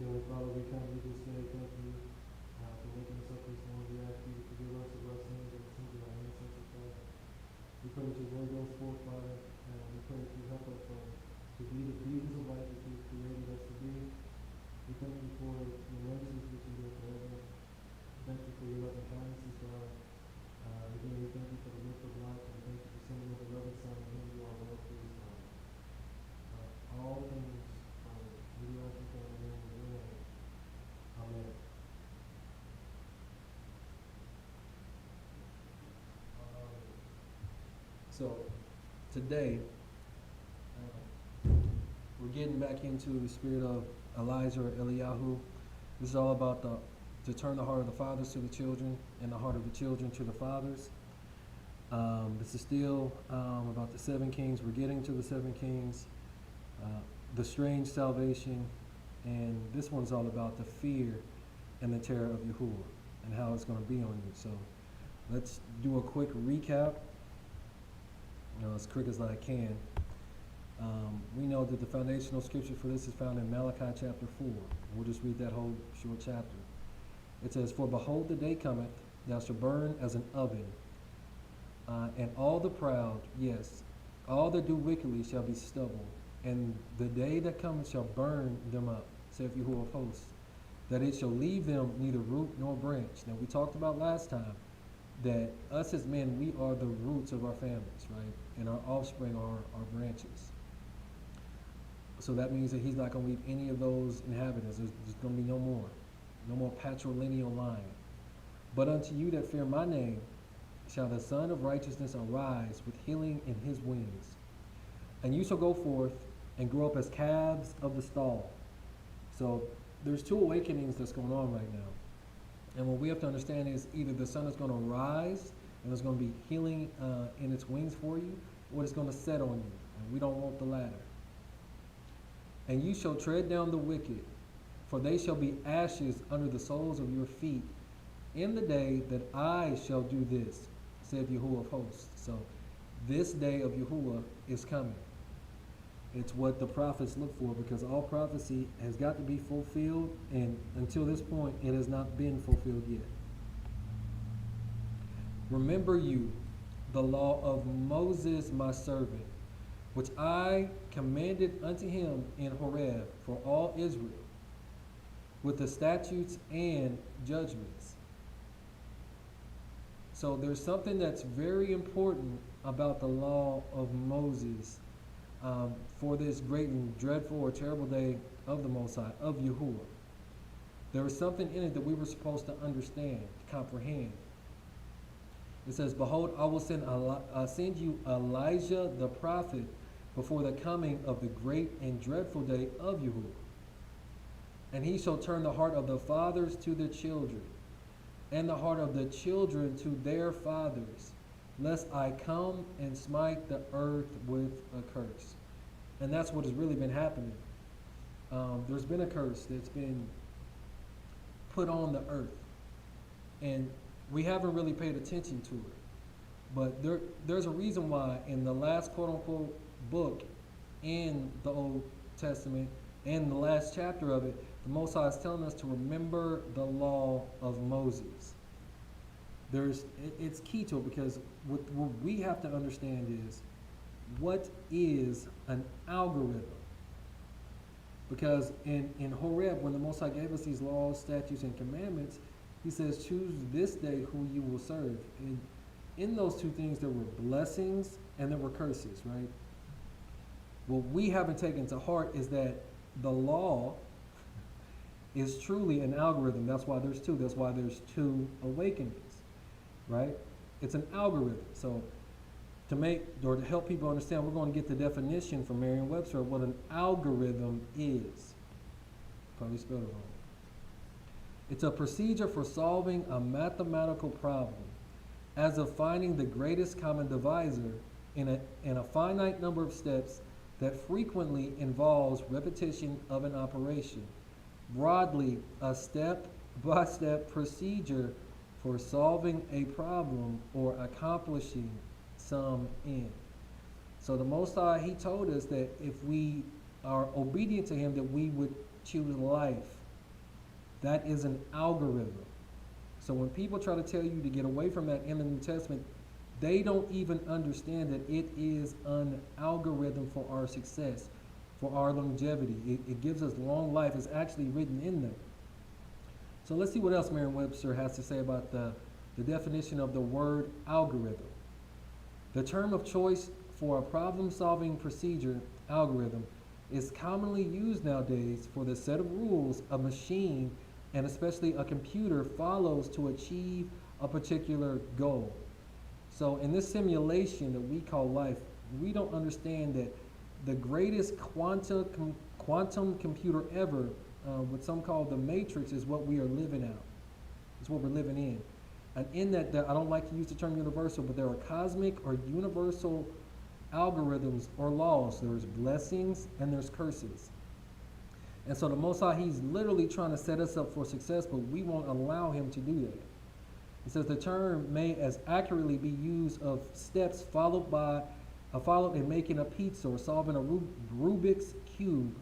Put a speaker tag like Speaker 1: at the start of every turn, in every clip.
Speaker 1: Dearly Father, we come to you this day, thank you for waking us up this morning. We ask you to forgive us of our sins and the sins of our ancestors, Father. We pray that your word goes forth, Father, and we pray that you help us, Father, to be the beings of life that you've created us to be. We thank you for your mercies which you do forever. Thank you for your loving kindnesses, God. Again, we thank you for the gift of life, and thank you for sending your beloved Son, in whom you are well pleased, Father. All things, Father, we do ask you for in the name of your name. Amen. So, today, we're getting back into the spirit of Elijah or Eliyahu. This is all about to turn the heart of the fathers to the children and the heart of the children to the fathers. This is still about the 7 kings. We're getting to the 7 kings, the strange salvation, and this one's all about the fear and the terror of Yahuah and how it's going to be on you. So let's do a quick recap, as quick as I can. We know that the foundational scripture for this is found in Malachi chapter 4. We'll just read that whole short chapter. It says, "For behold, the day cometh, thou shalt burn as an oven, and all the proud, yes, all that do wickedly shall be stubble, and the day that cometh shall burn them up, saith Yahuah of hosts, that it shall leave them neither root nor branch." Now, we talked about last time that us as men, we are the roots of our families, right? And our offspring are our branches. So that means that he's not going to leave any of those inhabitants. There's going to be no more patrilineal line. "But unto you that fear my name shall the Son of Righteousness arise with healing in his wings. And you shall go forth and grow up as calves of the stall." So there's 2 awakenings that's going on right now. And what we have to understand is either the sun is going to rise and there's going to be healing in its wings for you, or it's going to set on you. And we don't want the latter. "And you shall tread down the wicked, for they shall be ashes under the soles of your feet in the day that I shall do this, saith Yahuah of hosts." So this day of Yahuah is coming. It's what the prophets look for, because all prophecy has got to be fulfilled, and until this point, it has not been fulfilled yet. "Remember you the law of Moses my servant, which I commanded unto him in Horeb for all Israel, with the statutes and judgments." So there's something that's very important about the law of Moses for this great and dreadful or terrible day of the Most High, of Yahuah. There was something in it that we were supposed to understand, to comprehend. It says, "Behold, I will send you Elijah the prophet before the coming of the great and dreadful day of Yahuah. And he shall turn the heart of the fathers to the children, and the heart of the children to their fathers, lest I come and smite the earth with a curse." And that's what has really been happening. There's been a curse that's been put on the earth, and we haven't really paid attention to it. But there's a reason why in the last quote-unquote book in the Old Testament, and the last chapter of it, the Most High is telling us to remember the law of Moses. It's key to it, because what we have to understand is, what is an algorithm? Because in Horeb, when the Most High gave us these laws, statutes, and commandments, he says, choose this day who you will serve. And in those 2 things, there were blessings and there were curses, right? What we haven't taken to heart is that the law is truly an algorithm. That's why there's 2. That's why there's 2 awakenings, right? It's an algorithm. So to help people understand, we're going to get the definition from Merriam-Webster of what an algorithm is. Probably spelled it wrong. It's a procedure for solving a mathematical problem, as of finding the greatest common divisor in a finite number of steps that frequently involves repetition of an operation. Broadly, a step-by-step procedure for solving a problem or accomplishing some end. So the Most High, he told us that if we are obedient to him, that we would choose life That is an algorithm. So when people try to tell you to get away from that in the New Testament, they don't even understand that it is an algorithm for our success, for our longevity. It gives us long life. It's actually written in there. So let's see what else Merriam-Webster has to say about the definition of the word algorithm. The term of choice for a problem-solving procedure, algorithm, is commonly used nowadays for the set of rules a machine, and especially a computer, follows to achieve a particular goal. So in this simulation that we call life, we don't understand that the greatest quantum computer ever, what some call the matrix, is what we are living out. It's what we're living in. And in that, I don't like to use the term universal, but there are cosmic or universal algorithms or laws. There's blessings and there's curses. And so the Most High, he's literally trying to set us up for success, but we won't allow him to do that. It says the term may as accurately be used of steps followed in making a pizza or solving a Rubik's Cube,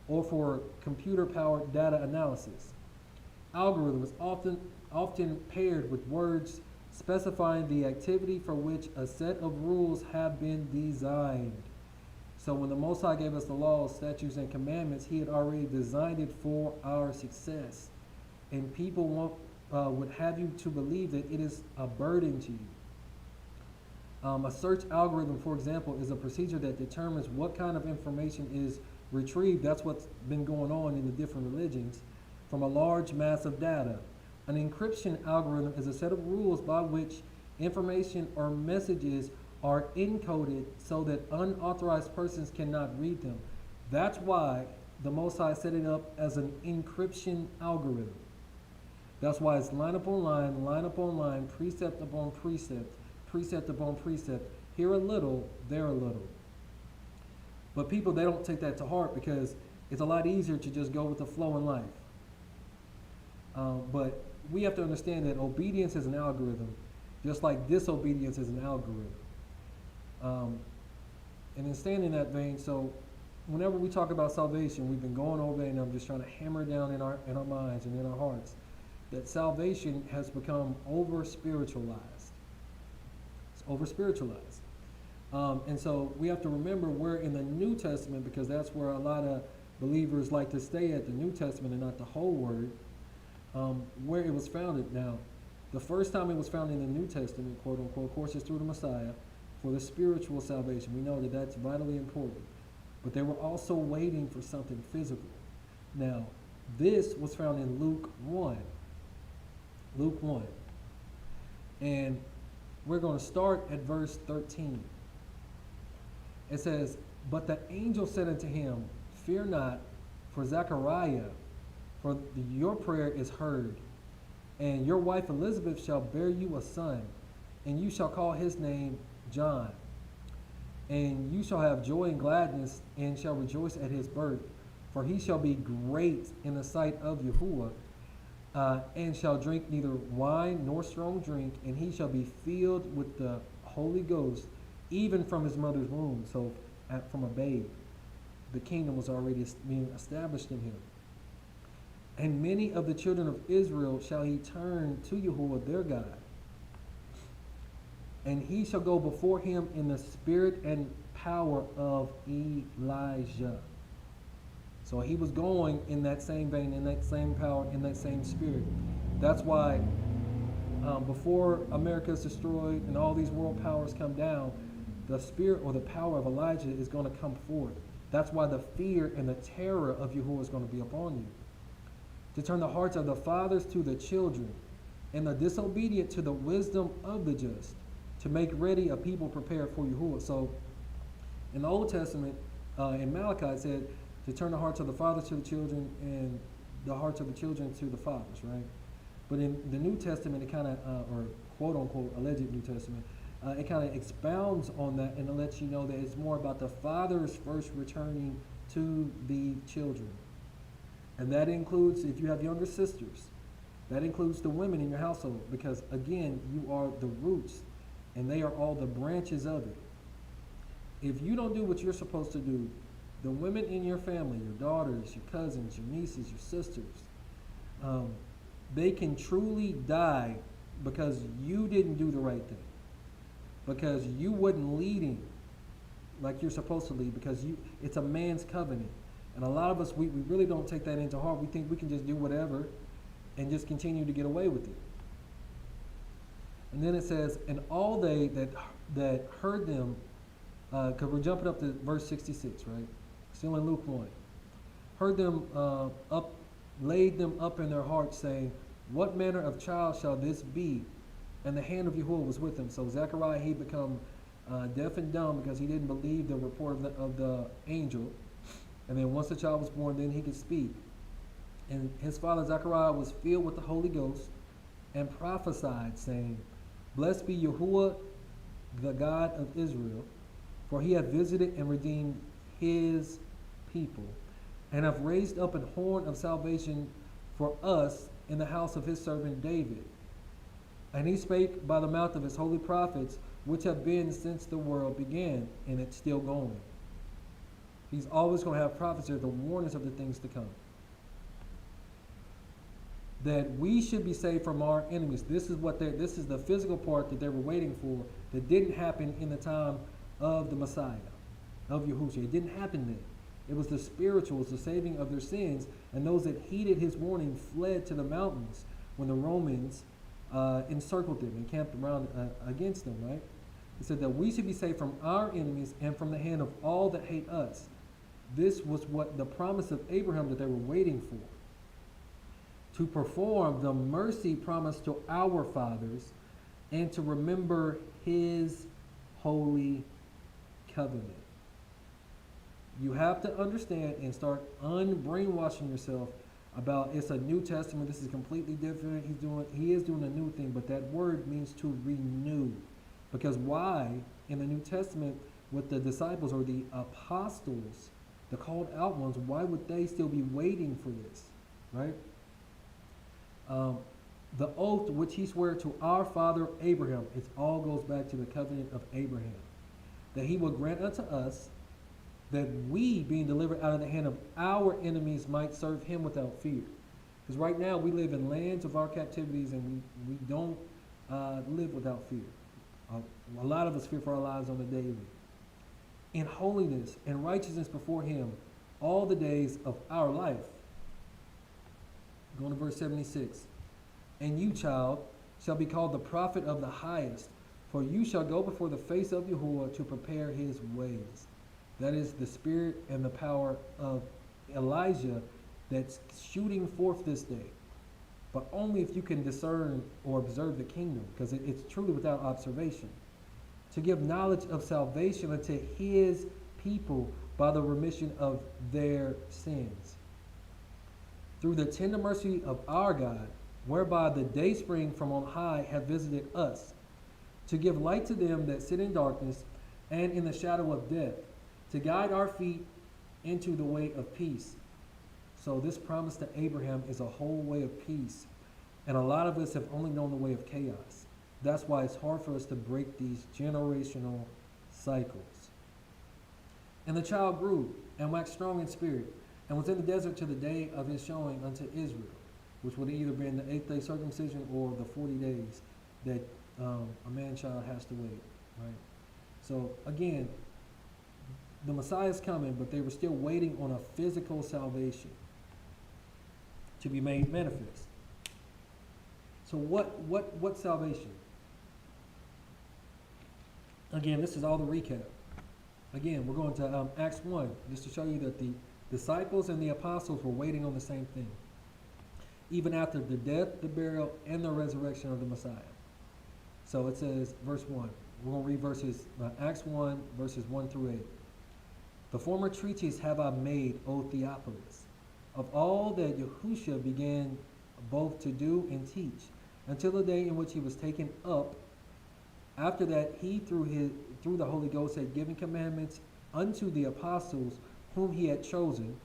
Speaker 1: or for computer-powered data analysis. Algorithm is often paired with words specifying the activity for which a set of rules have been designed. So when the Most High gave us the laws, statutes, and commandments, he had already designed it for our success. And people would have you to believe that it is a burden to you. A search algorithm, for example, is a procedure that determines what kind of information is retrieved. That's what's been going on in the different religions, from a large mass of data. An encryption algorithm is a set of rules by which information or messages are encoded so that unauthorized persons cannot read them. That's why the Most High set it up as an encryption algorithm. That's why it's line upon line, precept upon precept, precept upon precept. Here a little, there a little. But people, they don't take that to heart because it's a lot easier to just go with the flow in life. But we have to understand that obedience is an algorithm, just like disobedience is an algorithm. And in staying in that vein, so whenever we talk about salvation, we've been going over it, and I'm just trying to hammer down in our minds and in our hearts that salvation has become over-spiritualized. It's over-spiritualized. And so we have to remember we're in the New Testament, because that's where a lot of believers like to stay at, the New Testament and not the whole word, where it was founded. Now, the first time it was found in the New Testament, quote unquote, of course, is through the Messiah for the spiritual salvation. We know that that's vitally important. But they were also waiting for something physical. Now, this was found in Luke 1. Luke 1. And we're going to start at verse 13. It says, "But the angel said unto him, Fear not, for Zechariah, for your prayer is heard, and your wife Elizabeth shall bear you a son, and you shall call his name John. And you shall have joy and gladness, and shall rejoice at his birth, for he shall be great in the sight of Yahuah, and shall drink neither wine nor strong drink, and he shall be filled with the Holy Ghost, even from his mother's womb." So from a babe, the kingdom was already being established in him. "And many of the children of Israel shall he turn to Yahuah their God. And he shall go before him in the spirit and power of Elijah." So he was going in that same vein, in that same power, in that same spirit. That's why before America is destroyed and all these world powers come down, the spirit or the power of Elijah is going to come forth. That's why the fear and the terror of Yahuah is going to be upon you. "To turn the hearts of the fathers to the children, and the disobedient to the wisdom of the just, to make ready a people prepared for Yahuah." So in the Old Testament, in Malachi, it said to turn the hearts of the fathers to the children and the hearts of the children to the fathers, right? But in the New Testament, it kind of, or quote unquote alleged New Testament, it kind of expounds on that, and it lets you know that it's more about the fathers first returning to the children. And that includes, if you have younger sisters, that includes the women in your household, because again, you are the roots and they are all the branches of it. If you don't do what you're supposed to do, the women in your family, your daughters, your cousins, your nieces, your sisters, Um, they can truly die because you didn't do the right thing, because you wasn't leading like you're supposed to lead, because it's a man's covenant. And a lot of us, we really don't take that into heart. We think we can just do whatever and just continue to get away with it. And then it says, and all they that heard them, because we're jumping up to verse 66, right? Still in Luke 1. Heard them laid them up in their hearts, saying, what manner of child shall this be? And the hand of Yahuah was with him. So Zechariah, he become deaf and dumb because he didn't believe the report of the angel. And then once the child was born, then he could speak. And his father Zechariah was filled with the Holy Ghost and prophesied, saying, blessed be Yahuah, the God of Israel, for he hath visited and redeemed his people, and hath raised up an horn of salvation for us in the house of his servant David. And he spake by the mouth of his holy prophets, which have been since the world began, and it's still going. He's always going to have prophecy, the warnings of the things to come. That we should be saved from our enemies. This is the physical part that they were waiting for, that didn't happen in the time of the Messiah, of Yahushua. It didn't happen then. It was the spiritual, it was the saving of their sins, and those that heeded his warning fled to the mountains when the Romans encircled them and camped around against them, right? He said that we should be saved from our enemies and from the hand of all that hate us. This was what the promise of Abraham that they were waiting for, to perform the mercy promised to our fathers and to remember his holy covenant. You have to understand and start unbrainwashing yourself about it's a New Testament, this is completely different. He is doing a new thing, but that word means to renew. Because why in the New Testament with the disciples or the apostles, the called out ones, why would they still be waiting for this, right? The oath which he swore to our father Abraham, it all goes back to the covenant of Abraham, that he will grant unto us that we, being delivered out of the hand of our enemies, might serve him without fear. Because right now we live in lands of our captivities, and we don't live without fear. A lot of us fear for our lives on the daily. In holiness and righteousness before him all the days of our life. Going to verse 76. And you, child, shall be called the prophet of the highest, for you shall go before the face of Yahuah to prepare his ways. That is the spirit and the power of Elijah that's shooting forth this day. But only if you can discern or observe the kingdom, because it's truly without observation. To give knowledge of salvation unto his people by the remission of their sins. Through the tender mercy of our God, whereby the dayspring from on high hath visited us, to give light to them that sit in darkness and in the shadow of death, to guide our feet into the way of peace. So this promise to Abraham is a whole way of peace. And a lot of us have only known the way of chaos. That's why it's hard for us to break these generational cycles. And the child grew and waxed strong in spirit, and was in the desert to the day of his showing unto Israel, which would either be in the 8th day circumcision or the 40 days that a man-child has to wait, right? So again, the Messiah is coming, but they were still waiting on a physical salvation to be made manifest. So what salvation? Again, this is all the recap. Again, we're going to Acts 1, just to show you that the disciples and the apostles were waiting on the same thing, even after the death, the burial, and the resurrection of the Messiah. So it says, verse 1. We're going to read verses, Acts 1, verses 1 through 8. The former treatise have I made, O Theophilus, of all that Yahushua began both to do and teach, until the day in which he was taken up. After that, he through the Holy Ghost had given commandments unto the apostles whom he had chosen,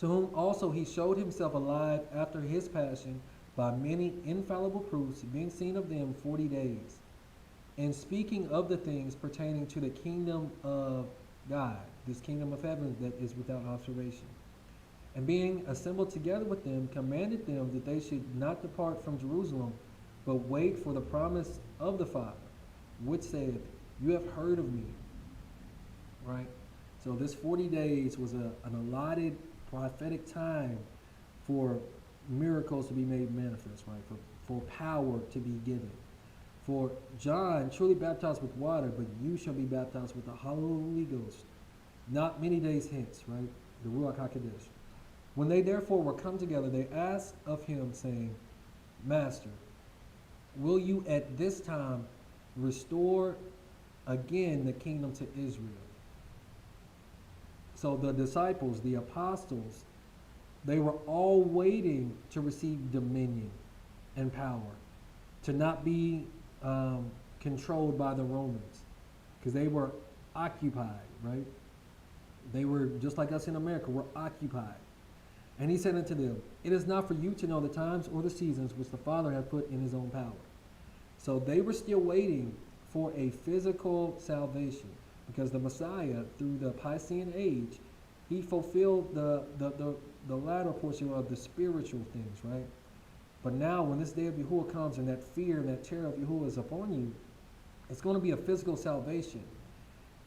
Speaker 1: to whom also he showed himself alive after his passion by many infallible proofs, being seen of them 40 days, and speaking of the things pertaining to the kingdom of God, this kingdom of heaven that is without observation. And being assembled together with them, commanded them that they should not depart from Jerusalem, but wait for the promise of the Father, which said, "You have heard of me." Right? So this 40 days was an allotted prophetic time for miracles to be made manifest, right? For power to be given. For John truly baptized with water, but you shall be baptized with the Holy Ghost not many days hence, right? The Ruach HaKodesh. When they therefore were come together, they asked of him, saying, "Master, will you at this time restore again the kingdom to Israel?" So the disciples, the apostles, they were all waiting to receive dominion and power, to not be controlled by the Romans, because they were occupied, right? They were just like us in America, we're occupied. And he said unto them, "It is not for you to know the times or the seasons which the Father hath put in his own power." So they were still waiting for a physical salvation, because the Messiah, through the Piscean age, he fulfilled the latter portion of the spiritual things, right? But now when this day of Yahuah comes and that fear and that terror of Yahuah is upon you, it's going to be a physical salvation.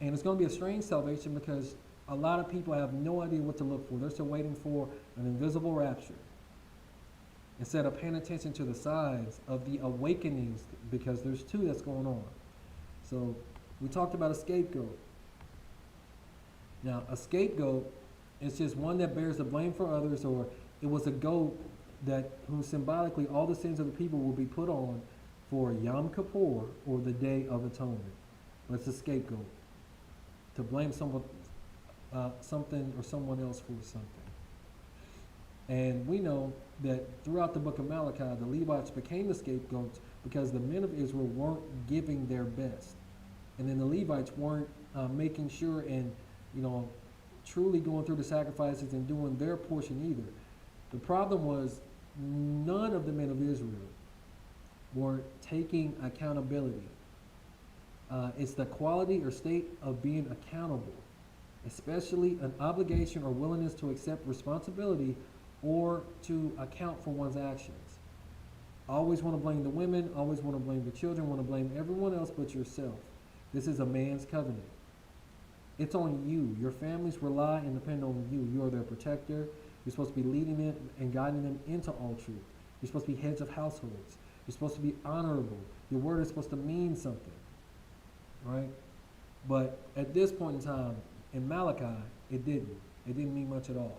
Speaker 1: And it's going to be a strange salvation because a lot of people have no idea what to look for. They're still waiting for an invisible rapture, instead of paying attention to the signs of the awakenings, because there's two that's going on. So we talked about a scapegoat. Now, a scapegoat is just one that bears the blame for others, or it was a goat who symbolically all the sins of the people will be put on for Yom Kippur, or the Day of Atonement. But it's a scapegoat to blame someone, something or someone else for something. And we know that throughout the book of Malachi, the Levites became the scapegoats because the men of Israel weren't giving their best. And then the Levites weren't making sure and, truly going through the sacrifices and doing their portion either. The problem was none of the men of Israel were taking accountability. It's the quality or state of being accountable, especially an obligation or willingness to accept responsibility or to account for one's actions. Always want to blame the women, always want to blame the children, want to blame everyone else but yourself. This is a man's covenant. It's on you. Your families rely and depend on you. You are their protector. You're supposed to be leading them and guiding them into all truth. You're supposed to be heads of households. You're supposed to be honorable. Your word is supposed to mean something, right? But at this point in time, in Malachi, it didn't. It didn't mean much at all.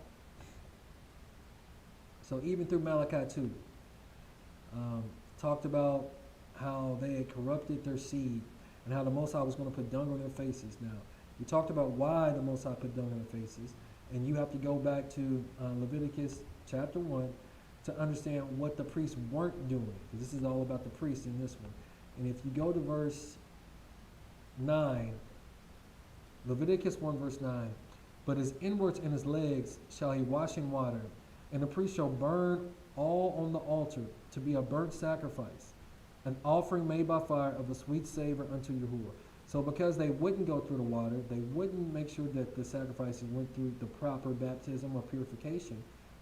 Speaker 1: So even through Malachi 2, talked about how they had corrupted their seed and how the Most High was going to put dung on their faces. Now, we talked about why the Most High put dung on their faces, and you have to go back to Leviticus chapter 1 to understand what the priests weren't doing, because this is all about the priests in this one. And if you go to verse 9, Leviticus 1 verse 9, "But his inwards and his legs shall he wash in water, and the priest shall burn all on the altar to be a burnt sacrifice, an offering made by fire of a sweet savor unto Yahuah." So because they wouldn't go through the water, they wouldn't make sure that the sacrifices went through the proper baptism or purification,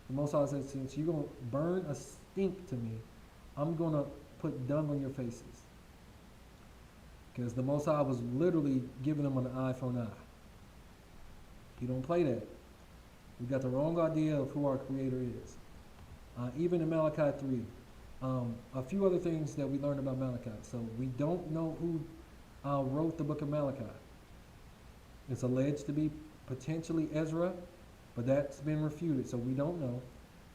Speaker 1: the Most High said, since you're going to burn a stink to me, I'm going to put dung on your faces. Because the Most High was literally giving them an eye for an eye. He don't play that. We got the wrong idea of who our Creator is. Even in Malachi 3, a few other things that we learned about Malachi. So we don't know who wrote the book of Malachi. It's alleged to be potentially Ezra, but that's been refuted, so we don't know.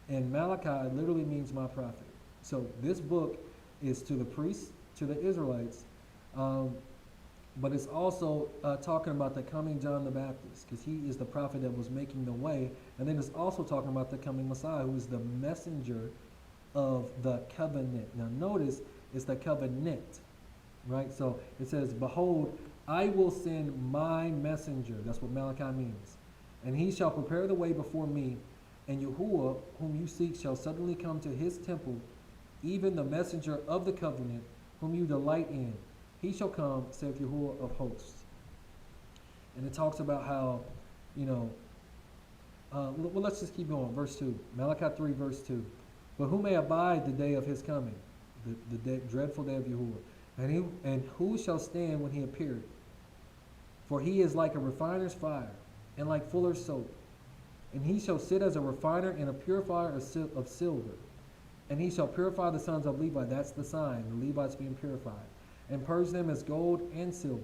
Speaker 1: And Malachi literally means my prophet. So this book is to the priests, to the Israelites, but it's also talking about the coming John the Baptist, because he is the prophet that was making the way. And then it's also talking about the coming Messiah, who is the messenger of the covenant. Now notice, it's the covenant, right? So it says, "Behold, I will send my messenger." That's what Malachi means. "And he shall prepare the way before me, and Yahuah, whom you seek, shall suddenly come to his temple, even the messenger of the covenant, whom you delight in. He shall come, saith Yahuah of hosts." And it talks about how, well, let's just keep going. Verse 2. Malachi 3, verse 2. But who may abide the day of his coming, the dreadful day of Yahuwah? And who shall stand when he appeareth? For he is like a refiner's fire, and like fuller's soap. And he shall sit as a refiner and a purifier of silver. And he shall purify the sons of Levi. That's the sign, the Levites being purified. And purge them as gold and silver,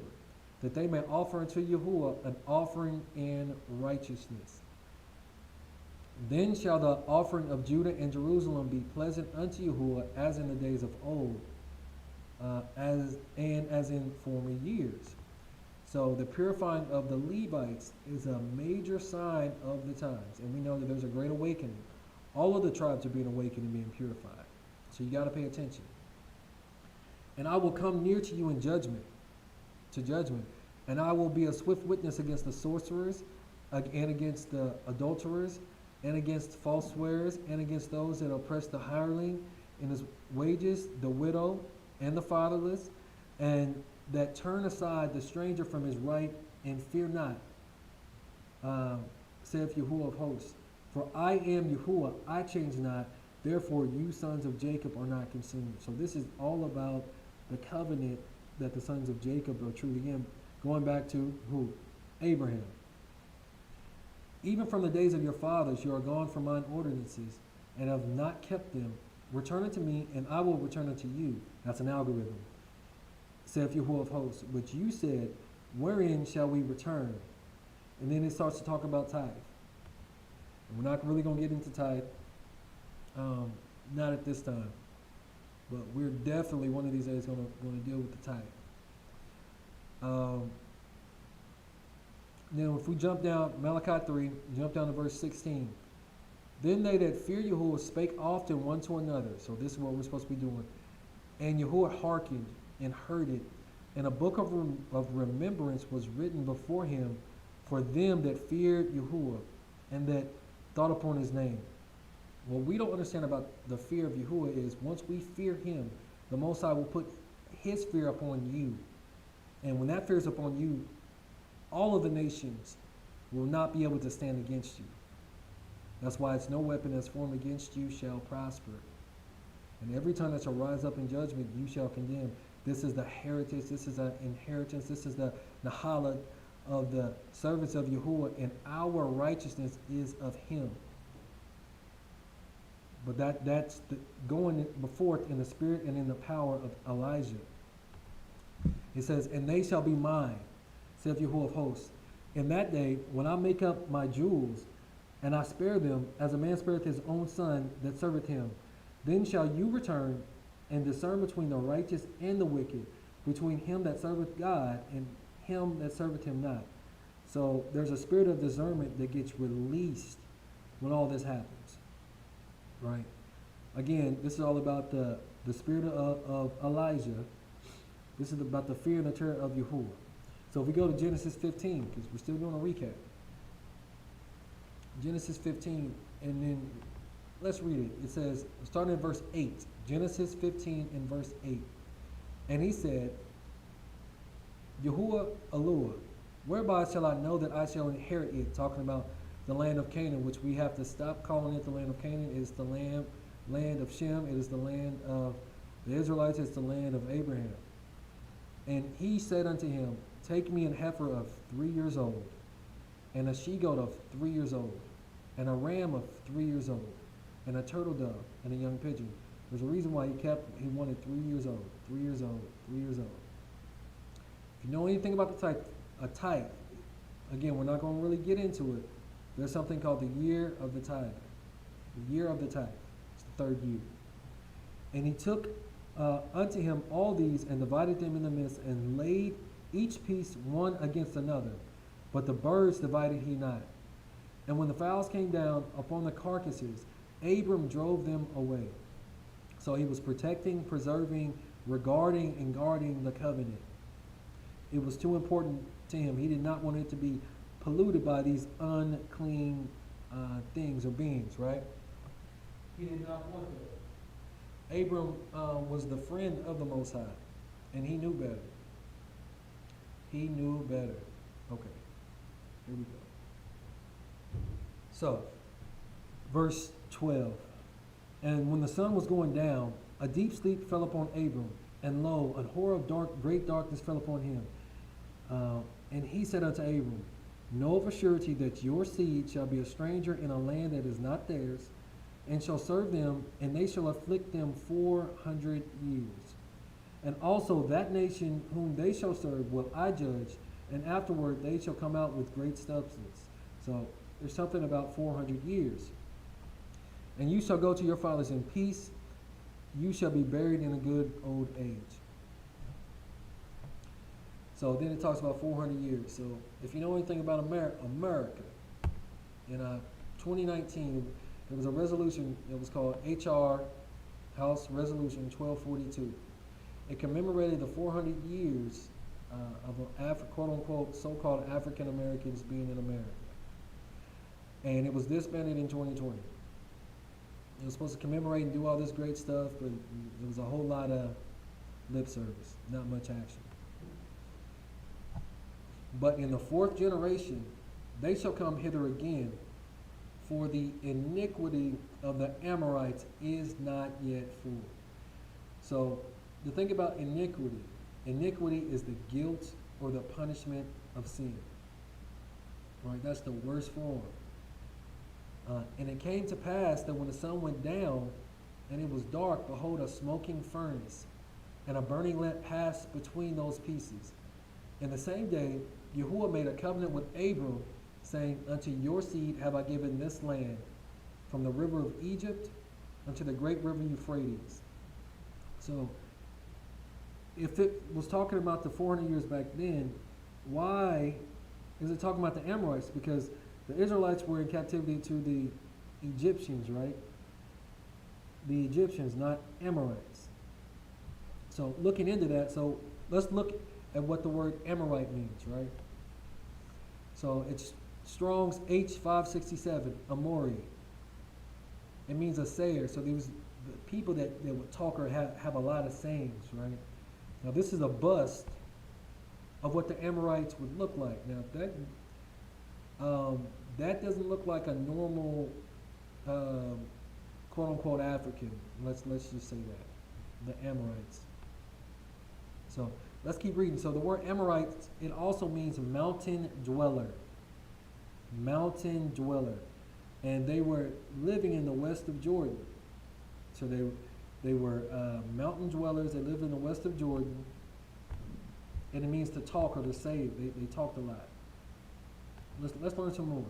Speaker 1: that they may offer unto Yahuwah an offering in righteousness. Then shall the offering of Judah and Jerusalem be pleasant unto Yahuwah, as in the days of old, as in former years. So the purifying of the Levites is a major sign of the times. And we know that there's a great awakening. All of the tribes are being awakened and being purified. So you got to pay attention. And I will come near to you in judgment, and I will be a swift witness against the sorcerers, and against the adulterers, and against false swearers, and against those that oppress the hireling in his wages, the widow, and the fatherless, and that turn aside the stranger from his right, and fear not, saith Yahuwah of hosts. For I am Yahuwah, I change not, therefore you sons of Jacob are not consumed. So this is all about the covenant that the sons of Jacob are truly in, going back to who? Abraham. Even from the days of your fathers you are gone from mine ordinances, and have not kept them. Return unto me, and I will return unto you. That's an algorithm, saith Yahuwah of hosts. But you said, wherein shall we return? And then it starts to talk about tithe. And we're not really going to get into tithe, not at this time. But we're definitely one of these days going to deal with the tithe. Now, if we jump down, Malachi 3, jump down to verse 16. Then they that fear Yahuwah spake often one to another. So this is what we're supposed to be doing. And Yahuwah hearkened and heard it. And a book of remembrance was written before him for them that feared Yahuwah and that thought upon his name. What we don't understand about the fear of Yahuwah is once we fear him, the Most High will put his fear upon you. And when that fear is upon you, all of the nations will not be able to stand against you. That's why it's no weapon that's formed against you shall prosper. And every tongue that shall rise up in judgment, you shall condemn. This is the heritage, this is the inheritance, this is the Nahala of the servants of Yahuwah, and our righteousness is of him. But that's going before in the spirit and in the power of Elijah. It says, and they shall be mine, saith Yahuwah of hosts. In that day, when I make up my jewels, and I spare them, as a man spareth his own son that serveth him, then shall you return and discern between the righteous and the wicked, between him that serveth God and him that serveth him not. So there's a spirit of discernment that gets released when all this happens. Right? Again, this is all about the spirit of Elijah. This is about the fear and the terror of Yahuwah. So if we go to Genesis 15, because we're still doing a recap. Genesis 15, and then let's read it. It says, starting in verse 8. Genesis 15 and verse 8. And he said, Yahuwah Eloah, whereby shall I know that I shall inherit it? Talking about the land of Canaan, which we have to stop calling it the land of Canaan. It is the land of Shem. It is the land of the Israelites. It's the land of Abraham. And he said unto him, take me an heifer of 3 years old, and a she-goat of 3 years old, and a ram of 3 years old, and a turtle dove, and a young pigeon. There's a reason why he wanted 3 years old, 3 years old, 3 years old. If you know anything about the tithe, again, we're not going to really get into it. There's something called the year of the tithe. The year of the tithe. It's the third year. And he took unto him all these, and divided them in the midst, and laid each piece one against another. But the birds divided he not. And when the fowls came down upon the carcasses, Abram drove them away. So he was protecting, preserving, regarding, and guarding the covenant. It was too important to him. He did not want it to be polluted by these unclean things or beings, right? He did not want that. Abram was the friend of the Most High, and he knew better. He knew better. Okay, here we go. So, verse 12. And when the sun was going down, a deep sleep fell upon Abram, and lo, a horror of great darkness fell upon him. And he said unto Abram, know of a surety that your seed shall be a stranger in a land that is not theirs, and shall serve them, and they shall afflict them 400 years. And also that nation whom they shall serve will I judge, and afterward they shall come out with great substance. So there's something about 400 years. And you shall go to your fathers in peace. You shall be buried in a good old age. So then it talks about 400 years. So if you know anything about America, in 2019, there was a resolution that was called HR House Resolution 1242. It commemorated the 400 years of quote-unquote so-called African Americans being in America. And it was disbanded in 2020. It was supposed to commemorate and do all this great stuff, but there was a whole lot of lip service, not much action. But in the fourth generation, they shall come hither again, for the iniquity of the Amorites is not yet full. So the thing about iniquity is the guilt or the punishment of sin. Right? That's the worst form. And it came to pass that when the sun went down and it was dark, behold, a smoking furnace and a burning lamp passed between those pieces. In the same day, Yahuah made a covenant with Abram, saying, unto your seed have I given this land, from the river of Egypt unto the great river Euphrates. So, if it was talking about the 400 years back then, why is it talking about the Amorites? Because the Israelites were in captivity to the Egyptians, right? The Egyptians, not Amorites. So looking into that, so let's look at what the word Amorite means, right? So it's Strong's H567, Amori. It means a sayer. So there was the people that would talk or have a lot of sayings, right? Now this is a bust of what the Amorites would look like. Now that doesn't look like a normal quote-unquote African. Let's just say that. The Amorites. So let's keep reading. So the word Amorites, it also means mountain dweller. Mountain dweller. And they were living in the west of Jordan. So they were mountain dwellers. They lived in the west of Jordan. And it means to talk or to say. They talked a lot. Let's learn some more.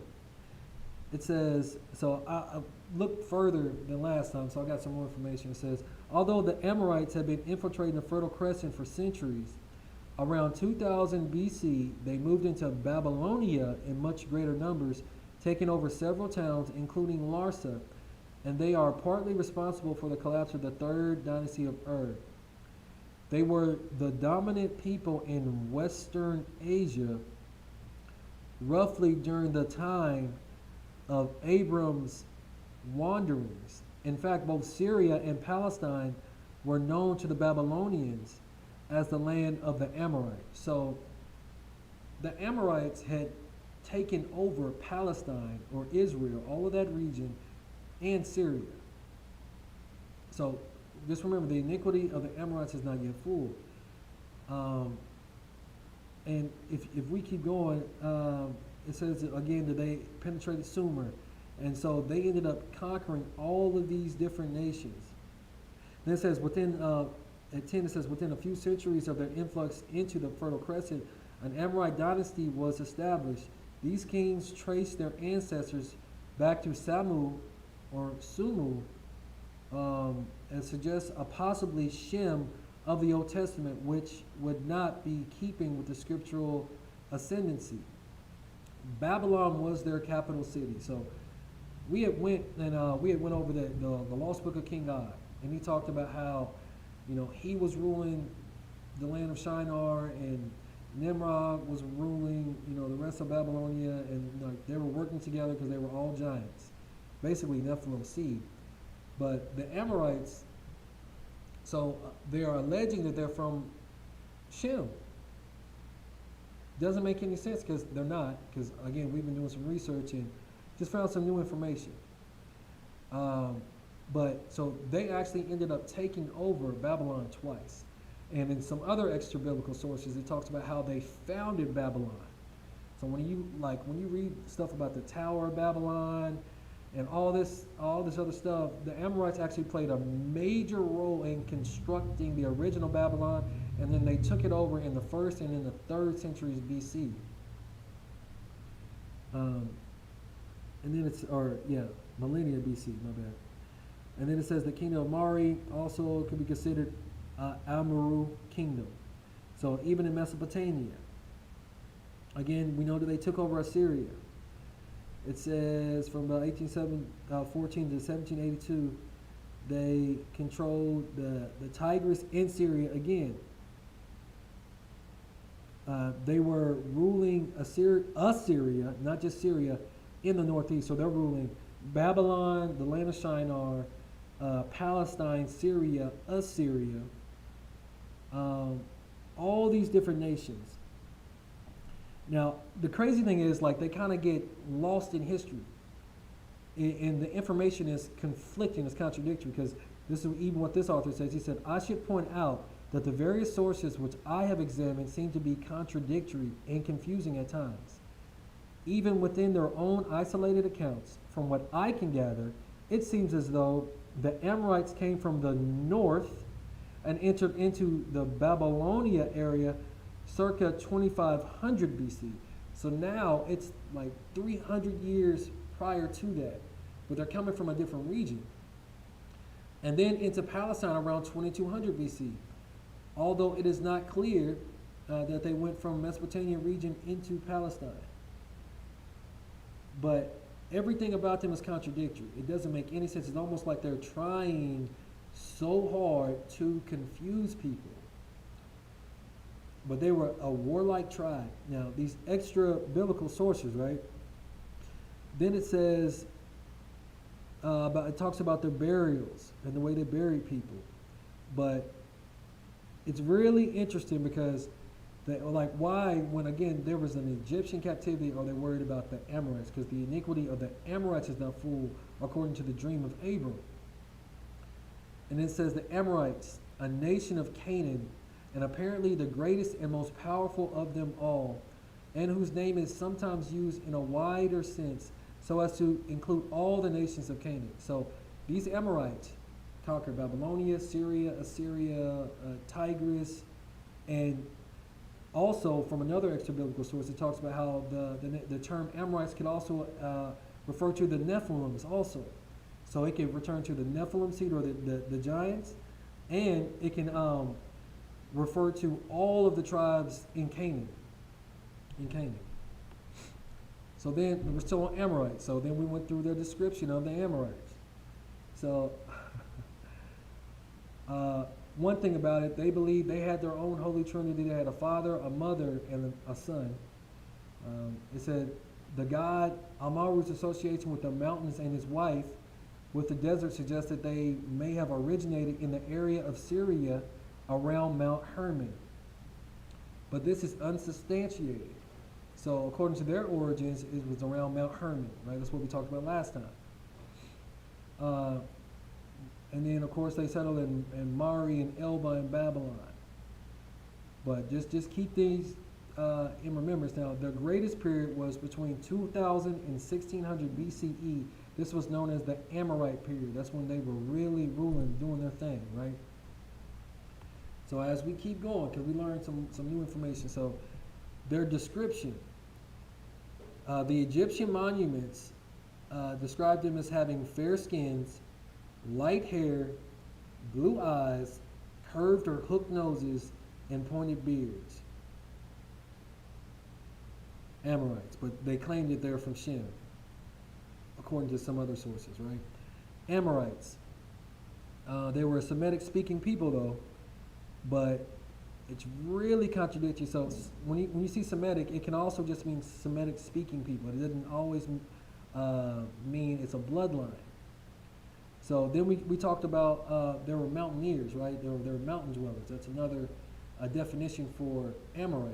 Speaker 1: It says, so I looked further than last time, so I got some more information. It says, although the Amorites had been infiltrating the Fertile Crescent for centuries, around 2000 BC, they moved into Babylonia in much greater numbers, taking over several towns, including Larsa, and they are partly responsible for the collapse of the third dynasty of Ur. They were the dominant people in Western Asia roughly during the time of Abram's wanderings. In fact, both Syria and Palestine were known to the Babylonians as the land of the Amorites. So the Amorites had taken over Palestine or Israel, all of that region, and Syria. So just remember, the iniquity of the Amorites is not yet full. And if we keep going, it says again that they penetrated Sumer, and so they ended up conquering all of these different nations. Then it says at 10 it says within a few centuries of their influx into the Fertile Crescent, an Amorite dynasty was established. These kings traced their ancestors back to Samu or Sumu, and suggests a possibly Shem of the Old Testament, which would not be keeping with the scriptural ascendancy. Babylon was their capital city. So we had went over the Lost Book of King Og, and he talked about how, he was ruling the land of Shinar, and Nimrod was ruling, the rest of Babylonia, and they were working together because they were all giants, basically Nephilim seed. But the Amorites, so they are alleging that they're from Shem. Doesn't make any sense because they're not. Because again, we've been doing some research, and Just found some new information. But so they actually ended up taking over Babylon twice. And in some other extra biblical sources, it talks about how they founded Babylon. So when you read stuff about the Tower of Babylon and all this other stuff, the Amorites actually played a major role in constructing the original Babylon, and then they took it over in the 1st and in the 3rd centuries BC. And then millennia BC, my bad. And then it says the kingdom of Mari also could be considered Amuru kingdom. So even in Mesopotamia, again, we know that they took over Assyria. It says from 1814 to 1782, they controlled the Tigris in Syria again. They were ruling Assyria, not just Syria, in the northeast. So they're ruling Babylon, the land of Shinar, Palestine, Syria, Assyria, all these different nations. Now, the crazy thing is, like, they kind of get lost in history. And the information is conflicting, it's contradictory, because this is even what this author says. He said, I should point out that the various sources which I have examined seem to be contradictory and confusing at times. Even within their own isolated accounts, from what I can gather, it seems as though the Amorites came from the north and entered into the Babylonia area circa 2500 BC. So now it's like 300 years prior to that, but they're coming from a different region. And then into Palestine around 2200 BC, although it is not clear that they went from Mesopotamian region into Palestine. But everything about them is contradictory. It doesn't make any sense. It's almost like they're trying so hard to confuse people. But they were a warlike tribe. Now, these extra biblical sources, right? Then it says, it talks about their burials and the way they buried people. But it's really interesting because why, when again there was an Egyptian captivity, are they worried about the Amorites? Because the iniquity of the Amorites is not full, according to the dream of Abram. And it says the Amorites, a nation of Canaan, and apparently the greatest and most powerful of them all, and whose name is sometimes used in a wider sense so as to include all the nations of Canaan. So these Amorites conquered Babylonia, Syria, Assyria, Tigris, and also from another extra biblical source, it talks about how the term Amorites can also refer to the Nephilims also. So it can return to the Nephilim seed, or the giants, and it can refer to all of the tribes in Canaan. So then we're still on Amorites. So then we went through their description of the Amorites. So one thing about it, they believed they had their own holy trinity. They had a father, a mother, and a son. It said the god Amaru's association with the mountains and his wife with the desert suggests that they may have originated in the area of Syria around Mount Hermon. But this is unsubstantiated. So according to their origins, it was around Mount Hermon, right? That's what we talked about last time. And then, of course, they settled in Mari and Elba and Babylon. But just keep these in remembrance. Now, their greatest period was between 2000 and 1600 BCE. This was known as the Amorite period. That's when they were really ruling, doing their thing, right? So as we keep going, because we learned some new information. So their description, the Egyptian monuments described them as having fair skins, light hair, blue eyes, curved or hooked noses, and pointed beards. Amorites, but they claimed that they're from Shem, according to some other sources, right? Amorites. They were a Semitic-speaking people, though, but it's really contradictory. So when you see Semitic, it can also just mean Semitic-speaking people. It doesn't always mean it's a bloodline. So then we talked about there were mountaineers, right? There were mountain dwellers. That's another definition for Amorite.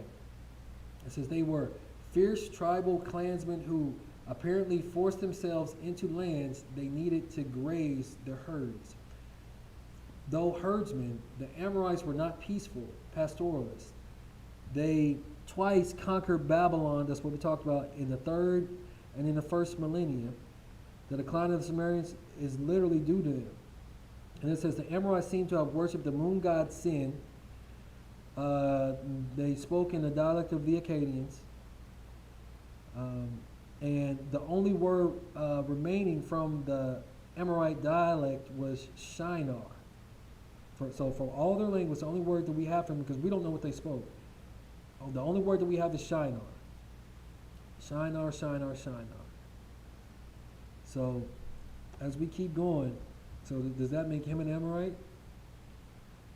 Speaker 1: It says they were fierce tribal clansmen who apparently forced themselves into lands they needed to graze their herds. Though herdsmen, the Amorites were not peaceful pastoralists. They twice conquered Babylon, that's what we talked about, in the third and in the first millennium. The decline of the Sumerians is literally due to them. And it says the Amorites seem to have worshipped the moon god Sin. They spoke in the dialect of the Akkadians. And the only word remaining from the Amorite dialect was Shinar. So for all their language, the only word that we have from them, because we don't know what they spoke, the only word that we have is Shinar. Shinar, Shinar, Shinar. So as we keep going, so does that make him an Amorite?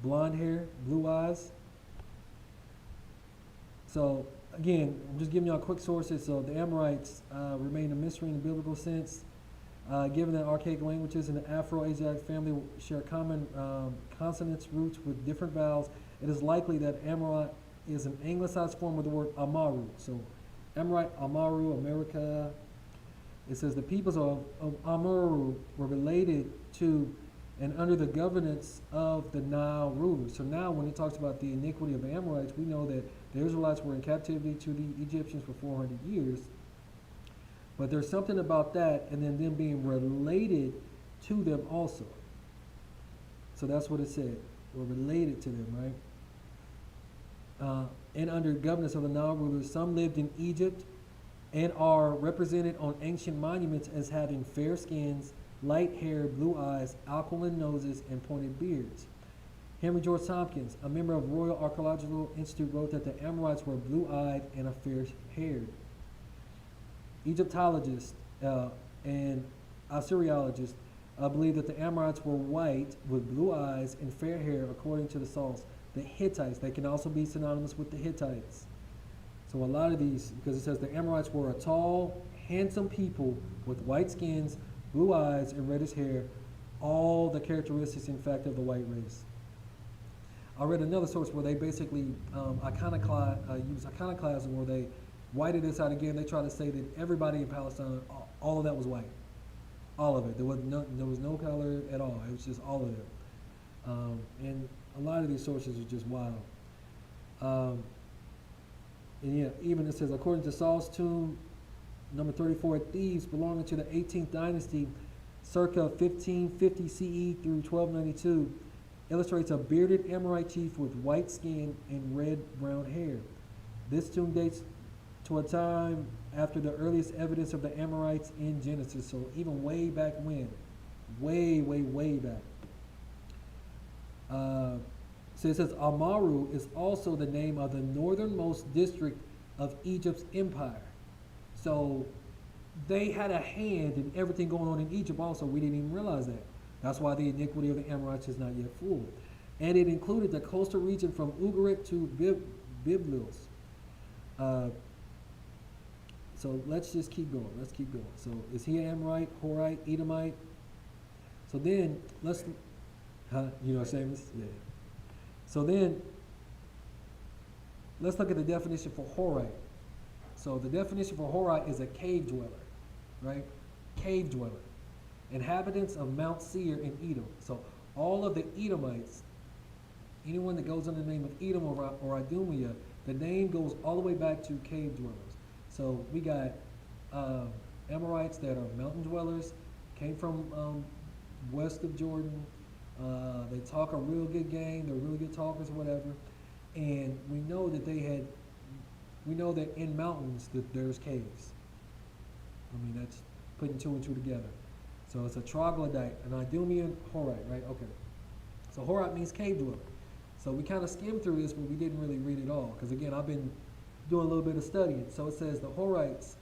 Speaker 1: Blonde hair, blue eyes. So again, I'm just giving y'all quick sources. So the Amorites remain a mystery in the biblical sense. Given that archaic languages in the Afro-Asiatic family share common consonants roots with different vowels, it is likely that Amorite is an anglicized form of the word Amaru. So Amorite, Amaru, America. It says the peoples of Amaru were related to and under the governance of the Nile rulers. So now when it talks about the iniquity of the Amorites, we know that the Israelites were in captivity to the Egyptians for 400 years. But there's something about that and then them being related to them also. So that's what it said. We're related to them, right? And under governance of the Nile rulers, some lived in Egypt and are represented on ancient monuments as having fair skins, light hair, blue eyes, aquiline noses, and pointed beards. Henry George Tompkins, a member of Royal Archaeological Institute, wrote that the Amorites were blue-eyed and fair-haired. Egyptologists and Assyriologists believe that the Amorites were white with blue eyes and fair hair according to the Psalms. The Hittites, they can also be synonymous with the Hittites. So a lot of these, because it says the Amorites were a tall, handsome people with white skins, blue eyes, and reddish hair, all the characteristics, in fact, of the white race. I read another source where they basically use iconoclasm, where they whited this out again. They try to say that everybody in Palestine, all of that was white. All of it. There was no color at all. It was just all of them. And a lot of these sources are just wild. And yeah, even it says, according to Saul's tomb, number 34 at Thebes, belonging to the 18th dynasty, circa 1550 CE through 1292, illustrates a bearded Amorite chief with white skin and red-brown hair. This tomb dates to a time after the earliest evidence of the Amorites in Genesis, so even way back when, way back. So it says Amaru is also the name of the northernmost district of Egypt's empire. So they had a hand in everything going on in Egypt also. We didn't even realize that. That's why the iniquity of the Amorites is not yet full. And it included the coastal region from Ugarit to Byblos. So let's just keep going. Let's keep going. So is he an Amorite, Horite, Edomite? So then let's, you know what I'm saying? Yeah. So then let's look at the definition for Horite. So the definition for Horite is a cave dweller, right? Cave dweller. Inhabitants of Mount Seir in Edom. So all of the Edomites, anyone that goes under the name of Edom or Idumea, the name goes all the way back to cave dwellers. So we got Amorites that are mountain dwellers, came from west of Jordan. They talk a real good game. They're really good talkers, whatever. And we know that we know that in mountains that there's caves. I mean, that's putting two and two together. So it's a troglodyte, an Idumean Horite, right? Okay. So Horite means cave dweller. So we kind of skimmed through this, but we didn't really read it all. Because again, I've been doing a little bit of studying. So it says the Horites,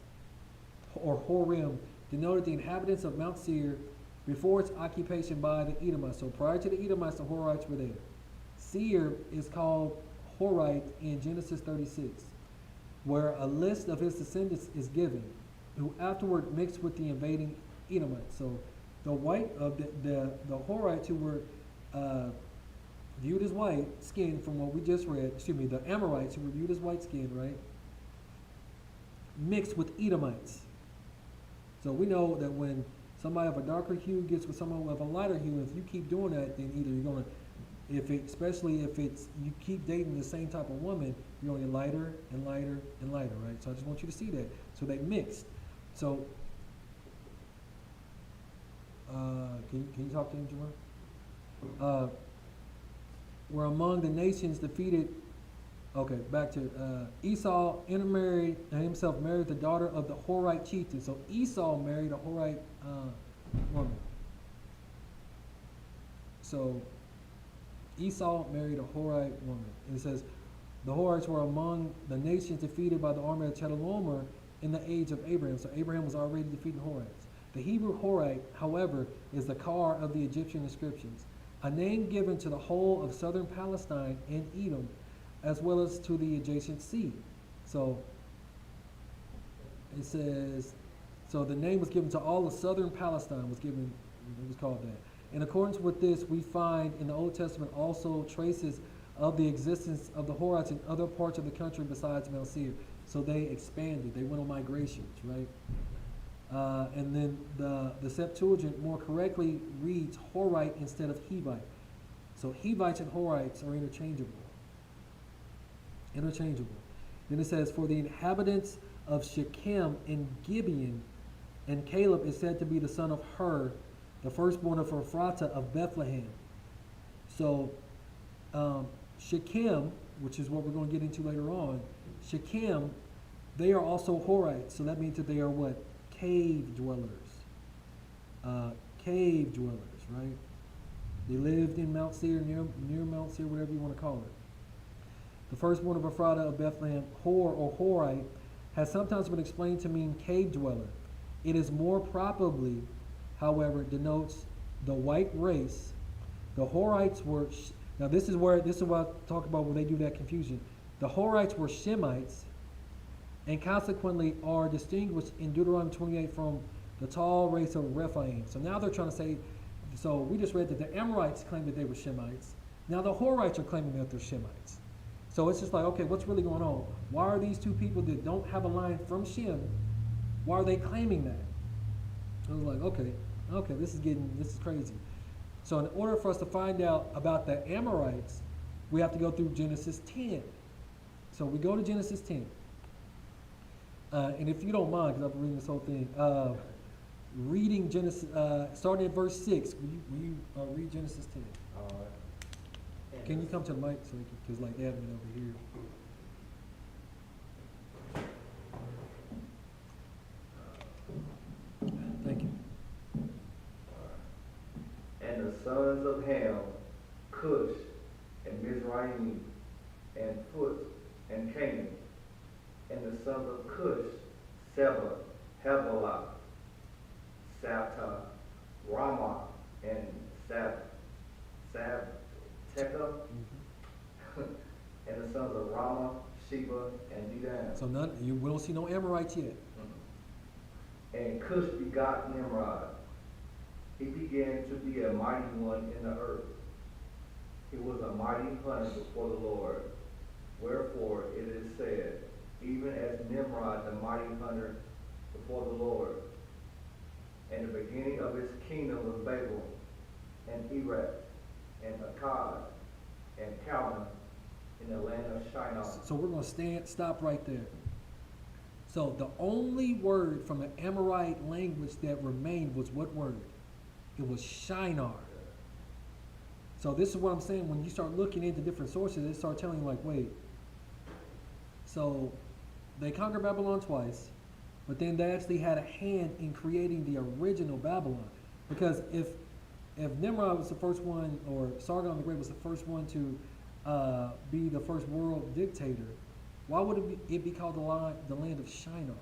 Speaker 1: or Horim, denoted the inhabitants of Mount Seir before its occupation by the Edomites. So prior to the Edomites, the Horites were there. Seir is called Horite in Genesis 36, where a list of his descendants is given, who afterward mixed with the invading Edomites. So the white of the Horites who were viewed as white skin from what we just read, the Amorites who were viewed as white skin, right? Mixed with Edomites. So we know that when somebody of a darker hue gets with someone of a lighter hue, if you keep doing that, then either you're gonna, especially if it's you keep dating the same type of woman, you're gonna get lighter and lighter and lighter, right? So I just want you to see that. So they mixed. So can you talk to him, Jamar? Were among the nations defeated. Okay, back to Esau intermarried himself, married the daughter of the Horite chieftain. So Esau married a Horite woman. So Esau married a Horite woman. And it says, the Horites were among the nations defeated by the army of Chedorlaomer in the age of Abraham. So Abraham was already defeating Horites. The Hebrew Horite, however, is the car of the Egyptian inscriptions, a name given to the whole of southern Palestine and Edom, as well as to the adjacent sea. So it says, so the name was given to all of southern Palestine, it was called that. In accordance with this, we find in the Old Testament also traces of the existence of the Horites in other parts of the country besides Mount Seir. So they expanded, they went on migrations, right? And then the Septuagint more correctly reads Horite instead of Hivite. So Hivites and Horites are interchangeable. Then it says, for the inhabitants of Shechem and Gibeon, and Caleb is said to be the son of Hur, the firstborn of Ephratah of Bethlehem. So Shechem, which is what we're going to get into later on, Shechem, they are also Horites. So that means that they are what? Cave dwellers. Right? They lived in Mount Seir, near Mount Seir, whatever you want to call it. The firstborn of Ephratah of Bethlehem, Hor or Horite, has sometimes been explained to mean cave dweller. It is more probably, however, denotes the white race. The Horites were, now this is what I talk about when they do that confusion. The Horites were Shemites, and consequently are distinguished in Deuteronomy 28 from the tall race of Rephaim. So now they're trying to say, so we just read that the Amorites claimed that they were Shemites. Now the Horites are claiming that they're Shemites. So it's just like, okay, what's really going on? Why are these two people that don't have a line from Shem, why are they claiming that? I was like, okay, this is crazy. So in order for us to find out about the Amorites, we have to go through Genesis 10. So we go to Genesis 10. And if you don't mind, because I've been reading this whole thing, reading Genesis, starting at verse 6, will you read Genesis 10?
Speaker 2: All right.
Speaker 1: Can you come to the mic so because like they haven't been over here. Thank you.
Speaker 2: And the sons of Ham, Cush, and Mizraim, and Phut, and Canaan. And the sons of Cush, Seba, Havilah, Sapta, Ramah, and Sabteka. And the sons of Ramah, Sheba, and Dedan.
Speaker 1: So we don't see no Amorites yet.
Speaker 2: And Cush begot Nimrod. He began to be a mighty one in the earth. He was a mighty hunter before the Lord. Wherefore it is said, even as Nimrod, the mighty hunter before the Lord. And the beginning of his kingdom was Babel, and Erech, and Akkad, and Calneh, in the land of Shinar.
Speaker 1: So we're going to stop right there. So the only word from the Amorite language that remained was what word? It was Shinar. So this is what I'm saying. When you start looking into different sources, it start telling you like, wait. So they conquered Babylon twice, but then they actually had a hand in creating the original Babylon. Because if Nimrod was the first one, or Sargon the Great was the first one to be the first world dictator, why would it be called the land of Shinar?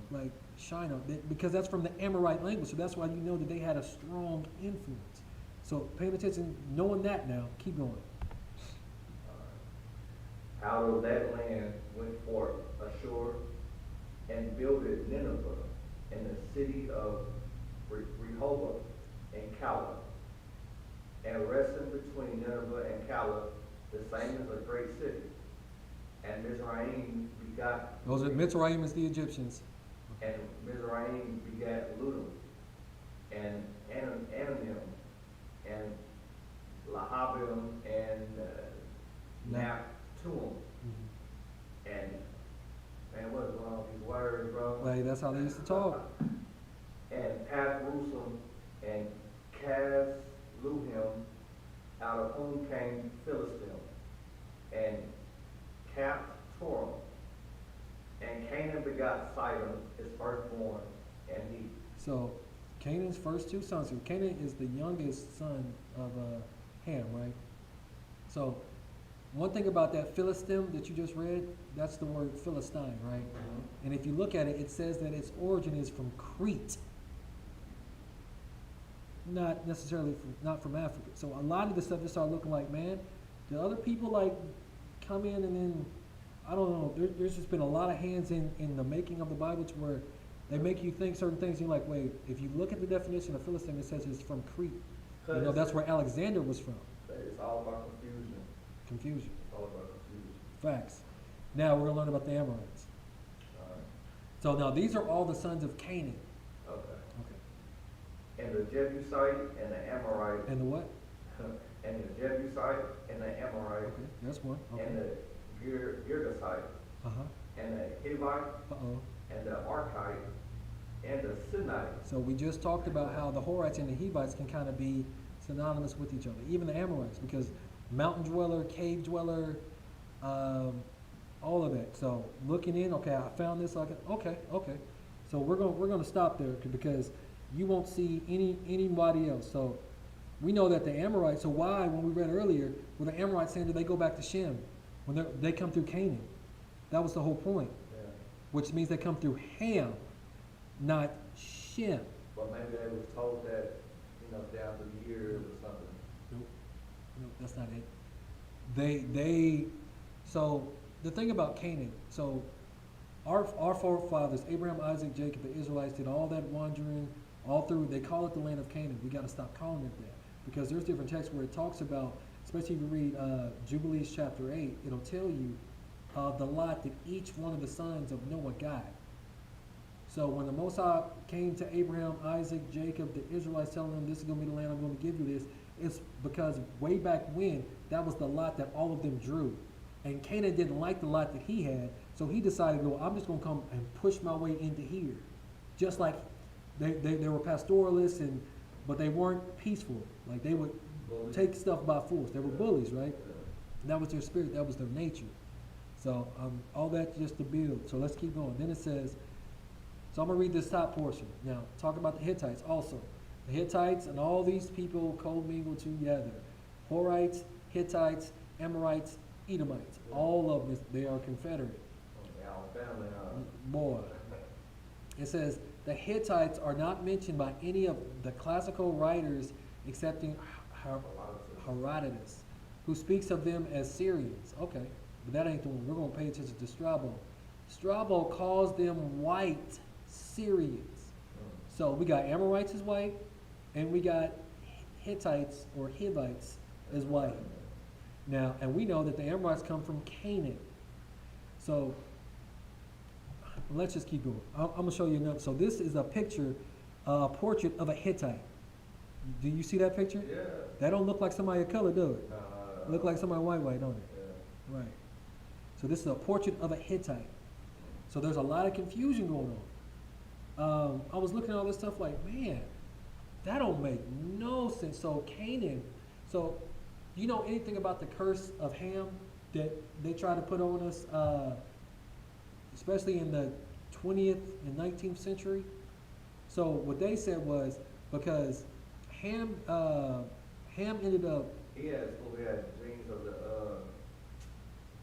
Speaker 1: Like Shinar, because that's from the Amorite language, so that's why you know that they had a strong influence. So paying attention, knowing that now, keep going.
Speaker 2: Out of that land went forth Ashur, and builded Nineveh, and the city of Rehoboth, and Calah. And resting between Nineveh and Calah, the same is a great city. And Mizraim begot.
Speaker 1: Mizraim is the Egyptians.
Speaker 2: And Mizraim begat Ludum, and Ananim, and Lahabim, and Naptuim. And, man, what is going on with these words, bro?
Speaker 1: Like, that's how they used to talk.
Speaker 2: And Pathrusim, and Casluhim, out of whom came Philistim, and Captorim. And Canaan begot Sidon, his firstborn, and he.
Speaker 1: So, Canaan's first two sons. So Canaan is the youngest son of Ham, right? So, one thing about that Philistim that you just read, that's the word Philistine, right? And if you look at it, it says that its origin is from Crete, not necessarily not from Africa. So a lot of the stuff just started looking like, man, did other people like come in and then, I don't know, there's just been a lot of hands in the making of the Bible to where they make you think certain things. And you're like, wait, if you look at the definition of Philistine, it says it's from Crete. You know, that's where Alexander was from.
Speaker 2: It's all about confusion.
Speaker 1: Confusion.
Speaker 2: It's all about confusion.
Speaker 1: Facts. Now we're going to learn about the Amorites.
Speaker 2: All right.
Speaker 1: So now these are all the sons of Canaan.
Speaker 2: Okay.
Speaker 1: Okay.
Speaker 2: And the Jebusite and the Amorite.
Speaker 1: And the what?
Speaker 2: And the Jebusite and the Amorite.
Speaker 1: Okay, that's one. Okay.
Speaker 2: And the Girgasite.
Speaker 1: Uh-huh.
Speaker 2: And the Hivite.
Speaker 1: Uh-oh.
Speaker 2: And the Archite. And the Sinite.
Speaker 1: So we just talked about how the Horites and the Hivites can kind of be synonymous with each other. Even the Amorites, because mountain dweller, cave dweller, all of that. So looking in, okay, I found this. Okay. So we're gonna stop there because you won't see anybody else. So we know that the Amorites. So why, when we read earlier, were the Amorites saying that they go back to Shem when they come through Canaan? That was the whole point.
Speaker 2: Yeah.
Speaker 1: Which means they come through Ham, not Shem.
Speaker 2: But maybe they was told that, down through the years or something.
Speaker 1: Nope, that's not it. So the thing about Canaan, so our forefathers, Abraham, Isaac, Jacob, the Israelites did all that wandering all through, they call it the land of Canaan. We got to stop calling it that because there's different texts where it talks about, especially if you read Jubilees chapter 8, it'll tell you the lot that each one of the sons of Noah got. So when the Most High came to Abraham, Isaac, Jacob, the Israelites telling them this is going to be the land I'm going to give you this, it's because way back when, that was the lot that all of them drew. And Canaan didn't like the lot that he had, so he decided, well, I'm just going to come and push my way into here. Just like they were pastoralists, but they weren't peaceful. Like they would take stuff by force. They were bullies, right? And that was their spirit. That was their nature. So all that just to build. So let's keep going. Then it says, so I'm going to read this top portion. Now, talk about the Hittites also. The Hittites and all these people co-mingled together. Horites, Hittites, Amorites, Edomites. All of them, they are confederate.
Speaker 2: Family,
Speaker 1: Boy. It says, the Hittites are not mentioned by any of the classical writers excepting Herodotus, who speaks of them as Syrians. Okay, but that ain't the one. We're going to pay attention to Strabo. Strabo calls them white Syrians. So we got Amorites as white, and we got Hittites or Hivites as white. Now, and we know that the Amorites come from Canaan. So let's just keep going. I'm going to show you another. So this is a picture, a portrait of a Hittite. Do you see that picture?
Speaker 2: Yeah.
Speaker 1: That don't look like somebody of color, do it? Look like somebody white, don't it?
Speaker 2: Yeah.
Speaker 1: Right. So this is a portrait of a Hittite. So there's a lot of confusion going on. I was looking at all this stuff like, man, that don't make no sense. So Canaan, so you know anything about the curse of Ham that they try to put on us, especially in the 20th and 19th century? So what they said was because Ham ended up
Speaker 2: He had genes of the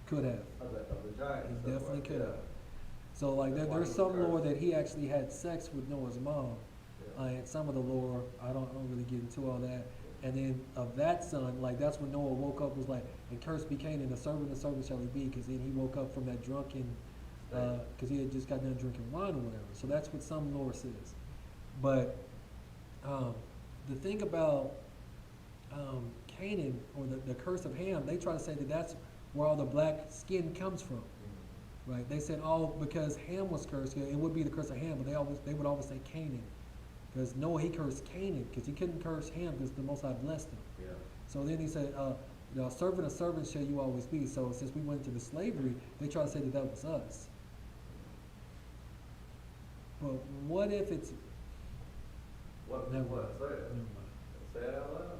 Speaker 1: could have.
Speaker 2: of the giants.
Speaker 1: He definitely could have. So like there's some lore that he actually had sex with Noah's mom, and some of the lore I don't really get into all that. And then of that son, like that's when Noah woke up, was like, and cursed be Canaan, a servant shall he be, because then he woke up from that drunken, because he had just got done drinking wine or whatever. So that's what some lore says. But the thing about Canaan, or the curse of Ham, they try to say that that's where all the black skin comes from. right? They said, oh, because Ham was cursed, it would be the curse of Ham, but they would always say Canaan, because Noah, he cursed Canaan, because he couldn't curse Ham because the Most High blessed him.
Speaker 2: Yeah.
Speaker 1: So then he said, servant of servants shall you always be. So since we went into the slavery, they try to say that was us. But what if it's...
Speaker 2: What?
Speaker 1: Never
Speaker 2: What? Say it.
Speaker 1: Never mind.
Speaker 2: Say it out loud.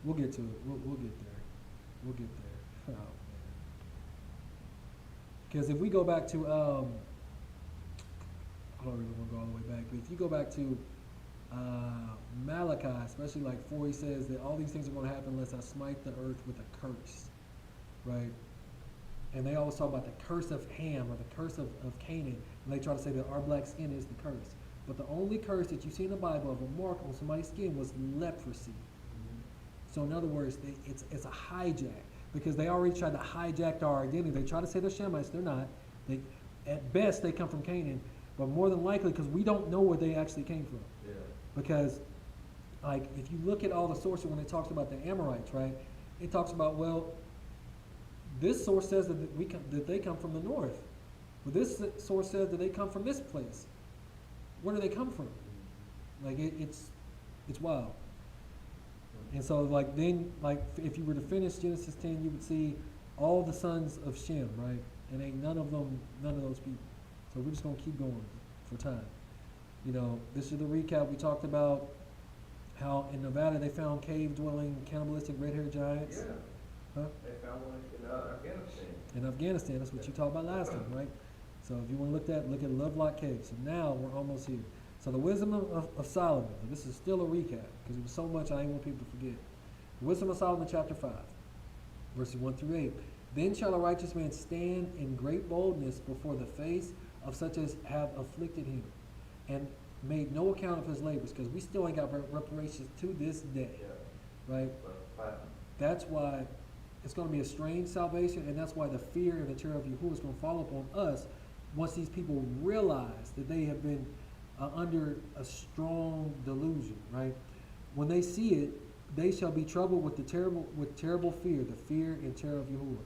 Speaker 1: We'll get to it. We'll get there. We'll get there. Oh, man. Because if we go back to, I don't really want to go all the way back, but if you go back to Malachi, especially like 4, he says that all these things are going to happen unless I smite the earth with a curse, right? And they always talk about the curse of Ham or the curse of Canaan, and they try to say that our black skin is the curse. But the only curse that you see in the Bible of a mark on somebody's skin was leprosy. So in other words, it's a hijack, because they already tried to hijack our identity. They try to say they're Shemites, they're not. At best, they come from Canaan, but more than likely, because we don't know where they actually came from.
Speaker 2: Yeah.
Speaker 1: Because, like, if you look at all the sources when it talks about the Amorites, right, it talks about, well, this source says that they come from the north. But this source says that they come from this place. Where do they come from? Like, it's wild. And so, like, then, like, if you were to finish Genesis 10, you would see all the sons of Shem, right? And ain't none of those people. So we're just going to keep going for time. You know, this is the recap. We talked about how in Nevada they found cave-dwelling, cannibalistic red-haired giants.
Speaker 2: Yeah.
Speaker 1: Huh?
Speaker 2: They found one in Afghanistan.
Speaker 1: In Afghanistan, that's what you talked about last time, right? So if you want to look at Lovelock Cave. So now we're almost here. So the wisdom of Solomon. This is still a recap because it was so much I didn't want people to forget. The wisdom of Solomon, chapter 5, verses 1 through 8. Then shall a righteous man stand in great boldness before the face of such as have afflicted him, and made no account of his labors, because we still ain't got reparations to this day,
Speaker 2: Yeah.
Speaker 1: right? That's why it's going to be a strange salvation, and that's why the fear and the terror of Yahuah is going to fall upon us once these people realize that they have been under a strong delusion, right? When they see it, they shall be troubled with terrible fear, the fear and terror of Yahuah,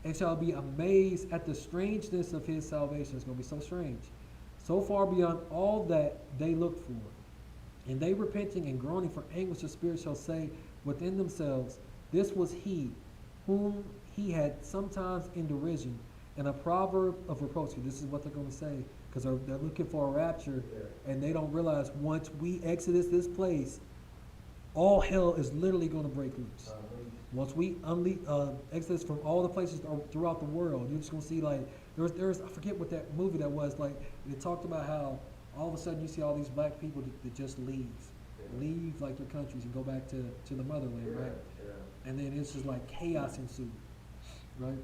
Speaker 1: and shall be amazed at the strangeness of his salvation. It's going to be so strange, so far beyond all that they look for. And they repenting and groaning for anguish of spirit shall say within themselves, this was he whom he had sometimes in derision, and a proverb of reproach. This is what they're going to say, because they're looking for a rapture, and they don't realize once we exit this place, all hell is literally going to break loose. Once we exit from all the places throughout the world, you're just going to see, like, there's I forget what that movie that was, like, it talked about how all of a sudden you see all these black people that just leave like their countries and go back to the motherland, right? And then it's just like chaos ensued, right?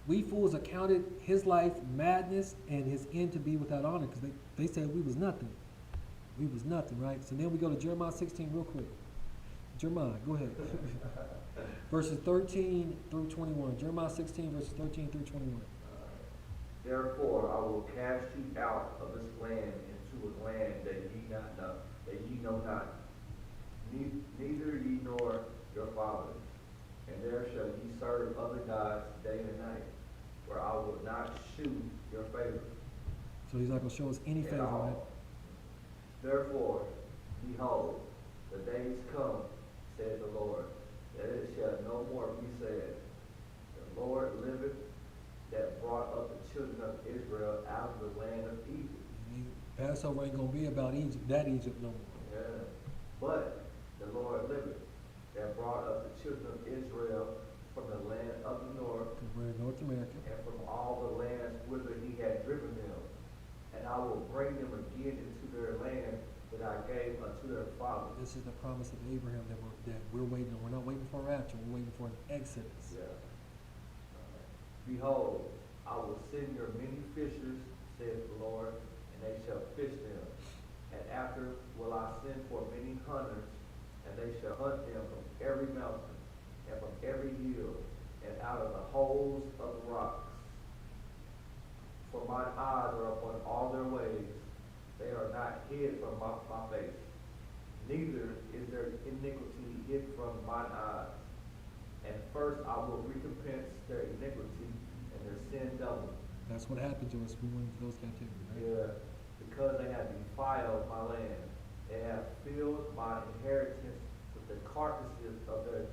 Speaker 1: We fools accounted his life madness and his end to be without honor, because they said we was nothing. We was nothing, right? So then we go to Jeremiah 16 real quick. Jeremiah, go ahead. Verses 13 through 21. Jeremiah 16, verses 13 through 21.
Speaker 2: Therefore I will cast you out of this land into a land that ye know not, neither ye nor your fathers. And there shall ye serve other gods day and night, where I will not shew your favor.
Speaker 1: So he's not going to show us any favor, right?
Speaker 2: Therefore, behold, the days come, saith the Lord, that it shall no more be said, the Lord liveth, that brought up the children of Israel out of the land of Egypt.
Speaker 1: Passover ain't going to be about Egypt no more.
Speaker 2: Yeah. But the Lord liveth, that brought up the children of Israel from the land of the north,
Speaker 1: Because we're in North America.
Speaker 2: and from all the lands whither he had driven them. And I will bring them again into their land that I gave unto their fathers.
Speaker 1: This is the promise of Abraham that we're waiting on. We're not waiting for a rapture. We're waiting for an exodus.
Speaker 2: Yeah. Behold, I will send your many fishers, saith the Lord, and they shall fish them. And after will I send for many hunters, and they shall hunt them from every mountain, and from every hill, and out of the holes of the rocks. For mine eyes are upon all their ways, they are not hid from my face, neither is their iniquity hid from mine eyes. And first I will recompense their iniquity and their sin double,
Speaker 1: That's what happened to us. We went into those captivities, right?
Speaker 2: Yeah, because they have defiled my land, they have filled my inheritance with the carcasses of their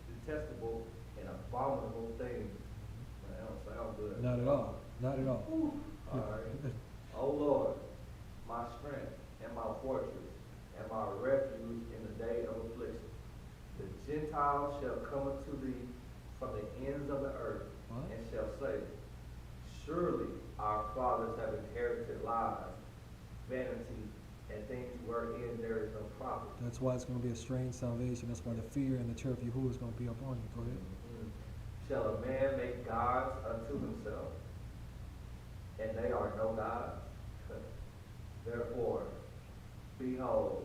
Speaker 2: detestable and abominable things. Man, that don't sound good.
Speaker 1: Not at all. Not at all.
Speaker 2: All right. O Lord, my strength and my fortress and my refuge in the day of affliction. The Gentiles shall come unto thee from the ends of the earth,
Speaker 1: What?
Speaker 2: and shall say, surely our fathers have inherited lies, vanity, and things wherein there is no profit.
Speaker 1: That's why it's going to be a strange salvation. That's why the fear and the terror of Yahuah is going to be upon you. Go ahead.
Speaker 2: Shall a man make gods unto himself, and they are no gods? Therefore, behold,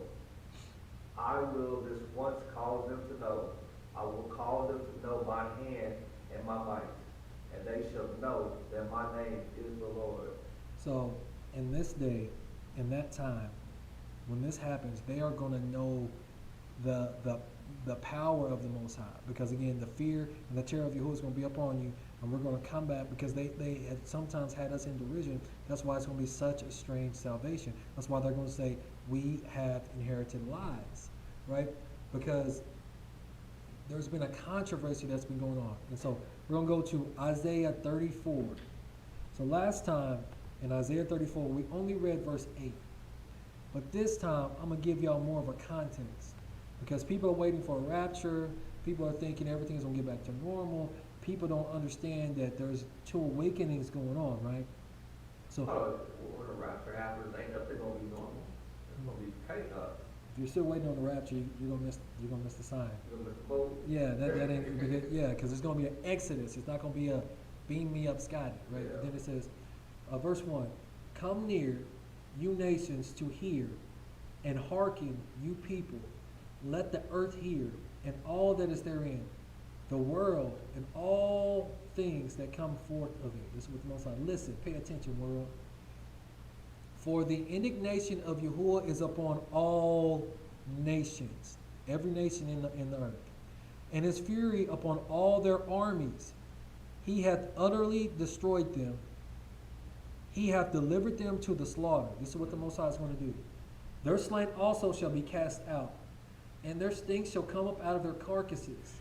Speaker 2: I will this once cause them to know. I will cause them to know my hand and my might, and they shall know that my name is the Lord.
Speaker 1: So, in this day, in that time, when this happens, they are going to know the power of the Most High. Because again, the fear and the terror of Yahuah is going to be upon you, and we're going to come back because they had sometimes had us in derision. That's why it's going to be such a strange salvation. That's why they're going to say, we have inherited lies, right? Because there's been a controversy that's been going on. And so we're going to go to Isaiah 34. So last time in Isaiah 34, we only read verse 8. But this time, I'm going to give y'all more of a context. Because people are waiting for a rapture. People are thinking everything's going to get back to normal. People don't understand that there's two awakenings going on, right? So
Speaker 2: When the rapture happens, ain't nothing gonna be normal. It's gonna be chaos.
Speaker 1: if you're still waiting on the rapture, you're gonna miss the sign.
Speaker 2: You're gonna miss the boat.
Speaker 1: Yeah, that ain't because, yeah, because it's gonna be an exodus. It's not gonna be a beam me up, Scotty, right?
Speaker 2: Yeah.
Speaker 1: Then it says, verse 1, come near, you nations, to hear, and hearken, you people. Let the earth hear, and all that is therein, the world, and all things that come forth of it. This is what the Most High. Listen, pay attention, world. For the indignation of Yahuah is upon all nations, every nation in the earth, and his fury upon all their armies. He hath utterly destroyed them. He hath delivered them to the slaughter. This is what the Most High is going to do. Their slain also shall be cast out, and their stinks shall come up out of their carcasses,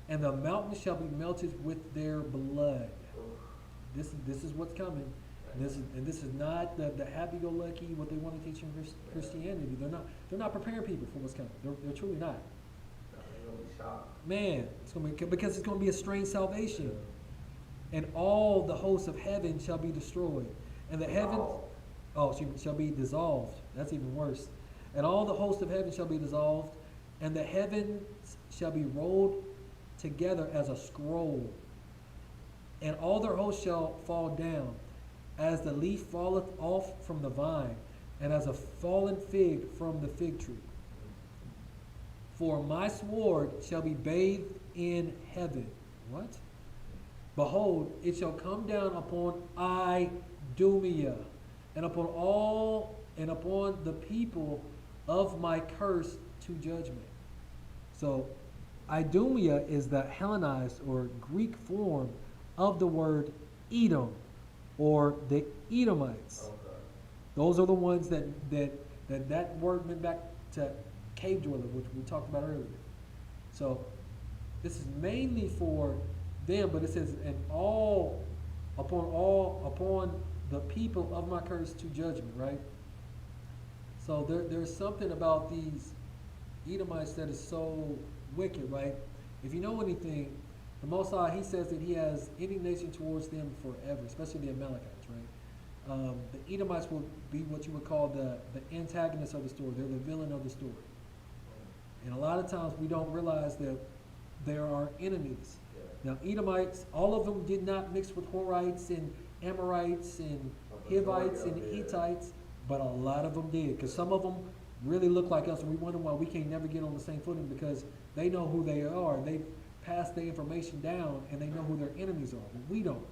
Speaker 1: and the mountains shall be melted with their blood. This is what's coming. This is not the happy-go-lucky what they want to teach in Christianity. They're not preparing people for what's coming. They're truly not.
Speaker 2: They're gonna be shocked.
Speaker 1: Man, it's gonna be because it's gonna be a strange salvation, and all the hosts of heaven shall be destroyed, and the heavens shall be dissolved. That's even worse. And all the hosts of heaven shall be dissolved, and the heavens shall be rolled together as a scroll, and all their hosts shall fall down, as the leaf falleth off from the vine, and as a fallen fig from the fig tree. For my sword shall be bathed in heaven. What? Behold, it shall come down upon Idumea, and upon the people of my curse to judgment. So Idumea is the Hellenized or Greek form of the word Edom, or the Edomites.
Speaker 2: Okay.
Speaker 1: Those are the ones that word went back to cave dweller, which we talked about earlier. So this is mainly for them, but it says, and upon the people of my curse to judgment, right? So there's something about these Edomites that is so wicked, right? If you know anything, the Most High, he says that he has indignation towards them forever, especially the Amalekites, right? The Edomites will be what you would call the antagonist of the story. They're the villain of the story. And a lot of times we don't realize that there are enemies.
Speaker 2: Yeah.
Speaker 1: Now, Edomites, all of them did not mix with Horites and Amorites and Hivites and Hittites, but a lot of them did, because some of them really look like us, and we wonder why we can't never get on the same footing, because they know who they are. They've passed the information down, and they know who their enemies are, but we don't.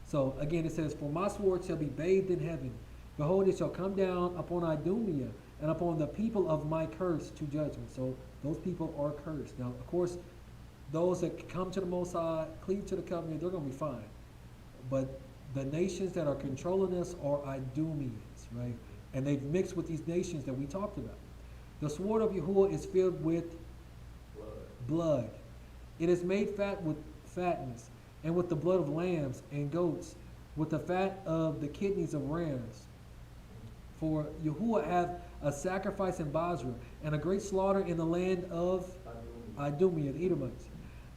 Speaker 1: So again, it says, for my sword shall be bathed in heaven. Behold, it shall come down upon Idumea, and upon the people of my curse to judgment. So those people are cursed. Now, of course, those that come to the Most High, cleave to the covenant, they're going to be fine. But the nations that are controlling us are Idumeans, right? And they've mixed with these nations that we talked about. The sword of Yahuah is filled with blood. It is made fat with fatness, and with the blood of lambs and goats, with the fat of the kidneys of rams. For Yahuah hath a sacrifice in Basra, and a great slaughter in the land of Idumea, the Edomites.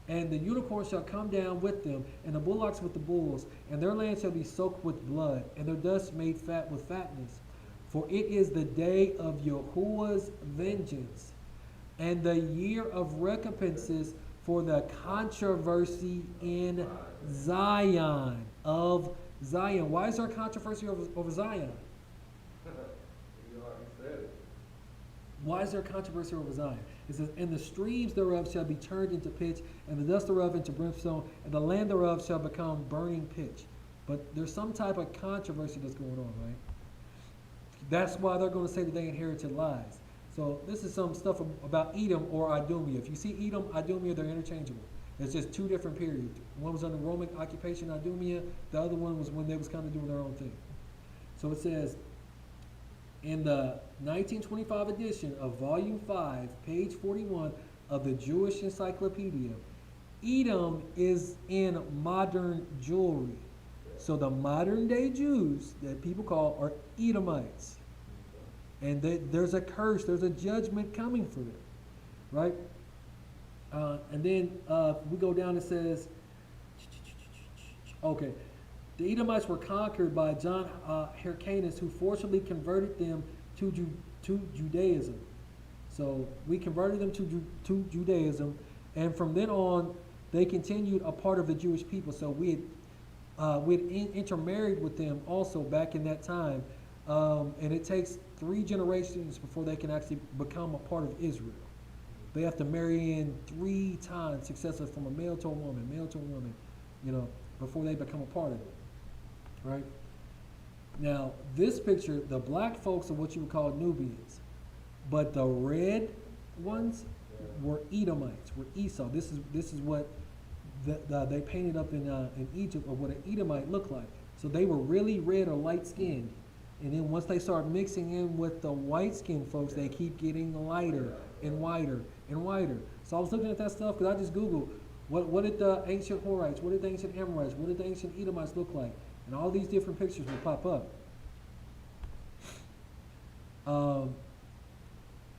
Speaker 1: And the unicorn shall come down with them, and the bullocks with the bulls, and their land shall be soaked with blood, and their dust made fat with fatness. For it is the day of Yahuah's vengeance, and the year of recompenses for the controversy in Zion, of Zion. Why is there controversy over Zion?
Speaker 2: You already said it.
Speaker 1: Why is there controversy over Zion? It says, and the streams thereof shall be turned into pitch, and the dust thereof into brimstone, and the land thereof shall become burning pitch. But there's some type of controversy that's going on, right? That's why they're going to say that they inherited lies. So this is some stuff about Edom or Idumea. If you see Edom, Idumea, they're interchangeable. It's just two different periods. One was under Roman occupation, Idumea. The other one was when they was kind of doing their own thing. So it says, in the 1925 edition of Volume 5, page 41 of the Jewish Encyclopedia, Edom is in modern Jewry. So the modern day Jews that people call are Edomites. And there's a curse, there's a judgment coming for them, right? And then we go down, it says, okay, the Edomites were conquered by John Hyrcanus, who forcibly converted them to Judaism. So we converted them to Judaism, and from then on, they continued a part of the Jewish people. So we had intermarried with them also back in that time, and it takes 3 generations before they can actually become a part of Israel. They have to marry in 3 times successive from a male to a woman, you know, before they become a part of it, right? Now, this picture, the black folks are what you would call Nubians, but the red ones were Edomites, were Esau. This is what they painted up in Egypt of what an Edomite looked like. So they were really red or light skinned. And then once they start mixing in with the white-skinned folks, they keep getting lighter and whiter and whiter. So I was looking at that stuff because I just Googled, what did the ancient Horites, what did the ancient Amorites, what did the ancient Edomites look like? And all these different pictures will pop up.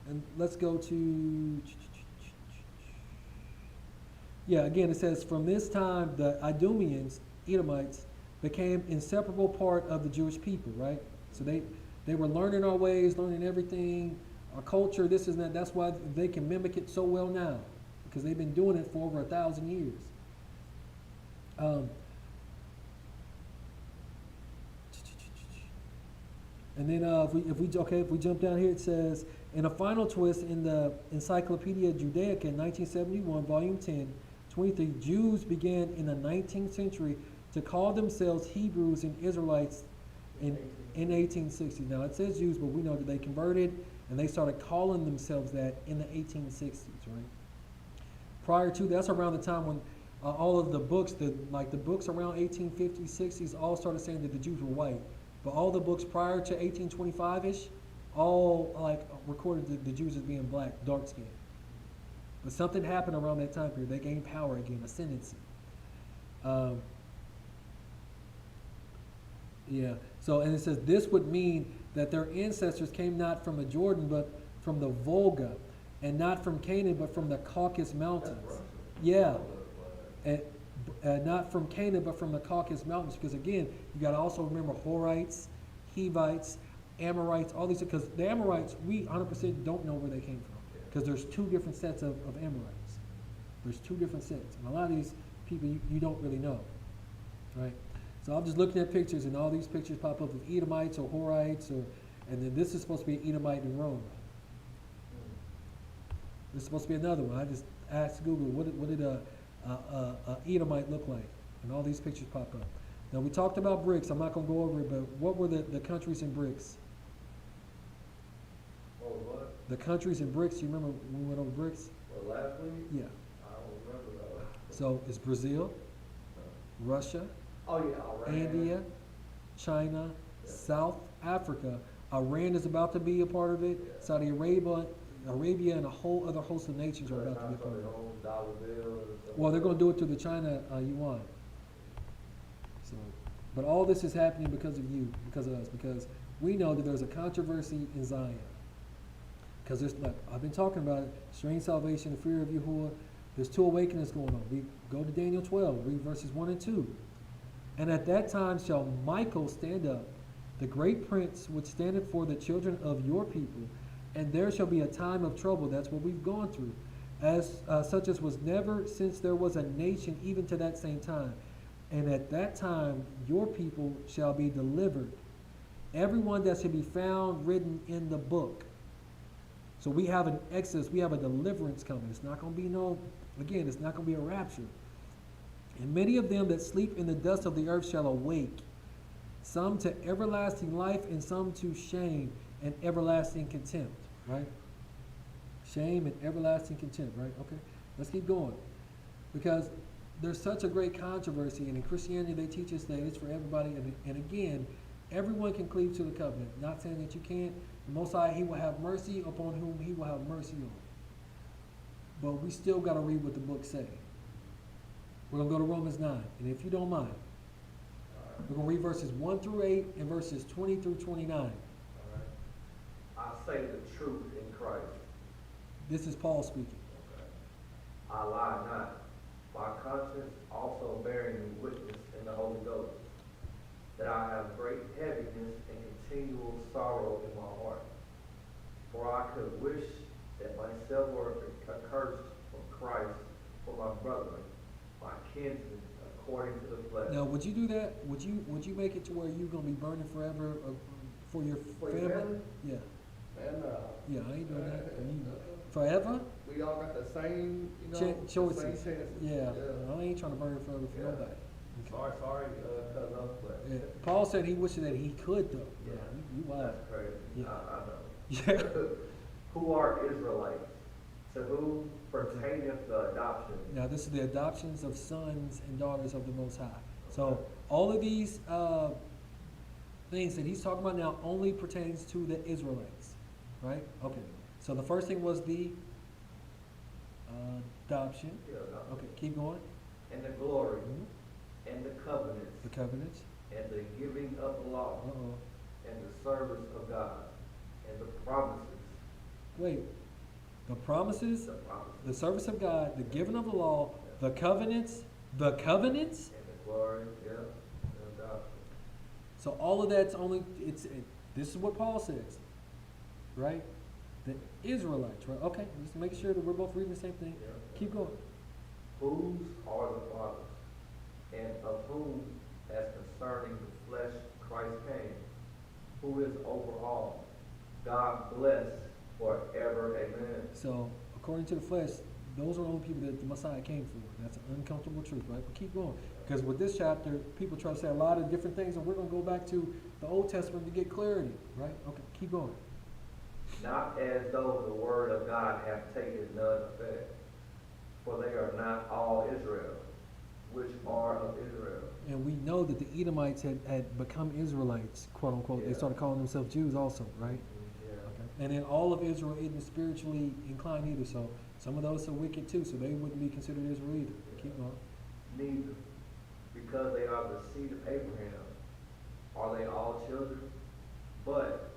Speaker 1: And let's go to, yeah, again, it says, from this time, the Idumeans, Edomites, became inseparable part of the Jewish people, right? So they were learning our ways, learning everything, our culture, this and that. That's why they can mimic it so well now, because they've been doing it for over 1,000 years. And then if we jump down here, it says, in a final twist in the Encyclopedia Judaica in 1971, volume 10, 23, Jews began in the 19th century to call themselves Hebrews and Israelites in 1860. Now it says Jews, but we know that they converted and they started calling themselves that in the 1860s, right? Prior to, that's around the time when all of the books, the books around 1850s, 60s, all started saying that the Jews were white. But all the books prior to 1825-ish, all recorded the Jews as being black, dark skinned. But something happened around that time period. They gained power again, ascendancy. Yeah. So, and it says this would mean that their ancestors came not from the Jordan, but from the Volga, and not from Canaan, but from the Caucasus Mountains. Yeah. And not from Canaan, but from the Caucasus Mountains. Because again, you got to also remember Horites, Hivites, Amorites, all these. Because the Amorites, we 100% don't know where they came from. Because there's 2 different sets of Amorites. There's 2 different sets, and a lot of these people you don't really know, right? So I'm just looking at pictures, and all these pictures pop up of Edomites or Horites, and then this is supposed to be an Edomite in Rome. This is supposed to be another one. I just asked Google, what did a Edomite look like? And all these pictures pop up. Now we talked about BRICS. I'm not going to go over it, but what were the countries in BRICS?
Speaker 2: What?
Speaker 1: The countries in BRICS. You remember when we went over BRICS?
Speaker 2: Well, last week?
Speaker 1: Yeah.
Speaker 2: I don't remember that.
Speaker 1: So it's Brazil, Russia,
Speaker 3: Oh, yeah, Iran.
Speaker 1: India, China,
Speaker 3: Yeah.
Speaker 1: South Africa. Iran is about to be a part of it.
Speaker 3: Yeah.
Speaker 1: Saudi Arabia, and a whole other host of nations are about to be a part of it.
Speaker 3: Dollar bills and stuff.
Speaker 1: Well, they're going to do it through the China yuan. So, but all this is happening because of you, because of us, because we know that there's a controversy in Zion. Because there's, like I've been talking about it, strange salvation, the fear of Yahuah. There's two awakenings going on. We go to Daniel 12, read verses 1 and 2. And at that time shall Michael stand up, the great prince which standeth for the children of your people, and there shall be a time of trouble. That's what we've gone through, as such as was never since there was a nation, even to that same time. And at that time your people shall be delivered, everyone that shall be found written in the book. So we have an exodus, we have a deliverance coming. It's not going to be it's not going to be a rapture. And many of them that sleep in the dust of the earth shall awake, some to everlasting life, and some to shame and everlasting contempt. Right? Shame and everlasting contempt. Right? Okay. Let's keep going, because there's such a great controversy, and in Christianity they teach us that it's for everybody. And again, everyone can cleave to the covenant. Not saying that you can't. The Most High, He will have mercy upon whom He will have mercy on. But we still got to read what the book say. We're going to go to Romans 9, and if you don't mind, we're going to read verses 1 through 8 and verses 20 through 29.
Speaker 2: All right. I say the truth in Christ.
Speaker 1: This is Paul speaking.
Speaker 2: Okay. I lie not. My conscience also bearing me witness in the Holy Ghost, that I have great heaviness and continual sorrow in my heart. For I could wish that myself were accursed from Christ for my brethren, my kinsmen, according to the flesh.
Speaker 1: Now, would you do that? Would you make it to where you're going to be burning forever for your family? Yeah.
Speaker 3: Man,
Speaker 1: Yeah, I ain't doing that. Forever?
Speaker 3: we all got the same,
Speaker 1: Choices.
Speaker 3: the same chances.
Speaker 1: Yeah. I ain't trying to burn forever for
Speaker 3: Yeah.
Speaker 1: nobody. Okay.
Speaker 3: Sorry, cousin up, but
Speaker 1: Yeah. Paul said he wished that he could, though.
Speaker 2: Yeah.
Speaker 1: You wild.
Speaker 2: That's crazy.
Speaker 1: Yeah.
Speaker 2: I know.
Speaker 1: Yeah.
Speaker 2: Who are Israelites? To whom pertaineth the adoption?
Speaker 1: Now, this is the adoptions of sons and daughters of the Most High. So, all of these things that he's talking about now only pertains to the Israelites, right? Okay. So, the first thing was the adoption.
Speaker 2: Yeah, adoption.
Speaker 1: Okay, keep going.
Speaker 2: And the glory,
Speaker 1: Mhm.
Speaker 2: and the covenants,
Speaker 1: The covenants.
Speaker 2: and the giving of the law,
Speaker 1: Uh-oh.
Speaker 2: and the service of God, and the promises.
Speaker 1: Wait. The promises,
Speaker 2: The promises.
Speaker 1: the service of God, the giving of the law, the covenants, the covenants.
Speaker 2: And the glory, yeah, the adoption.
Speaker 1: So all of that's only, this is what Paul says, right? The Israelites, right? Okay, just make sure that we're both reading the same thing.
Speaker 2: Yeah.
Speaker 1: Keep going.
Speaker 2: Whose are the fathers, and of whom, as concerning the flesh, Christ came, who is over all, God bless forever, amen.
Speaker 1: So according to the flesh, those are the only people that the Messiah came for. That's an uncomfortable truth, right? But keep going. Because with this chapter, people try to say a lot of different things, and we're going to go back to the Old Testament to get clarity, right? Okay, keep going.
Speaker 2: Not as though the word of God hath taken none effect, for they are not all Israel, which are of Israel.
Speaker 1: And we know that the Edomites had become Israelites, quote unquote. They
Speaker 2: Yeah.
Speaker 1: started calling themselves Jews also, right?
Speaker 2: Yeah.
Speaker 1: Okay. And then all of Israel isn't spiritually inclined either. So some of those are wicked too, so they wouldn't be considered Israel either. Keep going.
Speaker 2: Neither, because they are the seed of Abraham, are they all children? But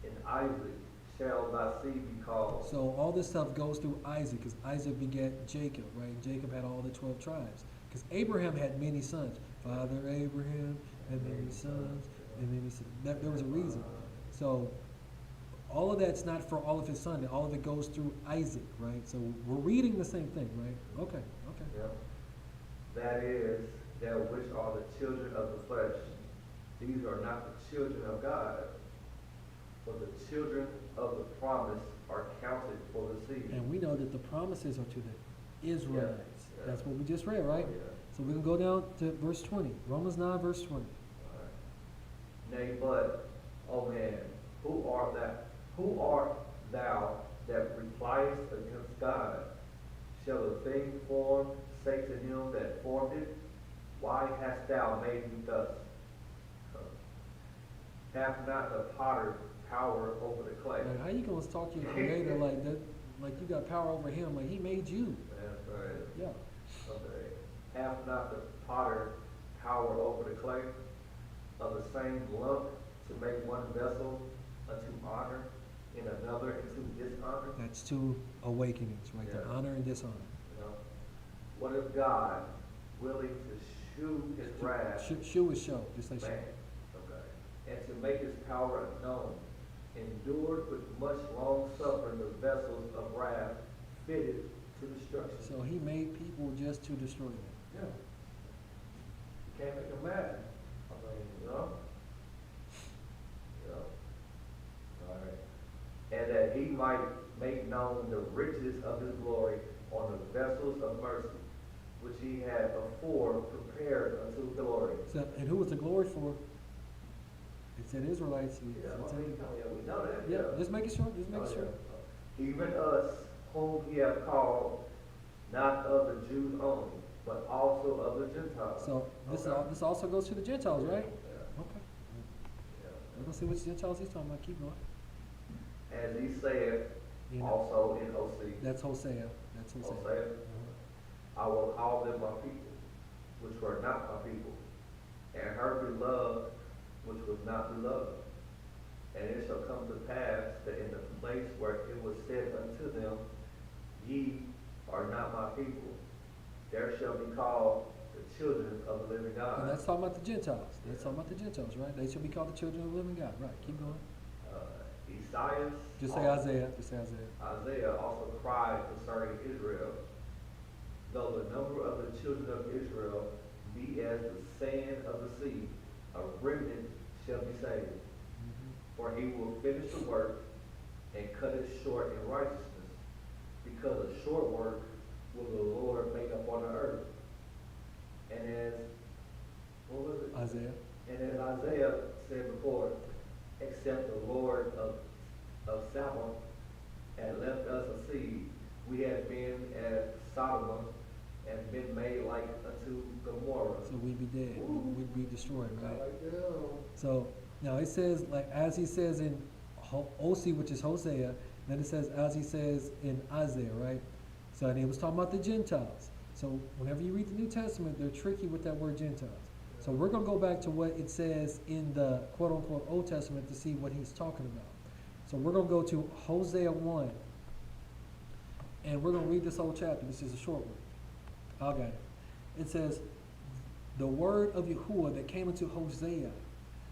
Speaker 2: in Isaac shall thy seed be called.
Speaker 1: So all this stuff goes through Isaac, because Isaac begat Jacob, right? And Jacob had all the 12 tribes. Because Abraham had many sons. Father Abraham had many sons, and many sons. There was a reason. So all of that's not for all of his sons. All of it goes through Isaac, right? So we're reading the same thing, right? Okay.
Speaker 2: Yeah. That is, that which are the children of the flesh. These are not the children of God, but the children of the promise are counted for the seed.
Speaker 1: And we know that the promises are to the Israelites.
Speaker 2: Yeah.
Speaker 1: That's what we just read, right?
Speaker 2: Yeah.
Speaker 1: So we can go down to verse 20. Romans 9, verse 20.
Speaker 2: Nay, but, O man, who art thou that repliest against God? Shall the thing formed say to him that formed it, Why hast thou made me thus? Have not the potter power over the clay?
Speaker 1: Like, how you gonna talk to your creator like that? Like you got power over him? Like he made you.
Speaker 2: That's right.
Speaker 1: Yeah.
Speaker 2: Okay. Have not the potter power over the clay? Of the same lump to make one vessel unto honor and another into dishonor?
Speaker 1: That's two awakenings, right? The
Speaker 2: Yeah.
Speaker 1: honor and dishonor.
Speaker 2: You know? What if God, willing to shew his wrath,
Speaker 1: Shoe is show, just like show.
Speaker 2: man, okay, and to make his power unknown, endured with much long suffering the vessels of wrath fitted to destruction?
Speaker 1: So he made people just to destroy them.
Speaker 3: Yeah. You can't make them mad. I mean,
Speaker 2: You know? You know? All right. And that he might make known the riches of his glory on the vessels of mercy, which he had afore prepared unto glory.
Speaker 1: So, and who was the glory for? It said Israelites.
Speaker 2: Yeah,
Speaker 1: It
Speaker 2: well,
Speaker 1: said-
Speaker 2: we know that.
Speaker 1: yeah, just making sure, just making
Speaker 2: Oh,
Speaker 1: sure.
Speaker 2: yeah. Even us, whom he hath called, not of the Jews only, but also of the Gentiles.
Speaker 1: So this
Speaker 2: Okay.
Speaker 1: this also goes to the Gentiles, right?
Speaker 2: Yeah,
Speaker 1: Okay.
Speaker 2: yeah.
Speaker 1: We're gonna see which Gentiles he's talking about. Keep going.
Speaker 2: As he said,
Speaker 1: You know,
Speaker 2: also in OC,
Speaker 1: that's Hosea. That's Hosea.
Speaker 2: Hosea, I will call them my people, which were not my people, and her beloved, which was not beloved. And it shall come to pass that in the place where it was said unto them, ye are not my people, there shall be called the children of the living God.
Speaker 1: And that's talking about the Gentiles. That's talking about the Gentiles, right? They shall be called the children of the living God. Right. Keep going.
Speaker 2: Isaiah,
Speaker 1: Just say Isaiah. Just say Isaiah.
Speaker 2: Isaiah also cried concerning Israel, though the number of the children of Israel be as the sand of the sea, a remnant shall be saved. For he will finish the work and cut it short in righteousness, because a short work will the Lord make upon the earth. And as, what was it?
Speaker 1: Isaiah.
Speaker 2: And as Isaiah said before, except the Lord of Sabaoth had left us a seed, we had been as Sodom and been made like unto Gomorrah.
Speaker 1: So we'd be dead. We'd be destroyed, right?
Speaker 3: like them.
Speaker 1: So now it says, like as he says in OC, which is Hosea, then it says as he says in Isaiah, right? So and he was talking about the Gentiles. So whenever you read the New Testament, they're tricky with that word Gentiles. So we're going to go back to what it says in the quote-unquote Old Testament to see what he's talking about. So we're going to go to Hosea 1, and we're going to read this whole chapter. This is a short one. I got it. It says, the word of Yahuah that came unto Hosea,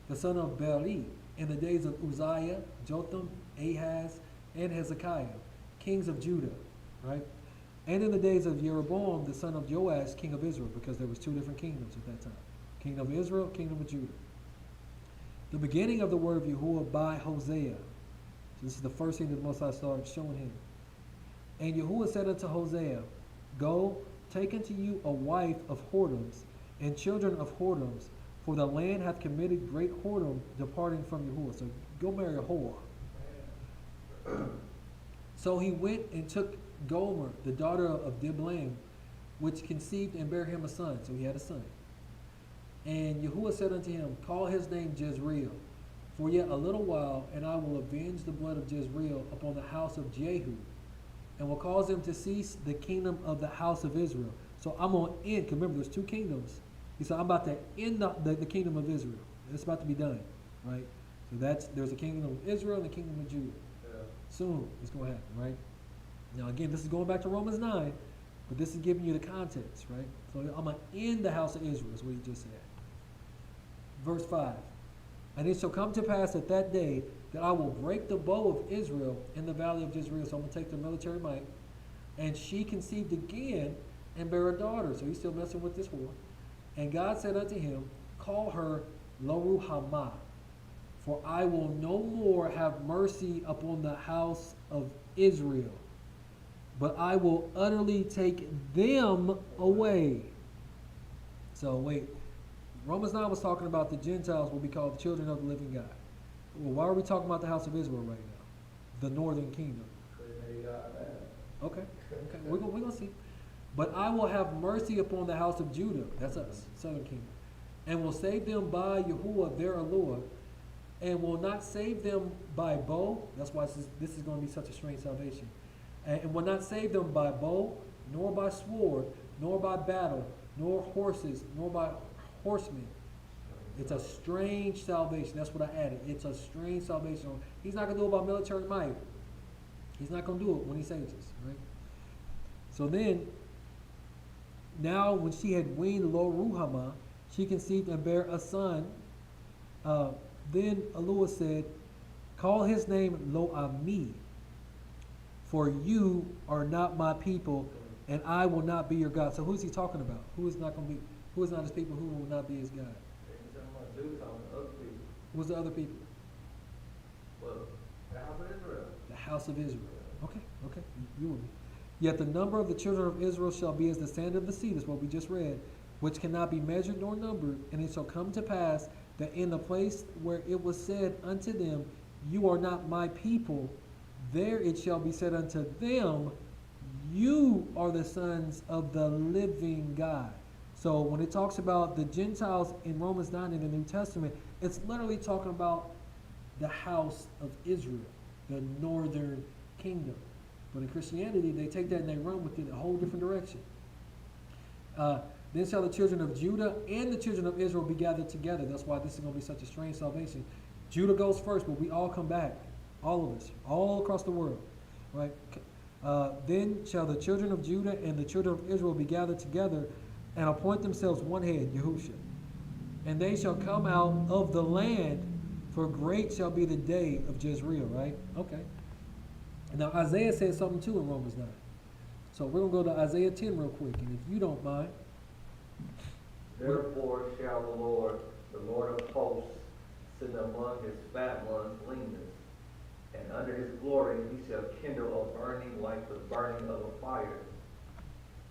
Speaker 1: the son of Beeri, in the days of Uzziah, Jotham, Ahaz, and Hezekiah, kings of Judah, right? And in the days of Jeroboam, the son of Joash, king of Israel, because there was two different kingdoms at that time. Kingdom of Israel, kingdom of Judah. The beginning of the word of Yahuah by Hosea. So this is the first thing that the Most High started showing him. And Yahuah said unto Hosea, go, take unto you a wife of whoredoms, and children of whoredoms, for the land hath committed great whoredom, departing from Yahuah. So go marry a whore. So he went and took Gomer, the daughter of Diblaim, which conceived and bare him a son. So he had a son. And Yahuah said unto him, call his name Jezreel, for yet a little while, and I will avenge the blood of Jezreel upon the house of Jehu, and will cause him to cease the kingdom of the house of Israel. So I'm going to end, because remember, there's two kingdoms. He said, I'm about to end the kingdom of Israel. It's about to be done, right? So there's a kingdom of Israel and a kingdom of Judah.
Speaker 3: Yeah.
Speaker 1: Soon it's going to happen, right? Now again, this is going back to Romans 9, but this is giving you the context, right? So I'm going to end the house of Israel, is what he just said. Verse 5. And it shall come to pass at that day that I will break the bow of Israel in the valley of Jezreel. So I'm going to take their military might. And she conceived again and bare a daughter. So he's still messing with this whore. And God said unto him, call her Loruhamah, for I will no more have mercy upon the house of Israel, but I will utterly take them away. So wait, Romans 9 was talking about the Gentiles will be called the children of the living God. Well, why are we talking about the house of Israel right now? The northern kingdom.
Speaker 3: They got mad.
Speaker 1: Okay. We're gonna see. But I will have mercy upon the house of Judah, that's us, southern kingdom, and will save them by Yahuah their Eloah, and will not save them by bow. That's why this is going to be such a strange salvation. And will not save them by bow, nor by sword, nor by battle, nor horses, nor by horsemen. It's a strange salvation. That's what I added. It's a strange salvation. He's not going to do it by military might. He's not going to do it when he saves us, right? So then, now when she had weaned Lo Ruhamah, she conceived and bare a son. Then Eloah said, call his name Lo Ami, for you are not my people, and I will not be your God. So who is he talking about? Who is not his people? Who will not be his God?
Speaker 3: He's talking about Jews, talking to other people.
Speaker 1: Who's the other people?
Speaker 3: Well, the house of Israel.
Speaker 1: The house of Israel. Okay, you with me. Yet the number of the children of Israel shall be as the sand of the sea, that's what we just read, which cannot be measured nor numbered. And it shall come to pass that in the place where it was said unto them, you are not my people, there it shall be said unto them, you are the sons of the living God. So when it talks about the Gentiles in Romans 9 in the New Testament, it's literally talking about the house of Israel, the northern kingdom. But in Christianity, they take that and they run with it a whole different direction. Then shall the children of Judah and the children of Israel be gathered together. That's why this is going to be such a strange salvation. Judah goes first, but we all come back. All of us, all across the world. Right? Then shall the children of Judah and the children of Israel be gathered together and appoint themselves one head, Yahushua. And they shall come out of the land, for great shall be the day of Jezreel, right? Okay. Now Isaiah says something too in Romans 9. So we're going to go to Isaiah 10 real quick, and if you don't mind.
Speaker 2: Therefore shall the Lord of hosts, send among his fat ones leanness, and under his glory he shall kindle a burning like the burning of a fire.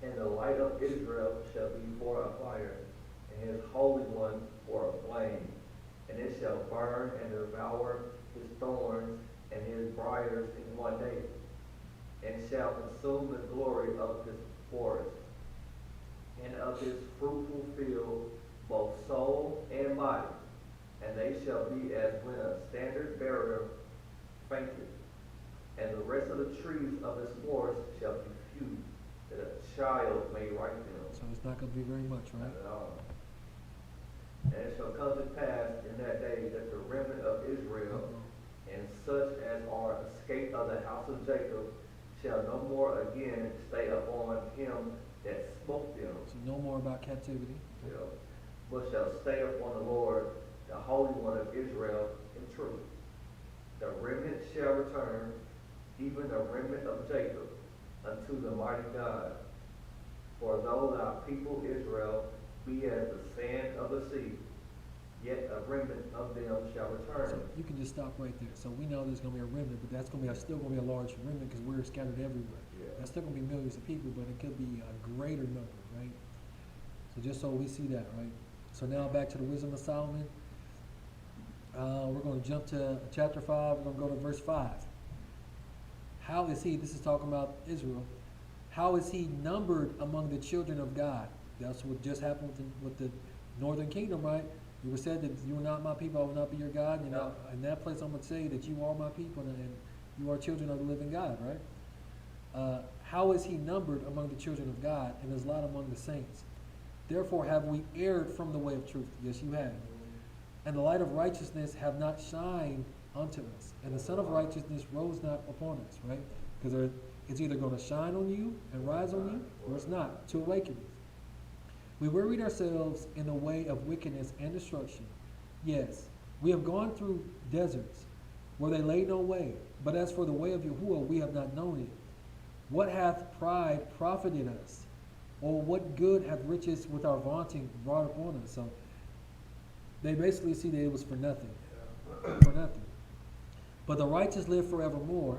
Speaker 2: And the light of Israel shall be for a fire, and his Holy One for a flame. And it shall burn and devour his thorns and his briars in one day, and shall consume the glory of his forest, and of his fruitful field, both soul and body. And they shall be as when a standard bearer fainteth, and the rest of the trees of his forest shall be few, that a child may write them.
Speaker 1: So it's not going to be very much, right?
Speaker 2: Not at all. And it shall come to pass in that day that the remnant of Israel, and such as are escaped of the house of Jacob, shall no more again stay upon him that smote them.
Speaker 1: So no more about captivity.
Speaker 2: But shall stay upon the Lord, the Holy One of Israel, in truth. The remnant shall return, even the remnant of Jacob, unto the mighty God. For though thy people Israel be as the sand of the sea, yet a remnant of them shall return.
Speaker 1: So you can just stop right there. So we know there's going to be a remnant, but that's going to be still going to be a large remnant because we're scattered everywhere.
Speaker 2: Yeah.
Speaker 1: That's still going to be millions of people, but it could be a greater number, right? So just so we see that, right? So now back to the wisdom of Solomon. We're going to jump to chapter 5. We're going to go to verse 5. How is he, this is talking about Israel, how is he numbered among the children of God? That's what just happened with the northern kingdom, right? You were said that you are not my people, I will not be your God. And in that place I'm going to say that you are my people and you are children of the living God, right? How is he numbered among the children of God, and is lot among the saints? Therefore have we erred from the way of truth. Yes, you have. And the light of righteousness have not shined unto us. And the sun of righteousness rose not upon us, right? Because it's either going to shine on you and rise on you, or it's not, to awaken you. We wearied ourselves in the way of wickedness and destruction. Yes, we have gone through deserts where they laid no way. But as for the way of Yahuah, we have not known it. What hath pride profited us? Or what good hath riches with our vaunting brought upon us? So they basically see that it was for nothing. For nothing. But the righteous live forevermore.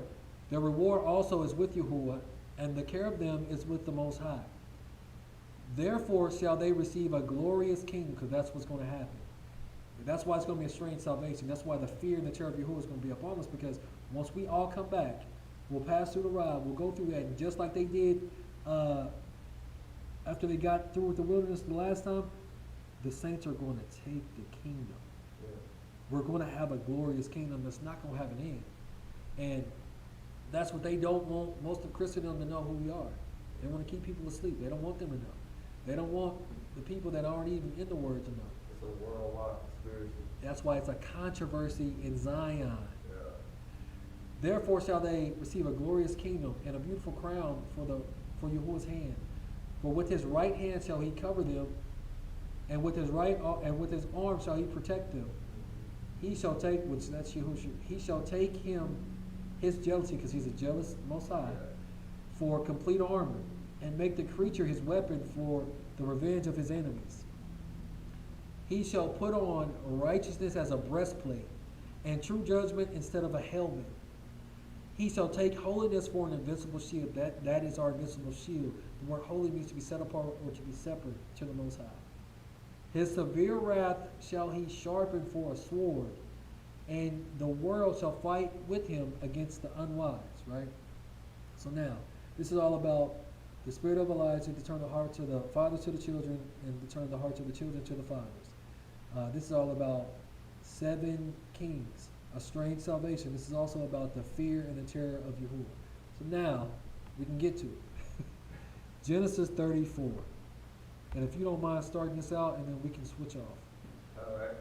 Speaker 1: Their reward also is with Yahuah, and the care of them is with the Most High. Therefore shall they receive a glorious kingdom, because that's what's going to happen. That's why it's going to be a strange salvation. That's why the fear and the terror of Yahuah is going to be upon us, because once we all come back, we'll pass through the rod, we'll go through that, and just like they did after they got through with the wilderness the last time, the saints are going to take the kingdom.
Speaker 3: Yeah.
Speaker 1: We're going to have a glorious kingdom that's not going to have an end. And that's what they don't want most of Christendom to know who we are. They want to keep people asleep. They don't want them to know. They don't want the people that aren't even in the Word to know.
Speaker 3: It's a worldwide conspiracy.
Speaker 1: That's why it's a controversy in Zion.
Speaker 3: Yeah.
Speaker 1: Therefore shall they receive a glorious kingdom and a beautiful crown for Yahuah's hand. For with his right hand shall he cover them, and with his arm shall he protect them. He shall take, which that's Yahushua, he shall take him his jealousy, because he's a jealous Most High,
Speaker 3: Yeah.
Speaker 1: for complete armor, and make the creature his weapon for the revenge of his enemies. He shall put on righteousness as a breastplate, and true judgment instead of a helmet. He shall take holiness for an invincible shield. That is our invincible shield. The word holy means to be set apart or to be separate to the Most High. His severe wrath shall he sharpen for a sword, and the world shall fight with him against the unwise, right? So now, this is all about the spirit of Elijah to turn the hearts of the fathers to the children and to turn the hearts of the children to the fathers. This is all about 7 kings, a strange salvation. This is also about the fear and the terror of Yahuah. So now, we can get to it. Genesis 34. And if you don't mind starting this out, and then we can switch off.
Speaker 3: All right.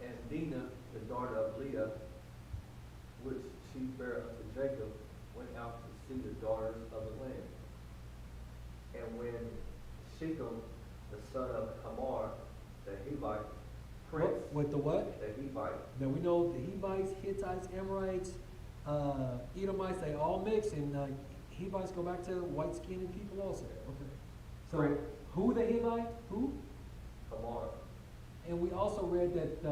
Speaker 3: And Dinah, the daughter of Leah, which she bare unto Jacob, went out to see the daughters of the land. And when Shechem, the son of Hamor, the Hivite, prince,
Speaker 1: With the what?
Speaker 3: the Hivite,
Speaker 1: Now we know the Hivites, Hittites, Amorites, Edomites, they all mix, and Hivites go back to white-skinned people also. Okay. So
Speaker 3: Right.
Speaker 1: who the Hivites? Who?
Speaker 3: Hamor,
Speaker 1: And we also read that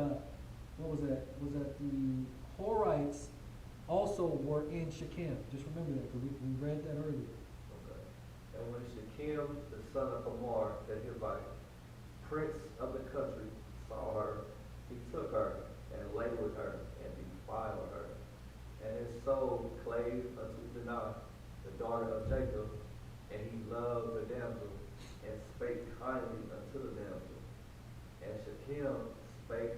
Speaker 1: what was that? Was that the Horites also were in Shechem? Just remember that because we read that earlier.
Speaker 3: okay. And when Shechem, the son of Hamor, the Hivite, prince of the country, saw her, he took her and lay with her and defiled her. And his soul clave unto Dinah, the daughter of Jacob, and he loved the damsel, and spake kindly unto the damsel. And Shechem spake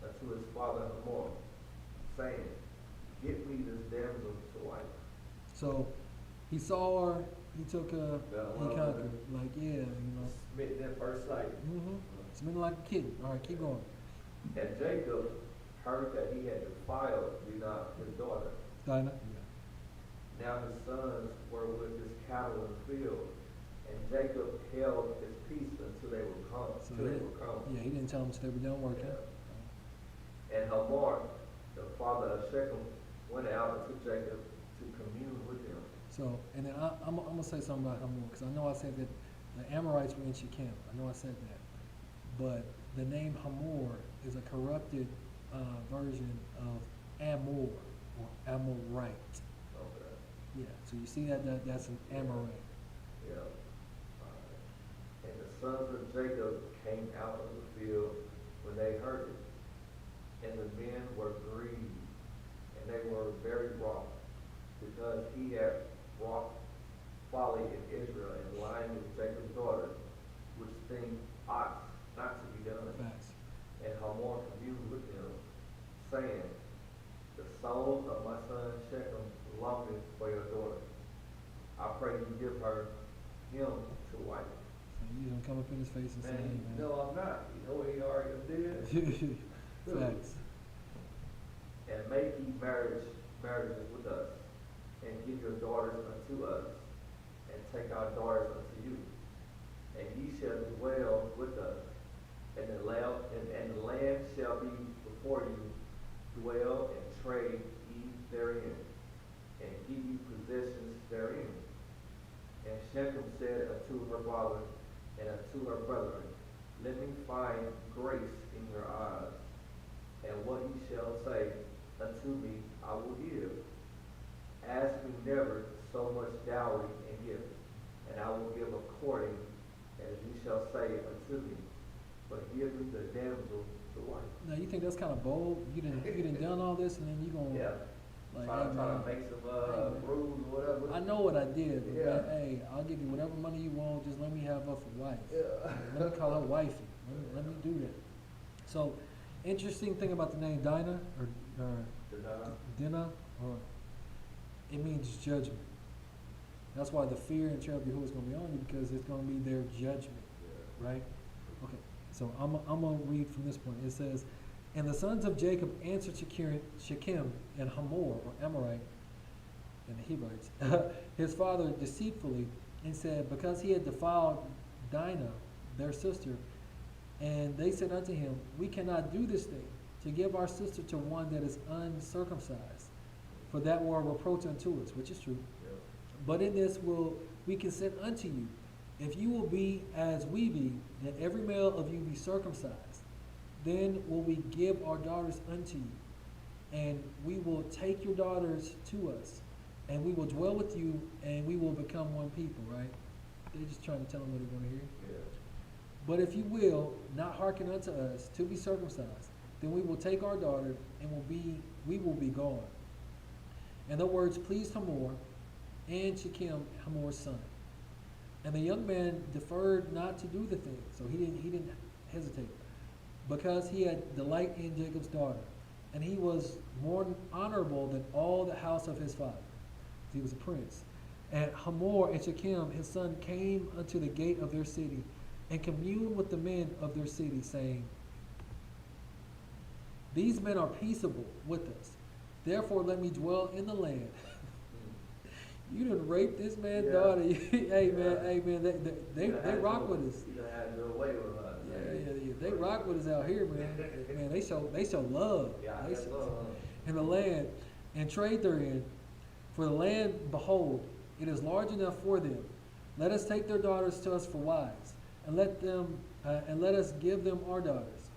Speaker 3: unto his father Hamor, saying, Get me this damsel to wife.
Speaker 1: So he saw her, he took her,
Speaker 3: Got
Speaker 1: he
Speaker 3: along
Speaker 1: conquered.
Speaker 3: with
Speaker 1: Like, yeah, you know.
Speaker 3: Smitten at first sight.
Speaker 1: It's like a kid. All right, keep going.
Speaker 3: And Jacob heard that he had defiled Dinah, his daughter.
Speaker 1: Dinah?
Speaker 3: Now his sons were with his cattle in the field, and Jacob held his peace until they were come.
Speaker 1: So
Speaker 3: Till they were come.
Speaker 1: yeah, he didn't tell them they were done working.
Speaker 3: Yeah. And Hamor, the father of Shechem, went out unto Jacob to commune with him.
Speaker 1: So, and then I'm going to say something about Hamor, because I know I said that the Amorites were in Shechem. I know I said that. But the name Hamor is a corrupted version of Amor, or Amorite.
Speaker 3: Okay.
Speaker 1: Yeah, so you see that's an Amorite.
Speaker 3: Yeah. And the sons of Jacob came out of the field when they heard it. And the men were grieved, and they were very wroth, because he had wrought folly in Israel in lying with Jacob's daughter, which thing ought not to be done.
Speaker 1: Facts.
Speaker 3: And Hamor communed with him, saying, The soul of my son Shechem longeth for your daughter. I pray you give him to wife.
Speaker 1: So you don't come up in his face and say, hey, man.
Speaker 3: No, I'm not. You know he already did.
Speaker 1: Facts.
Speaker 3: And make ye marriages with us, and give your daughters unto us, and take our daughters unto you. And ye shall dwell with us, and the land shall be before you, dwell and trade ye therein, and give you possessions therein. And Shechem said unto her father and unto her brethren, Let me find grace in your eyes, and what ye shall say unto me I will give. Ask me never so much dowry and gift, and I will give according as you shall say unto me. But give me the damsel to wife.
Speaker 1: Now you think that's kind of bold? You didn't done all this, and then you gonna
Speaker 3: Yeah.
Speaker 1: Like,
Speaker 3: trying
Speaker 1: hey,
Speaker 3: to
Speaker 1: man,
Speaker 3: make some
Speaker 1: man.
Speaker 3: rules or whatever.
Speaker 1: I know what I did, but
Speaker 3: Yeah.
Speaker 1: man, hey, I'll give you whatever money you want. Just let me have her for wife.
Speaker 3: Yeah.
Speaker 1: Let me call her wifey. Let me do that. So, interesting thing about the name Dinah or Dinah, or it means judgment. That's why the fear and terror of Yahuah is going to be on you, because it's going to be their judgment, right? Okay. So I'm gonna read from this point. It says, "And the sons of Jacob answered Shechem and Hamor, or Amorite, and the Hivites, his father deceitfully, and said, because he had defiled Dinah, their sister, and they said unto him, we cannot do this thing, to give our sister to one that is uncircumcised, for that were a reproach unto us," which is true. "But in this will we consent unto you, if you will be as we be, and every male of you be circumcised, then will we give our daughters unto you, and we will take your daughters to us, and we will dwell with you, and we will become one people," right? They're just trying to tell them what they want to hear. "But if you will not hearken unto us to be circumcised, then we will take our daughter, and we will be gone." And the words pleased Hamor and Shechem, Hamor's son. And the young man deferred not to do the thing, so he didn't hesitate, because he had delight in Jacob's daughter, and he was more honorable than all the house of his father. He was a prince. And Hamor and Shechem his son came unto the gate of their city, and communed with the men of their city, saying, "These men are peaceable with us, therefore let me dwell in the land." You done raped this man's daughter. Hey man, they rock with us.
Speaker 3: You done had your way with her.
Speaker 1: Yeah. They rock with us out here, man. Man, they show love.
Speaker 3: Yeah,
Speaker 1: They
Speaker 3: that's
Speaker 1: show-
Speaker 3: love.
Speaker 1: in the land, and trade therein. For the land, behold, it is large enough for them. Let us take their daughters to us for wives, and let us give them our daughters.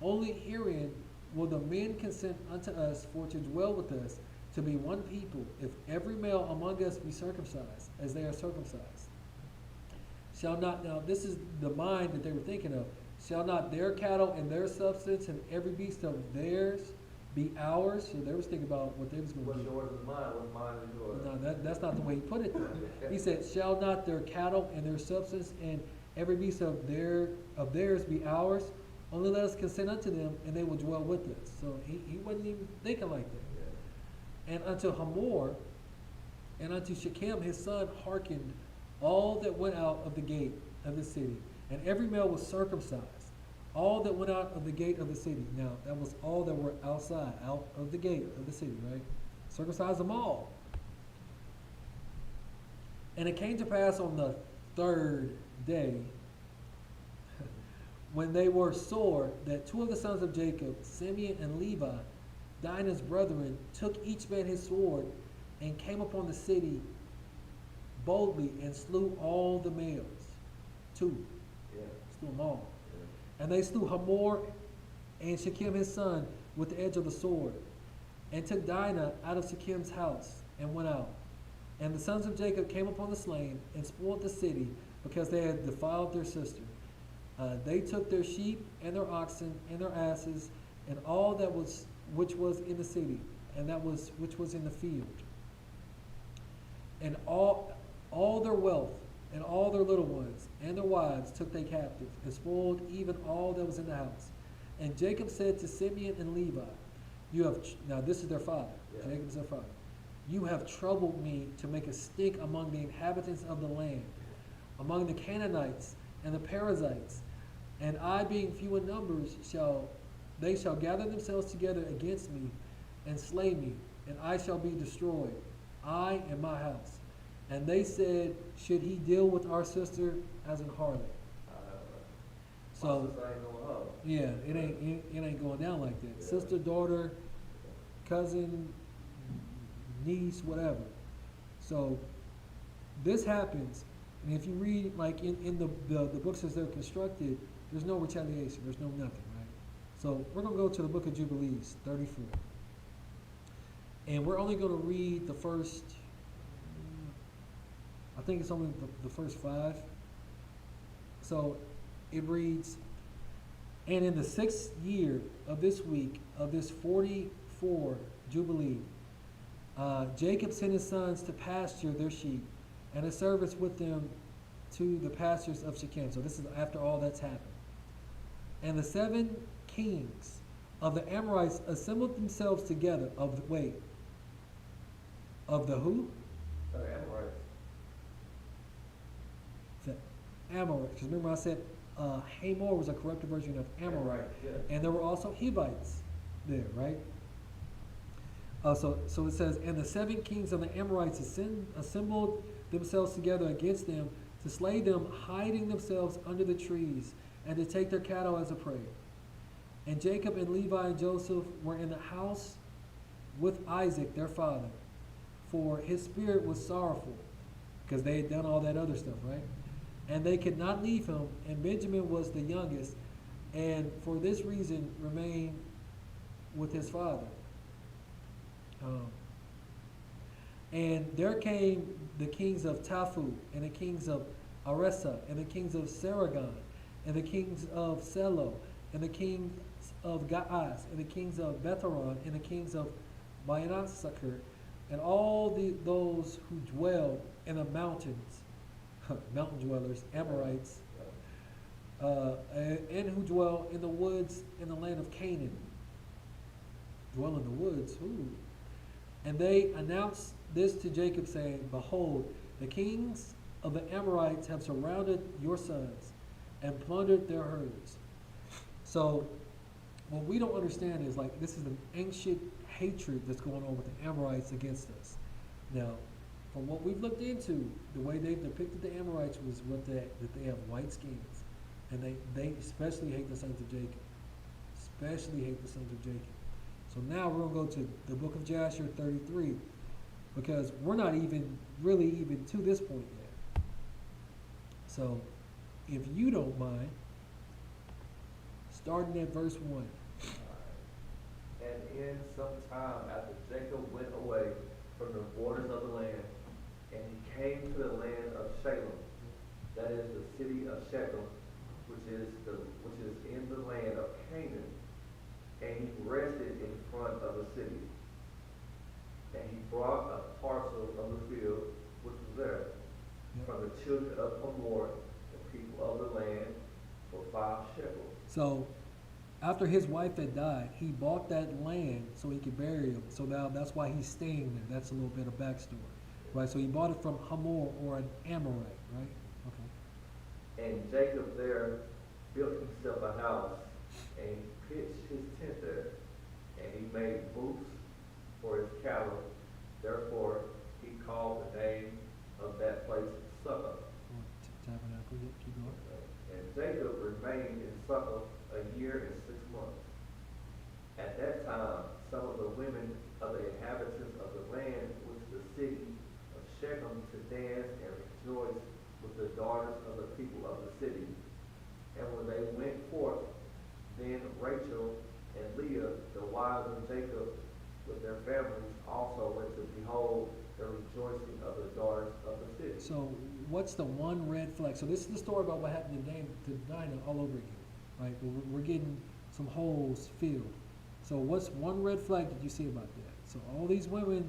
Speaker 1: Only herein will the men consent unto us for to dwell with us, to be one people, if every male among us be circumcised, as they are circumcised. Shall not," now this is the mind that they were thinking of, "shall not their cattle and their substance and every beast of theirs be ours?" So they was thinking about what they was going to
Speaker 3: What's
Speaker 1: do.
Speaker 3: yours is mine, what's mine is yours.
Speaker 1: No, that's not the way he put it though. He said, "Shall not their cattle and their substance and every beast of theirs be ours? Only let us consent unto them, and they will dwell with us." So he wasn't even thinking like that. "And unto Hamor and unto Shechem his son hearkened all that went out of the gate of the city, and every male was circumcised, all that went out of the gate of the city." Now that was all that were outside, out of the gate of the city, right? Circumcised them all. "And it came to pass on the third day, when they were sore, that two of the sons of Jacob, Simeon and Levi, Dinah's brethren, took each man his sword, and came upon the city boldly, and slew all the males." Two. Slew them all. "And they slew Hamor and Shechem his son with the edge of the sword, and took Dinah out of Shechem's house, and went out. And the sons of Jacob came upon the slain, and spoiled the city, because they had defiled their sister. They took their sheep, and their oxen, and their asses, and all that which was in the city, and which was in the field. And all their wealth, and all their little ones, and their wives took they captive, and spoiled even all that was in the house. And Jacob said to Simeon and Levi, now this is their father, Jacob is their father, "You have troubled me to make a stink among the inhabitants of the land, among the Canaanites and the Perizzites, and I being few in numbers they shall gather themselves together against me, and slay me, and I shall be destroyed, I and my house. And they said, should he deal with our sister as an harlot?" So yeah, it ain't going down like that.
Speaker 3: Yeah.
Speaker 1: Sister, daughter, cousin, niece, whatever. So this happens, and if you read like in the books as they're constructed, there's no retaliation, there's no nothing, right? So we're gonna go to the book of Jubilees, 34. And we're only gonna read the first, I think it's only the first 5. So it reads, "And in the 6th year of this week of this 44 Jubilee, Jacob sent his sons to pasture their sheep, and his servants with them to the pastures of Shechem. So this is after all that's happened. And the 7 kings of the Amorites assembled themselves together. Of the who?
Speaker 3: Amorites.
Speaker 1: The Amorites. Because remember I said Hamor was a corrupted version of Amorite.
Speaker 3: Yeah.
Speaker 1: And there were also Hivites there, right? So it says, and the 7 kings of the Amorites assembled themselves together against them to slay them, hiding themselves under the trees, and to take their cattle as a prey. And Jacob and Levi and Joseph were in the house with Isaac, their father, for his spirit was sorrowful, because they had done all that other stuff, right? And they could not leave him, and Benjamin was the youngest, and for this reason remained with his father. And there came the kings of Taphu, and the kings of Aresa, and the kings of Saragon, and the kings of Selo, and the kings of Gaaz, and the kings of Betharon, and the kings of Maanassachar, and all those who dwell in the mountains, mountain dwellers, Amorites, and who dwell in the woods in the land of Canaan. Dwell in the woods, ooh. And they announced this to Jacob, saying, behold, the kings of the Amorites have surrounded your sons and plundered their herds. So what we don't understand is, like, this is an ancient hatred that's going on with the Amorites against us. Now, from what we've looked into, the way they've depicted the Amorites was that they have white skins. And they especially hate the sons of Jacob. Especially hate the sons of Jacob. So now we're going to go to the book of Jasher 33, because we're not even to this point yet. So if you don't mind, starting at verse 1.
Speaker 3: And in some time after Jacob went away from the borders of the land, and he came to the land of Shalem, that is the city of Shechem, which is in the land of Canaan. And he rested in front of the city. And he brought a parcel of the field which was there from the children of Hamor, the people of the land, for 5 shekels.
Speaker 1: So after his wife had died, he bought that land so he could bury him. So now that's why he's staying there. That's a little bit of backstory. Right? So he bought it from Hamor, or an Amorite, right? Okay.
Speaker 3: And Jacob there built himself a house, and he pitched his tent there, and he made booths for his cattle. Therefore he called the name of that place Succoth.
Speaker 1: Tabernacle, yeah, keep going.
Speaker 3: And Jacob remained in Succoth a year and 6 months. At that time some of the women of the inhabitants of the land went to the city of Shechem to dance and rejoice with the daughters of the people of the city. And when they went forth, then Rachel and Leah, the wives of Jacob, with their families, also went to behold the rejoicing of the daughters of the city.
Speaker 1: So what's the one red flag? So this is the story about what happened to Dinah all over again, right? But we're getting some holes filled. So what's one red flag that you see about that? So all these women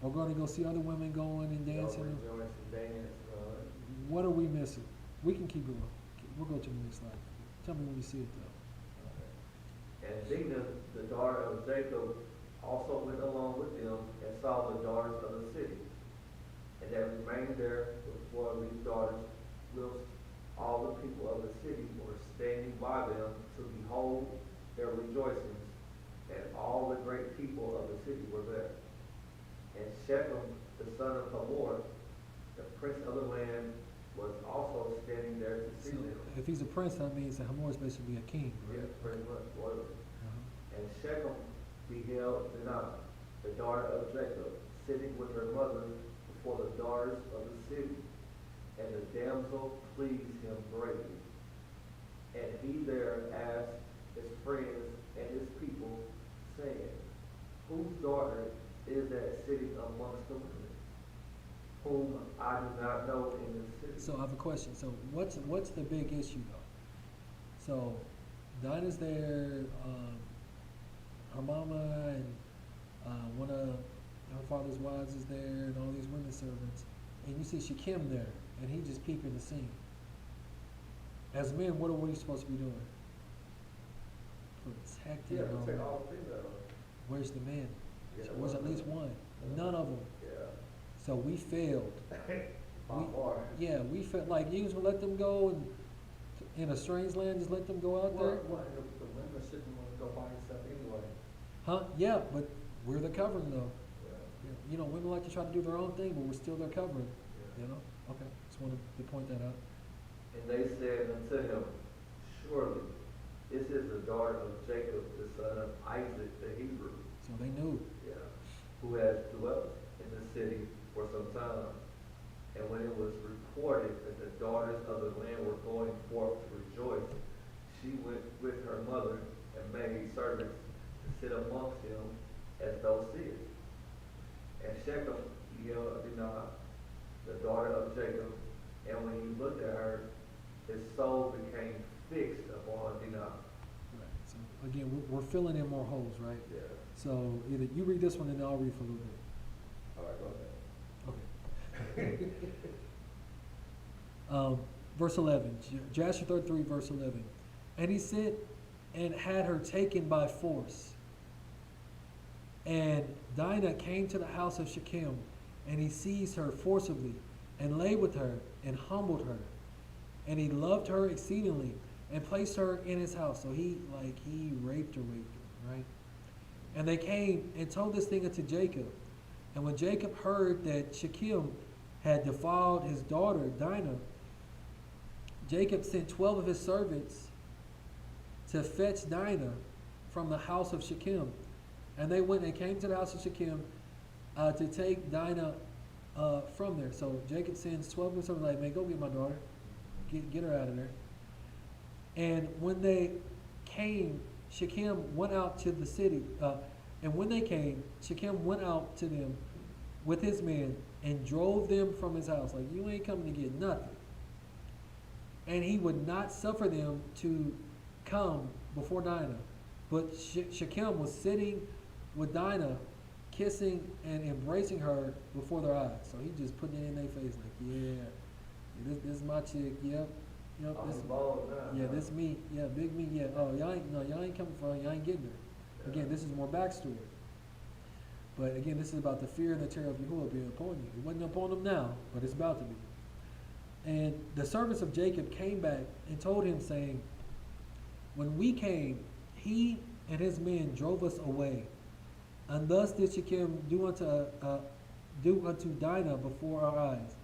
Speaker 1: are going to go see other women going and dancing.
Speaker 3: Rejoice and dance.
Speaker 1: What are we missing? We can keep going. We'll go to the next slide. Tell me when you see it, though.
Speaker 3: And Dinah, the daughter of Jacob, also went along with them and saw the daughters of the city. And they remained there before these daughters, whilst all the people of the city were standing by them to behold their rejoicings, and all the great people of the city were there. And Shechem, the son of Hamor, the prince of the land, was also standing there to see
Speaker 1: So
Speaker 3: them.
Speaker 1: if he's a prince, that means that Hamor is basically a king, right?
Speaker 3: Yeah, pretty much. Boy.
Speaker 1: Uh-huh.
Speaker 3: And Shechem beheld Dinah, the daughter of Jacob, sitting with her mother before the daughters of the city. And the damsel pleased him greatly. And he there asked his friends and his people, saying, whose daughter is that sitting amongst the women, whom I do not know in this city?
Speaker 1: So I have a question. So what's the big issue, though? So Dinah's there, her mama and one of Her father's wives is there and all these women servants. And you see Shechem there, and he just peeping the scene. As men, what are we supposed to be doing? Protecting
Speaker 3: Yeah,
Speaker 1: our
Speaker 3: protect
Speaker 1: women.
Speaker 3: all females.
Speaker 1: Where's the men?
Speaker 3: Yeah,
Speaker 1: Where's at least one? None of them.
Speaker 3: Yeah.
Speaker 1: So we failed.
Speaker 3: By far.
Speaker 1: Yeah, we felt like you was gonna let them go and in a strange land, just let them go out there.
Speaker 3: Well, the women shouldn't want to go by themselves anyway.
Speaker 1: Huh? Yeah, but we're the covering though.
Speaker 3: Yeah.
Speaker 1: You know, women like to try to do their own thing, but we're still their covering.
Speaker 3: Yeah.
Speaker 1: You know? Okay, just wanted to point that out.
Speaker 3: And they said unto him, surely this is the daughter of Jacob, the son of Isaac the Hebrew,
Speaker 1: So they knew.
Speaker 3: yeah, who has dwelt in the city for some time. And when it was reported that the daughters of the land were going forth to rejoice, she went with her mother and made servants to sit amongst them as thou seest. And Shechem beheld Dinah, the daughter of Jacob, and when he looked at her, his soul became fixed upon Dinah.
Speaker 1: Right. So again, we're filling in more holes, right?
Speaker 3: Yeah.
Speaker 1: So either you read this one and then I'll read for a little bit.
Speaker 3: All right, go ahead.
Speaker 1: Okay. Verse 11, Jasher 33, verse 11. And he sent and had her taken by force. And Dinah came to the house of Shechem, and he seized her forcibly, and lay with her, and humbled her. And he loved her exceedingly, and placed her in his house. So he raped her, right? And they came and told this thing unto Jacob. And when Jacob heard that Shechem had defiled his daughter Dinah, Jacob sent 12 of his servants to fetch Dinah from the house of Shechem. And they went and came to the house of Shechem to take Dinah from there. So Jacob sends 12 of his servants, like, man, go get my daughter. Get her out of there. And when they came, Shechem went out to the city. And when they came, Shechem went out to them with his men and drove them from his house. Like, you ain't coming to get nothing. And he would not suffer them to come before Dinah. But Shechem was sitting with Dinah, kissing and embracing her before their eyes. So he just put it in their face like, yeah, this is my chick, yep, this, yeah, this me, yeah, big me, yeah. Oh, y'all ain't coming for her, y'all ain't getting her. Again, this is more backstory. But again, this is about the fear and the terror of Yahuah being upon you. It wasn't upon them now, but it's about to be. And the servants of Jacob came back and told him, saying, when we came, he and his men drove us away. And thus did Shechem do unto Dinah before our eyes.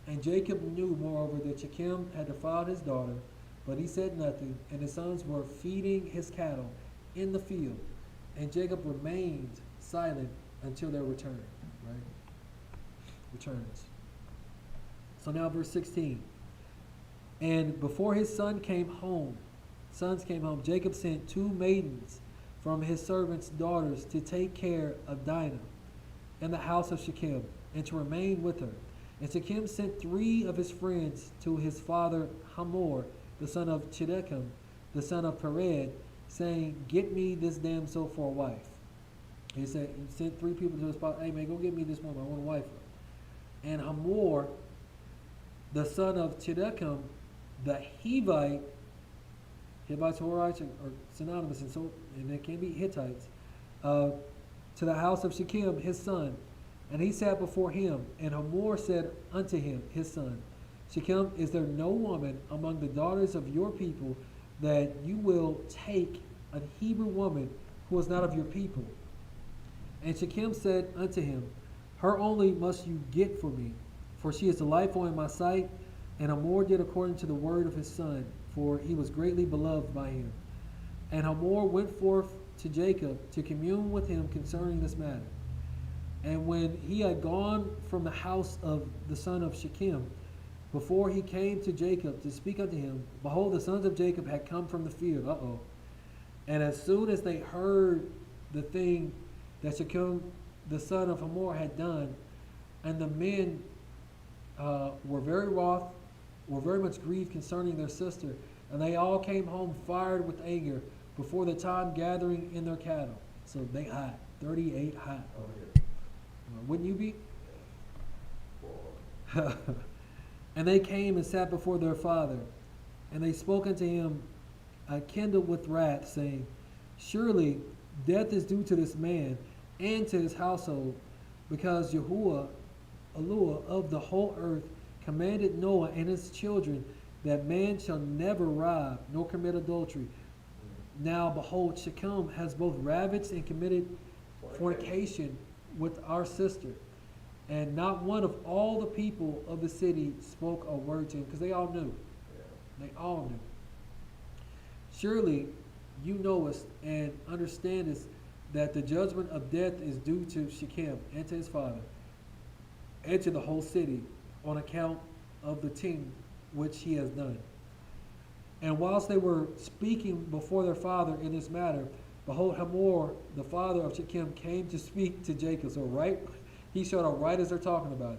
Speaker 1: And Jacob knew, moreover, that Shechem had defiled his daughter, but he said nothing, and his sons were feeding his cattle in the field. And Jacob remained silent until their return, right? Returns. So now verse 16. And before his sons came home, Jacob sent 2 maidens from his servants' daughters to take care of Dinah in the house of Shechem, and to remain with her. And Shechem sent 3 of his friends to his father Hamor, the son of Chiddekem, the son of Pered, saying, get me this damsel for a wife. He sent 3 people to his father, hey man, go get me this woman, I want a wife. And Hamor, the son of Chiddekem, the Hivite, Hivites, Horites are synonymous, and they can be Hittites, to the house of Shechem, his son. And he sat before him, and Hamor said unto him, his son, Shechem, is there no woman among the daughters of your people that you will take a Hebrew woman who is not of your people? And Shechem said unto him, her only must you get for me, for she is delightful in my sight. And Hamor did according to the word of his son, for he was greatly beloved by him. And Hamor went forth to Jacob to commune with him concerning this matter. And when he had gone from the house of the son of Shechem, before he came to Jacob to speak unto him, behold, the sons of Jacob had come from the field. And as soon as they heard the thing that Shechem, the son of Hamor, had done, and the men were very wroth, were very much grieved concerning their sister, and they all came home fired with anger before the time gathering in their cattle. So they hot, 38 hot. Wouldn't you be?
Speaker 3: Boy.
Speaker 1: And they came and sat before their father, and they spoke unto him, kindled with wrath, saying, Surely death is due to this man and to his household, because Yahuah, Eloah of the whole earth, commanded Noah and his children that man shall never rob nor commit adultery. Now behold, Shechem has both ravaged and committed fornication with our sister. And not one of all the people of the city spoke a word to him, because they all knew.
Speaker 3: Yeah.
Speaker 1: They all knew. Surely you knowest and understandest that the judgment of death is due to Shechem and to his father and to the whole city on account of the thing which he has done. And whilst they were speaking before their father in this matter, behold, Hamor, the father of Shechem, came to speak to Jacob. So he showed up right as they're talking about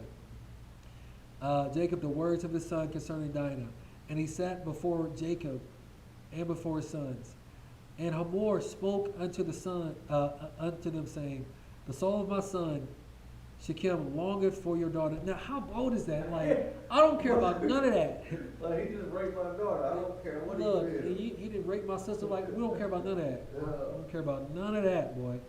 Speaker 1: it. Jacob, the words of his son concerning Dinah. And he sat before Jacob and before his sons. And Hamor spoke unto them, saying, The soul of my son Shechem longeth for your daughter. Now, how bold is that? Like, I don't care about none of that.
Speaker 3: Like, he just raped my daughter. I don't care what
Speaker 1: Look,
Speaker 3: he did.
Speaker 1: he didn't rape my sister. Like, we don't care about none of that.
Speaker 3: Yeah.
Speaker 1: We don't care about none of that, boy.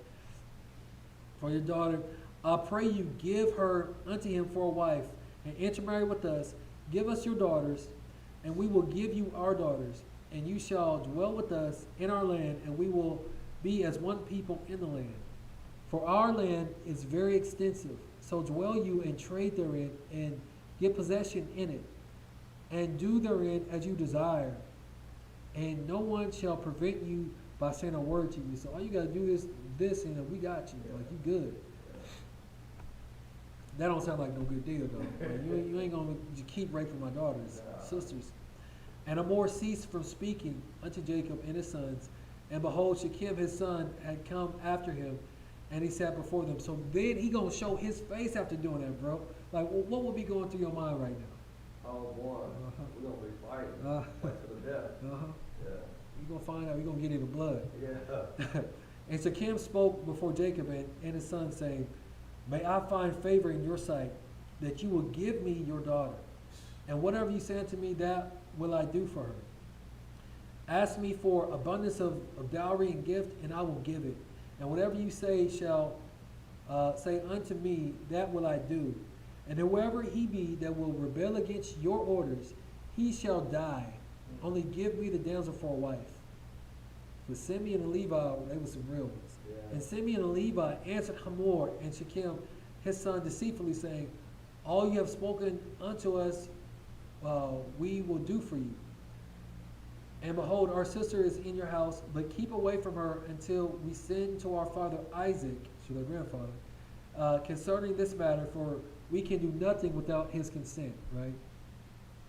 Speaker 1: For your daughter, I pray you give her unto him for a wife, and intermarry with us. Give us your daughters, and we will give you our daughters. And you shall dwell with us in our land, and we will be as one people in the land. For our land is very extensive, so dwell you and trade therein, and get possession in it, and do therein as you desire. And no one shall prevent you by saying a word to you. So all you gotta do is this, and we got you. Like, you good. That don't sound like no good deal, though. Like, you ain't gonna keep raping my daughters, sisters. And Hamor ceased from speaking unto Jacob and his sons, and behold, Shechem his son had come after him, and he sat before them. So then he gonna show his face after doing that, bro. Like, what would be going through your mind right now?
Speaker 3: Oh, boy.
Speaker 1: Uh-huh.
Speaker 3: We're going to be fighting.
Speaker 1: Uh,
Speaker 3: Fight to the death.
Speaker 1: Uh-huh.
Speaker 3: Yeah.
Speaker 1: You gonna find out. You gonna get into blood.
Speaker 3: Yeah.
Speaker 1: And Shechem spoke before Jacob and his son, saying, May I find favor in your sight, that you will give me your daughter. And whatever you say unto me, that will I do for her. Ask me for abundance of dowry and gift, and I will give it. And whatever you say shall say unto me, that will I do. And whoever he be that will rebel against your orders, he shall die. Only give me the damsel for a wife. But Simeon and Levi, they were some real ones.
Speaker 3: Yeah.
Speaker 1: And Simeon and Levi answered Hamor and Shechem his son deceitfully, saying, All you have spoken unto us, we will do for you. And behold, our sister is in your house, but keep away from her until we send to our father Isaac, to their grandfather, concerning this matter, for we can do nothing without his consent, right?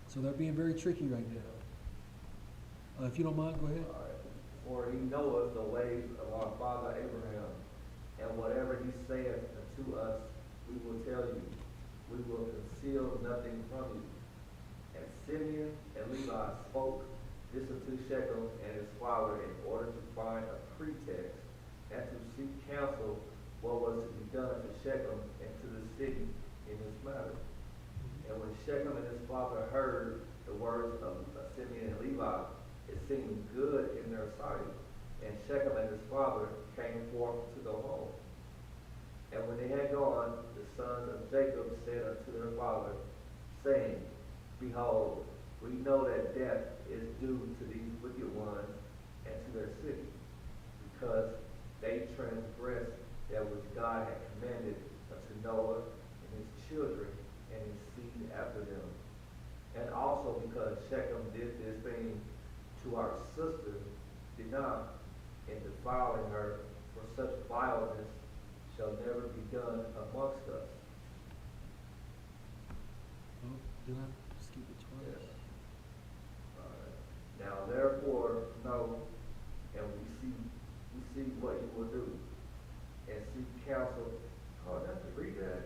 Speaker 1: So they're being very tricky right now. If you don't mind, go ahead.
Speaker 3: All right. For he knoweth the ways of our father Abraham, and whatever he saith unto us, we will tell you. We will conceal nothing from you. And Simeon and Levi spoke this unto Shechem and his father in order to find a pretext and to seek counsel what was to be done to Shechem and to the city in this matter. And when Shechem and his father heard the words of Simeon and Levi, it seemed good in their sight. And Shechem and his father came forth to go home. And when they had gone, the sons of Jacob said unto their father, saying, Behold, we know that death is due to these wicked ones and to their city, because they transgressed that which God had commanded unto Noah and his children and his seed after them. And also because Shechem did this thing to our sister Dinah, in defiling her, for such vileness shall never be done amongst us.
Speaker 1: Oh, did I skip it twice?
Speaker 3: Yes. Now therefore know, and we see what you will do, and seek counsel. Oh, I have to read that.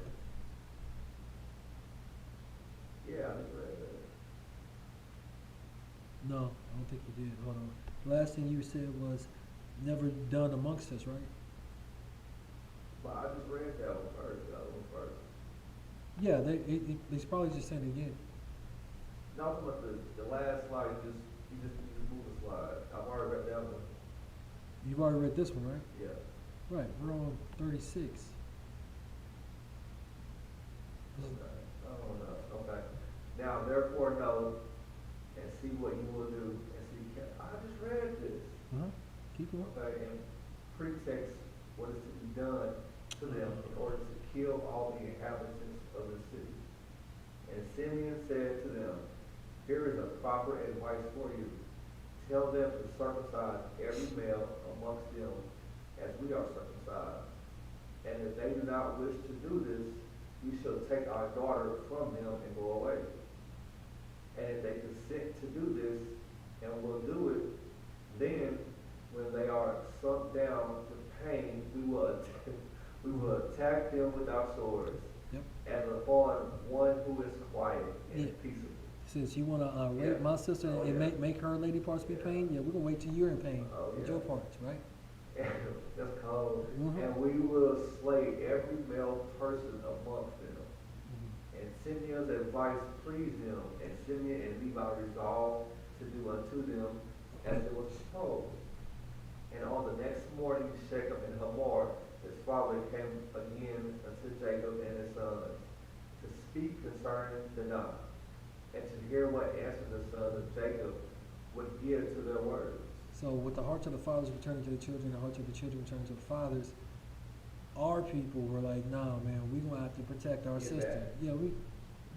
Speaker 3: Yeah, I just read that.
Speaker 1: No, I don't think you did. Hold on. The last thing you said was never done amongst us, right?
Speaker 3: But I just read that one first, though.
Speaker 1: Yeah, they's probably just saying it again.
Speaker 3: No, I'm talking about the last slide, you just move the slide. I've already read that one.
Speaker 1: You've already read this one, right?
Speaker 3: Yeah.
Speaker 1: Right, we're on 36.
Speaker 3: Okay. Oh, no, okay. Now therefore know and see what you will do and see, I just read this.
Speaker 1: Uh-huh. Keep going.
Speaker 3: Okay, and pretext what is to be done to them in order to kill all the inhabitants of the city. And Simeon said to them, here is a proper advice for you. Tell them to circumcise every male amongst them as we are circumcised. And if they do not wish to do this, we shall take our daughter from them and go away. And if they consent to do this and will do it, then when they are sunk down to pain, we will attack them with our swords.
Speaker 1: Yep.
Speaker 3: And upon one who is quiet and
Speaker 1: Yeah.
Speaker 3: peaceable.
Speaker 1: Since you want to rape
Speaker 3: Yeah.
Speaker 1: my sister
Speaker 3: Oh,
Speaker 1: and
Speaker 3: yeah.
Speaker 1: make her lady parts be
Speaker 3: Yeah.
Speaker 1: pain, yeah, we're going to wait till you're in pain
Speaker 3: Oh,
Speaker 1: with
Speaker 3: yeah.
Speaker 1: your parts, right?
Speaker 3: That's cold.
Speaker 1: Mhm.
Speaker 3: And we will slay every male person amongst them.
Speaker 1: Mhm.
Speaker 3: And Simeon's advice pleased them, and Simeon and Levi resolved to do unto them as it was told. And on the next morning, Shechem and Hamor, his father, came again unto Jacob and his sons to speak concerning the night, and to hear what answer the sons of Jacob would give to their words.
Speaker 1: So with the hearts of the fathers returning to the children, the hearts of the children returning to the fathers, our people were like, nah, man, we going to have to protect our
Speaker 3: Get
Speaker 1: sister.
Speaker 3: back.
Speaker 1: Yeah,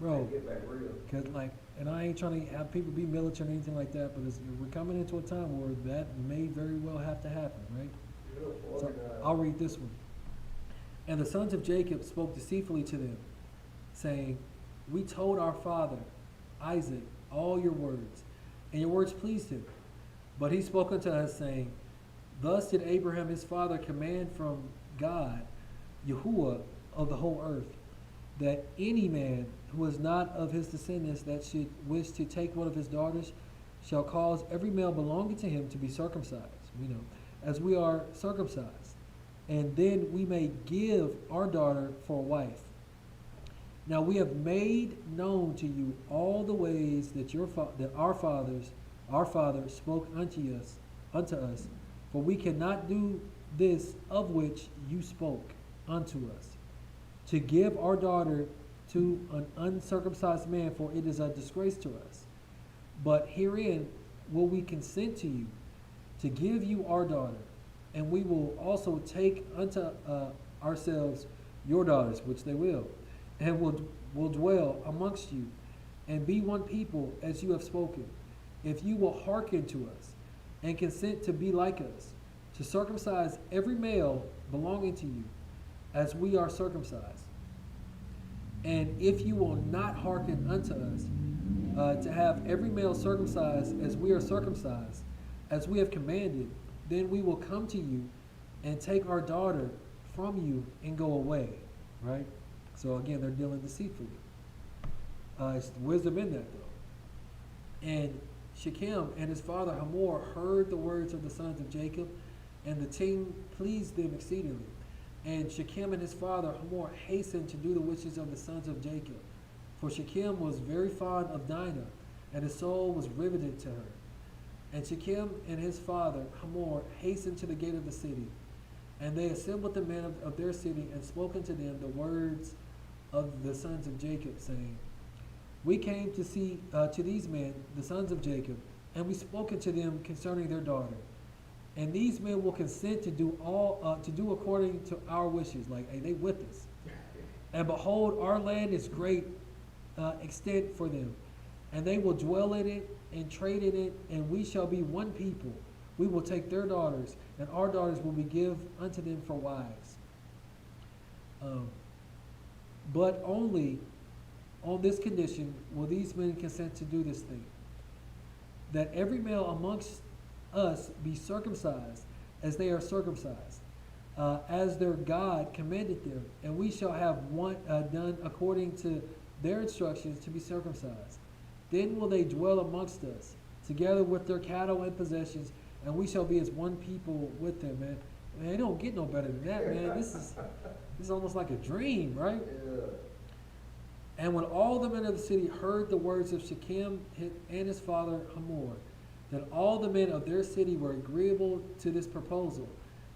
Speaker 1: bro,
Speaker 3: Get back real.
Speaker 1: cause like, and I ain't trying to have people be militant or anything like that, but we're coming into a time where that may very well have to happen, right? So I'll read this one. And the sons of Jacob spoke deceitfully to them, saying, we told our father, Isaac, all your words, and your words pleased him. But he spoke unto us, saying, thus did Abraham his father command from God, Yahuah of the whole earth, that any man who is not of his descendants that should wish to take one of his daughters shall cause every male belonging to him to be circumcised, as we are circumcised, and then we may give our daughter for a wife. Now we have made known to you all the ways that our father spoke unto us, for we cannot do this of which you spoke unto us, to give our daughter to an uncircumcised man, for it is a disgrace to us. But herein will we consent to you, to give you our daughter, and we will also take unto ourselves your daughters, which they will, and will dwell amongst you, and be one people as you have spoken, if you will hearken to us, and consent to be like us, to circumcise every male belonging to you, as we are circumcised. And if you will not hearken unto us, to have every male circumcised as we are circumcised, as we have commanded, then we will come to you and take our daughter from you and go away. Right? So again, they're dealing deceitfully. It's wisdom in that though. And Shechem and his father Hamor heard the words of the sons of Jacob, and the thing pleased them exceedingly. And Shechem and his father Hamor hastened to do the wishes of the sons of Jacob. For Shechem was very fond of Dinah, and his soul was riveted to her. And Shechem and his father Hamor hastened to the gate of the city. And they assembled the men of their city, and spoke unto them the words of the sons of Jacob, saying, we came to see to these men, the sons of Jacob, and we spoke unto them concerning their daughter. And these men will consent to do according to our wishes. Like, hey, they with us. And behold, our land is great extent for them, and they will dwell in it and trade in it, and we shall be one people. We will take their daughters, and our daughters will be give unto them for wives. But only on this condition will these men consent to do this thing, that every male amongst us be circumcised as they are circumcised, as their God commanded them, and we shall have one done according to their instructions to be circumcised. Then will they dwell amongst us, together with their cattle and possessions, and we shall be as one people with them, man. Man, it don't get no better than that, man. This is almost like a dream, right?
Speaker 3: Yeah.
Speaker 1: And when all the men of the city heard the words of Shechem and his father Hamor, that all the men of their city were agreeable to this proposal,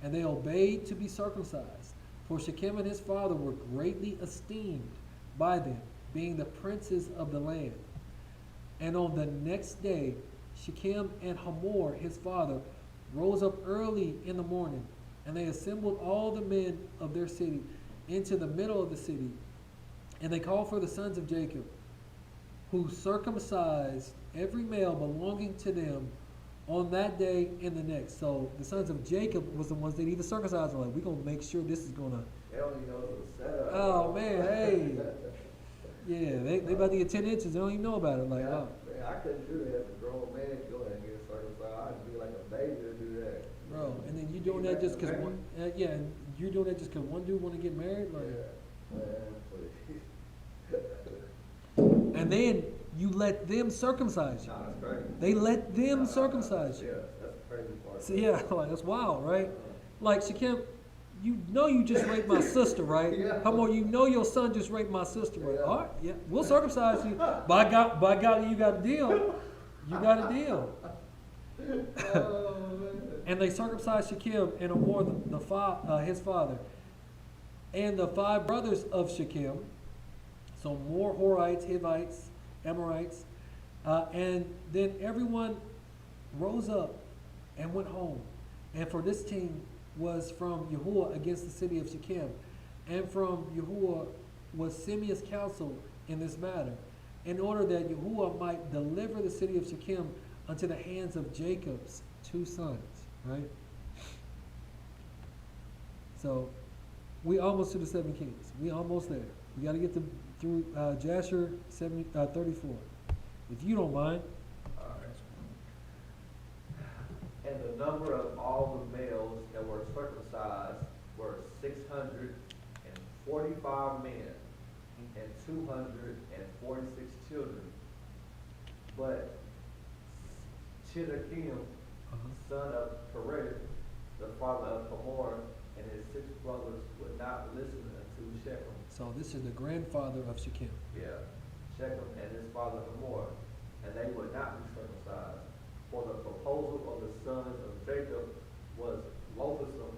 Speaker 1: and they obeyed to be circumcised. For Shechem and his father were greatly esteemed by them, being the princes of the land. And on the next day, Shechem and Hamor, his father, rose up early in the morning, and they assembled all the men of their city into the middle of the city. And they called for the sons of Jacob, who circumcised every male belonging to them on that day and the next. So the sons of Jacob was the ones that either circumcised or like, we're going to make sure this is going to.
Speaker 3: They don't even know it was a setup.
Speaker 1: Oh, man, hey. Yeah, they about to get 10 inches. They don't even know about it. Like,
Speaker 3: man,
Speaker 1: oh.
Speaker 3: Man, I couldn't do that as a grown man. Go ahead and get circumcised. I'd be like a baby to do that.
Speaker 1: Bro, and then you doing that just because one, and you're doing that just because one dude want to get married? Like,
Speaker 3: Yeah, man, please.
Speaker 1: and then you let them circumcise you.
Speaker 3: Nah, that's crazy.
Speaker 1: They let them circumcise you.
Speaker 3: Yeah, that's the crazy part.
Speaker 1: So, yeah, like, that's wild, right? Like, Shechem, you know you just raped my sister, right?
Speaker 3: Yeah.
Speaker 1: How more you know your son just raped my sister, right?
Speaker 3: Yeah.
Speaker 1: All right, yeah, we'll circumcise you. By God, you got a deal. You got a deal.
Speaker 3: Oh, man.
Speaker 1: And they circumcised Shechem and Hamor, his father, and the 5 brothers of Shechem. So more Horites, Hivites, Amorites, and then everyone rose up and went home. And for this team was from Yahuah against the city of Shechem, and from Yahuah was Simeon's counsel in this matter, in order that Yahuah might deliver the city of Shechem unto the hands of Jacob's 2 sons. Right? So we almost to the 7 kings. We almost there. We got to get through Jasher 34. If you don't mind.
Speaker 3: Alright. And the number of all the males that were circumcised were 645 men and 246 children. But Chiddekem, son of Perez, the father of Hamor, and his 6 brothers would not listen unto Shechem.
Speaker 1: So this is the grandfather of Shechem.
Speaker 3: Yeah, Shechem and his father Hamor, and they would not be circumcised. For the proposal of the sons of Jacob was loathsome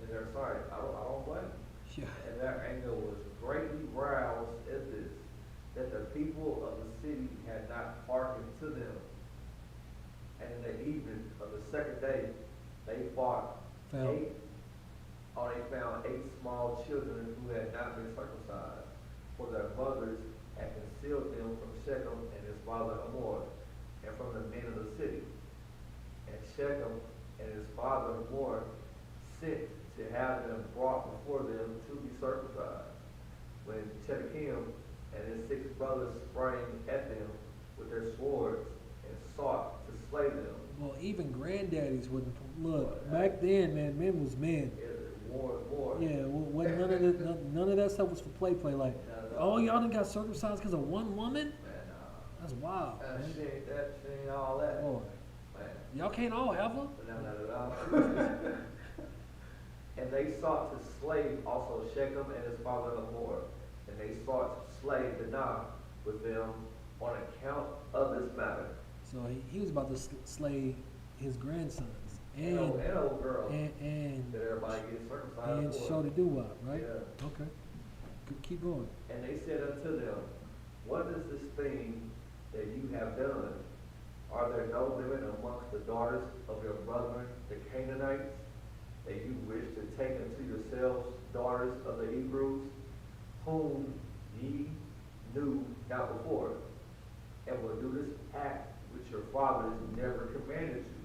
Speaker 3: in their sight. I don't blame them.
Speaker 1: Yeah.
Speaker 3: And their anger was greatly roused at this, that the people of the city had not hearkened to them. And in the evening of the 2nd day, they found 8 small children who had not been circumcised, for their mothers had concealed them from Shechem and his father Hamor, and from the men of the city. And Shechem and his father Hamor sent to have them brought before them to be circumcised. When Chiddekem and his 6 brothers sprang at them with their swords and sought to slay them.
Speaker 1: Well, even granddaddies wouldn't look. Back then, man, men was men.
Speaker 3: War.
Speaker 1: Yeah, well, none of that stuff was for play. Like, oh, y'all done got circumcised because of one woman?
Speaker 3: Man,
Speaker 1: That's wild,
Speaker 3: that
Speaker 1: man.
Speaker 3: shit ain't all that.
Speaker 1: Boy,
Speaker 3: Man.
Speaker 1: y'all can't all have them.
Speaker 3: No, not at all. And they sought to slay also Shechem and his father Hamor, and they sought to slay Dinah with them on account of this matter.
Speaker 1: So he was about to slay his grandsons and
Speaker 3: old girl.
Speaker 1: and
Speaker 3: That everybody gets circumcised
Speaker 1: and
Speaker 3: for.
Speaker 1: show the doo-wop, right?
Speaker 3: Yeah.
Speaker 1: Okay. Keep going.
Speaker 3: And they said unto them, what is this thing that you have done? Are there no women amongst the daughters of your brethren, the Canaanites, that you wish to take unto yourselves daughters of the Hebrews, whom ye knew not before, and will do this act which your fathers never commanded you?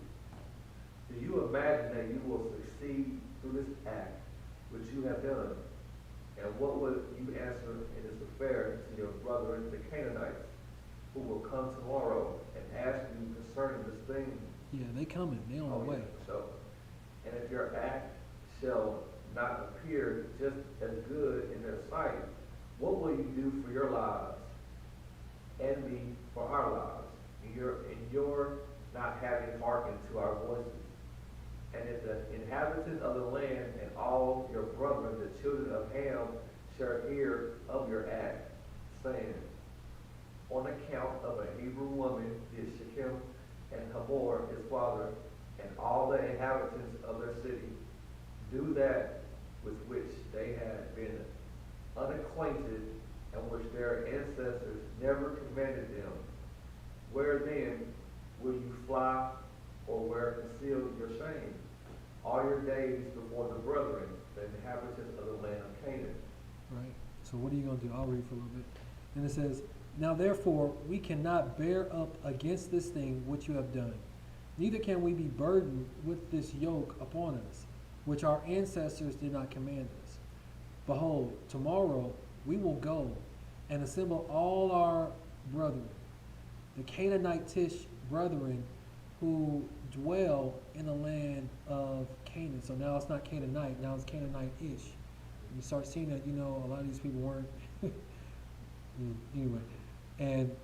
Speaker 3: Do you imagine that you will succeed through this act which you have done? And what would you answer in this affair to your brethren, the Canaanites, who will come tomorrow and ask you concerning this thing?
Speaker 1: Yeah, they coming. They on the way.
Speaker 3: So, and if your act shall not appear just as good in their sight, what will you do for your lives, and me for our lives, in your not having hearkened to our voices? And if the inhabitants of the land and all your brethren, the children of Ham, shall hear of your act, saying, on account of a Hebrew woman did Shechem and Hamor his father, and all the inhabitants of their city, do that with which they had been unacquainted, and which their ancestors never commanded them. Where then will you fly, or where conceal your shame? All your days before the brethren, the inhabitants of the land of Canaan.
Speaker 1: Right? So what are you going to do? I'll read for a little bit. And it says, now therefore we cannot bear up against this thing which you have done, neither can we be burdened with this yoke upon us, which our ancestors did not command us. Behold, tomorrow we will go and assemble all our brethren, the Canaanitish brethren who dwell in the land of Canaan. So now it's not Canaanite, now it's Canaanite-ish. You start seeing that, you know, a lot of these people weren't. Anyway, and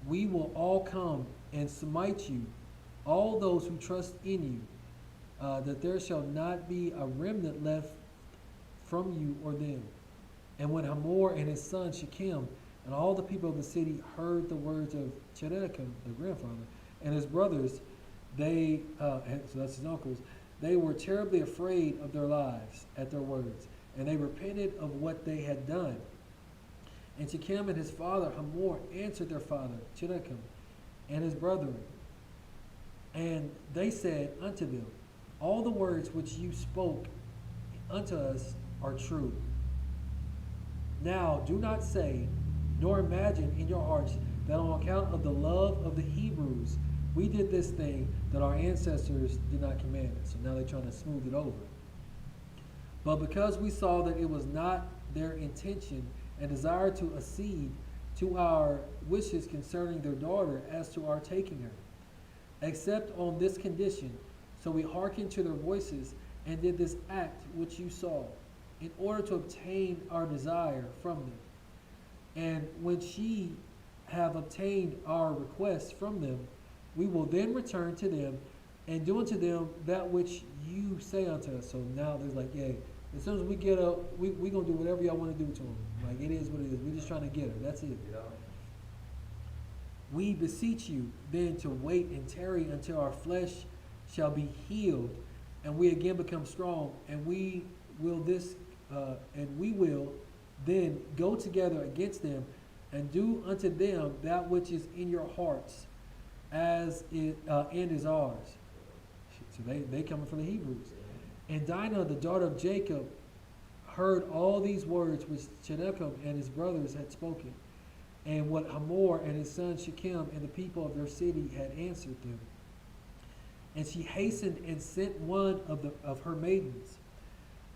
Speaker 1: we will all come and smite you, all those who trust in you, that there shall not be a remnant left from you or them. And when Hamor and his son Shechem and all the people of the city heard the words of Chedekah, their grandfather, and his brothers, they, so that's his uncles, they were terribly afraid of their lives at their words, and they repented of what they had done. And Shechem and his father Hamor answered their father Chedekah and his brethren, and they said unto them, all the words which you spoke unto us are true. Now do not say, nor imagine in your hearts that on account of the love of the Hebrews we did this thing that our ancestors did not command us. So now they're trying to smooth it over. But because we saw that it was not their intention and desire to accede to our wishes concerning their daughter as to our taking her, except on this condition, so we hearkened to their voices and did this act which you saw, in order to obtain our desire from them. And when she have obtained our request from them, we will then return to them and do unto them that which you say unto us. So now there's like, yeah, as soon as we get up, we going to do whatever y'all want to do to them. Like, it is what it is. We're just trying to get her. That's it.
Speaker 3: Yeah.
Speaker 1: We beseech you then to wait and tarry until our flesh shall be healed, and we again become strong, and we will then go together against them, and do unto them that which is in your hearts, as it and is ours. So they coming from the Hebrews. And Dinah, the daughter of Jacob, heard all these words which Chedekah and his brothers had spoken, and what Hamor and his son Shechem and the people of their city had answered them. And she hastened and sent one of her maidens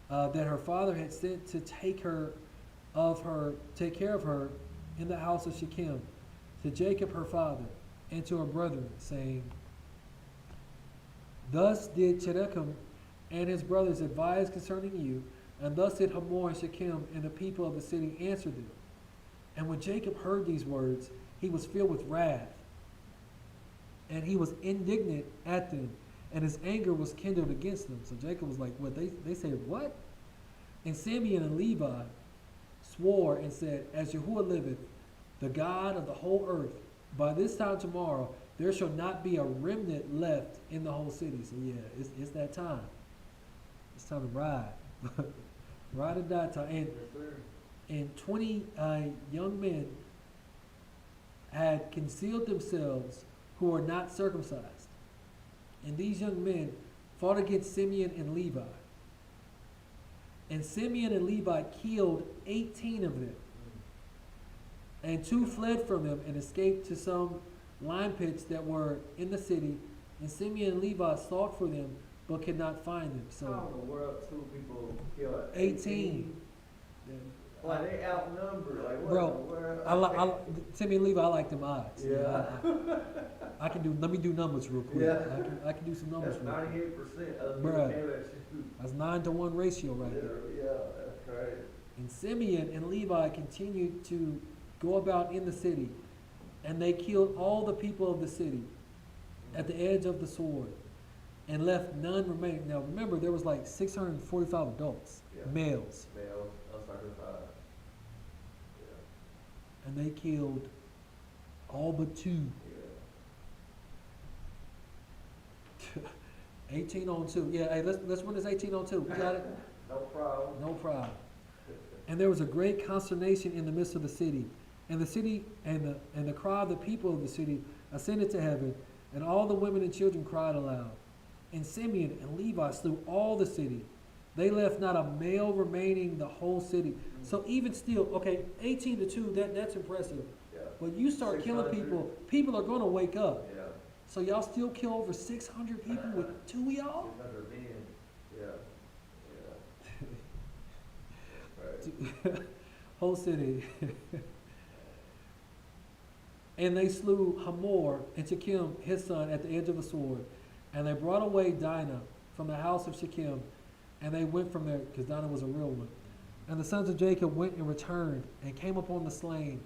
Speaker 1: that her father had sent to take care of her in the house of Shechem, to Jacob her father, and to her brethren, saying, thus did Chedekah and his brothers advise concerning you, and thus did Hamor and Shechem and the people of the city answer them. And when Jacob heard these words, he was filled with wrath, and he was indignant at them, and his anger was kindled against them. So Jacob was like, what? They said, what? And Simeon and Levi swore and said, as Yahuah liveth, the God of the whole earth, by this time tomorrow there shall not be a remnant left in the whole city. So yeah, it's that time. It's time to ride. Ride or die time. And 20 young men had concealed themselves who were not circumcised. And these young men fought against Simeon and Levi. And Simeon and Levi killed 18 of them. And 2 fled from them and escaped to some lime pits that were in the city. And Simeon and Levi sought for them, but could not find them.
Speaker 3: How
Speaker 1: So
Speaker 3: in the world 2 people killed
Speaker 1: 18.
Speaker 3: Like they outnumbered. Like what
Speaker 1: Bro,
Speaker 3: in the world?
Speaker 1: Simeon and Levi, I like them odds.
Speaker 3: Yeah.
Speaker 1: I can do. Let me do numbers real quick.
Speaker 3: Yeah.
Speaker 1: I can do some numbers.
Speaker 3: That's
Speaker 1: real quick.
Speaker 3: 98% of
Speaker 1: Bruh.
Speaker 3: the
Speaker 1: That's 9-to-1 ratio right there.
Speaker 3: Yeah, that's crazy.
Speaker 1: And Simeon and Levi continued to go about in the city, and they killed all the people of the city at the edge of the sword, and left none remaining. Now remember, there was like 645 adults,
Speaker 3: Yeah.
Speaker 1: males.
Speaker 3: Males, uncircumcised.
Speaker 1: and they killed all but 2.
Speaker 3: Yeah.
Speaker 1: 18 on 2. Yeah, hey, let's run this 18 on 2. We got it?
Speaker 3: No problem.
Speaker 1: No problem. And there was a great consternation in the midst of the city. And the city and the cry of the people of the city ascended to heaven, and all the women and children cried aloud. And Simeon and Levi slew all the city. They left not a male remaining the whole city. So even still, okay, 18 to 2, that's impressive.
Speaker 3: Yeah.
Speaker 1: But you start killing
Speaker 3: 600.
Speaker 1: people are going to wake up.
Speaker 3: Yeah.
Speaker 1: So y'all still kill over 600 people with 2 of y'all?
Speaker 3: 600 men. Yeah. Right.
Speaker 1: Whole city. And they slew Hamor and Shechem, his son, at the edge of the sword. And they brought away Dinah from the house of Shechem, and they went from there, because Dinah was a real one. And the sons of Jacob went and returned, and came upon the slain,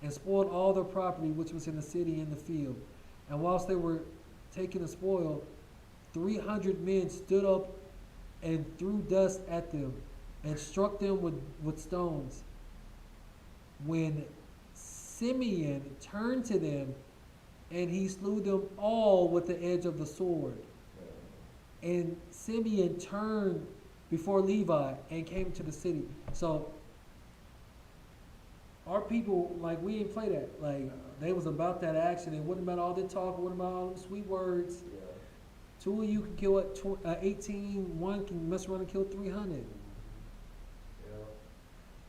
Speaker 1: and spoiled all their property which was in the city and the field. And whilst they were taking the spoil, 300 men stood up and threw dust at them, and struck them with stones. When Simeon turned to them, and he slew them all with the edge of the sword. And Simeon turned before Levi and came to the city. So our people, like, we didn't play that. Like, they was about that action. It wasn't about all the talk. It wasn't about all the sweet words.
Speaker 3: Yeah.
Speaker 1: 2 of you can kill 18. 1 can mess around and kill 300.
Speaker 3: Yeah.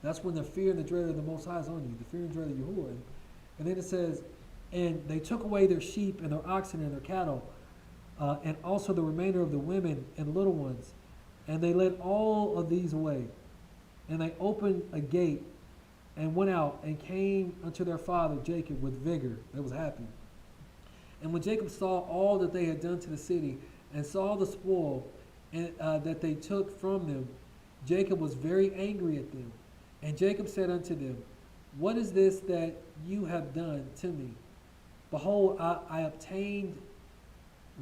Speaker 1: That's when the fear and the dread of the Most High is on you. The fear and dread of Yahuah. And then it says, and they took away their sheep and their oxen and their cattle, and also the remainder of the women and little ones. And they led all of these away. And they opened a gate and went out and came unto their father Jacob with vigor. They was happy. And when Jacob saw all that they had done to the city, and saw the spoil and, that they took from them, Jacob was very angry at them. And Jacob said unto them, what is this that you have done to me? Behold, I obtained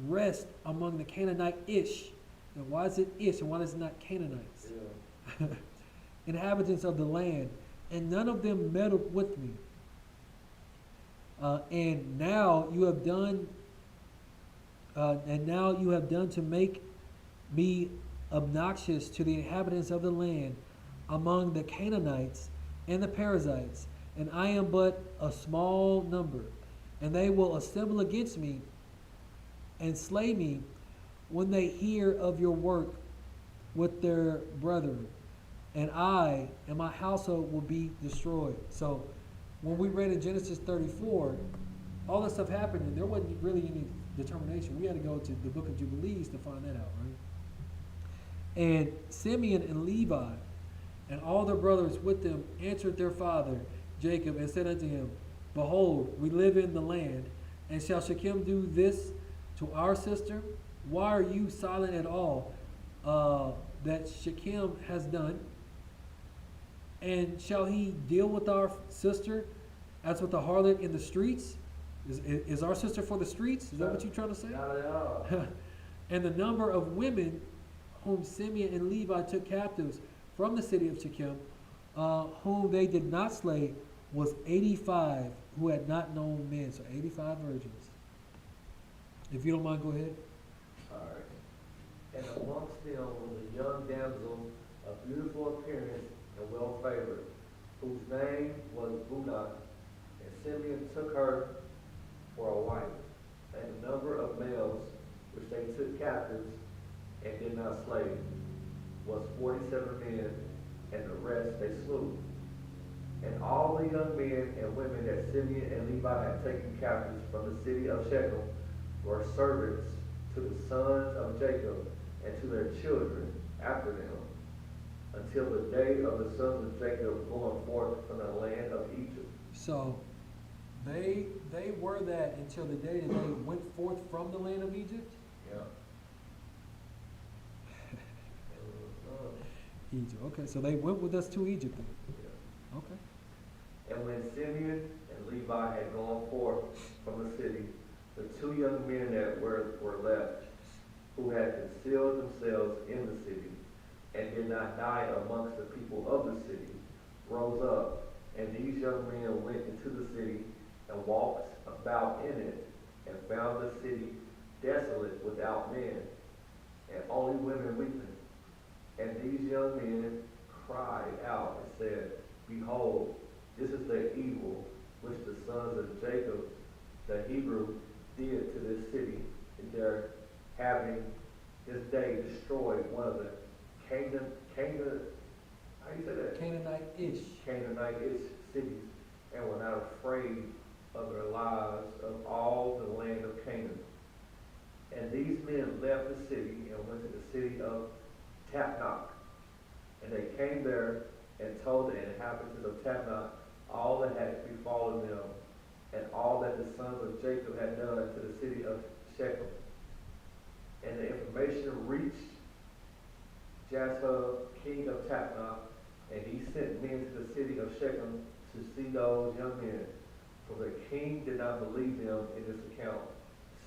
Speaker 1: rest among the Canaanite Ish. And why is it Ish and why is it not Canaanites?
Speaker 3: Yeah.
Speaker 1: Inhabitants of the land, and none of them meddled with me. And now you have done to make me obnoxious to the inhabitants of the land among the Canaanites and the Perizzites, and I am but a small number. And they will assemble against me and slay me when they hear of your work with their brethren. And I and my household will be destroyed. So when we read in Genesis 34, all that stuff happened and there wasn't really any determination. We had to go to the book of Jubilees to find that out, right? And Simeon and Levi and all their brothers with them answered their father Jacob and said unto him, behold, we live in the land, and shall Shechem do this to our sister? Why are you silent at all that Shechem has done? And shall he deal with our sister as with the harlot in the streets? Is our sister for the streets? Is that what you're trying to say?
Speaker 3: Not at all.
Speaker 1: And the number of women whom Simeon and Levi took captives from the city of Shechem, whom they did not slay, was 85 who had not known men. So 85 virgins. If you don't mind, go ahead.
Speaker 3: All right. And amongst them was a young damsel of beautiful appearance and well favored, whose name was Bunah. And Simeon took her for a wife. And the number of males which they took captives and did not slay was 47 men, and the rest they slew. And all the young men and women that Simeon and Levi had taken captives from the city of Shechem were servants to the sons of Jacob and to their children after them, until the day of the sons of Jacob going forth from the land of Egypt.
Speaker 1: So they were that until the day that they went forth from the land of Egypt?
Speaker 3: Yeah.
Speaker 1: Egypt. Okay, so they went with us to Egypt then.
Speaker 3: Yeah.
Speaker 1: Okay.
Speaker 3: And when Simeon and Levi had gone forth from the city, the 2 young men that were left, who had concealed themselves in the city, and did not die amongst the people of the city, rose up And these young men went into the city and walked about in it, and found the city desolate without men, and only women weeping. And these young men cried out and said, Behold, this is the evil which the sons of Jacob, the Hebrew, did to this city, in their having this day destroyed one of the how you say that?
Speaker 1: Canaanite-ish.
Speaker 3: Canaanite-ish cities, and were not afraid of their lives of all the land of Canaan. And these men left the city and went to the city of Tapnach. And they came there and told the inhabitants of Tapnach all that had befallen them, and all that the sons of Jacob had done to the city of Shechem. And the information reached Yahuah, king of Tapnach, and he sent men to the city of Shechem to see those young men. For the king did not believe them in this account,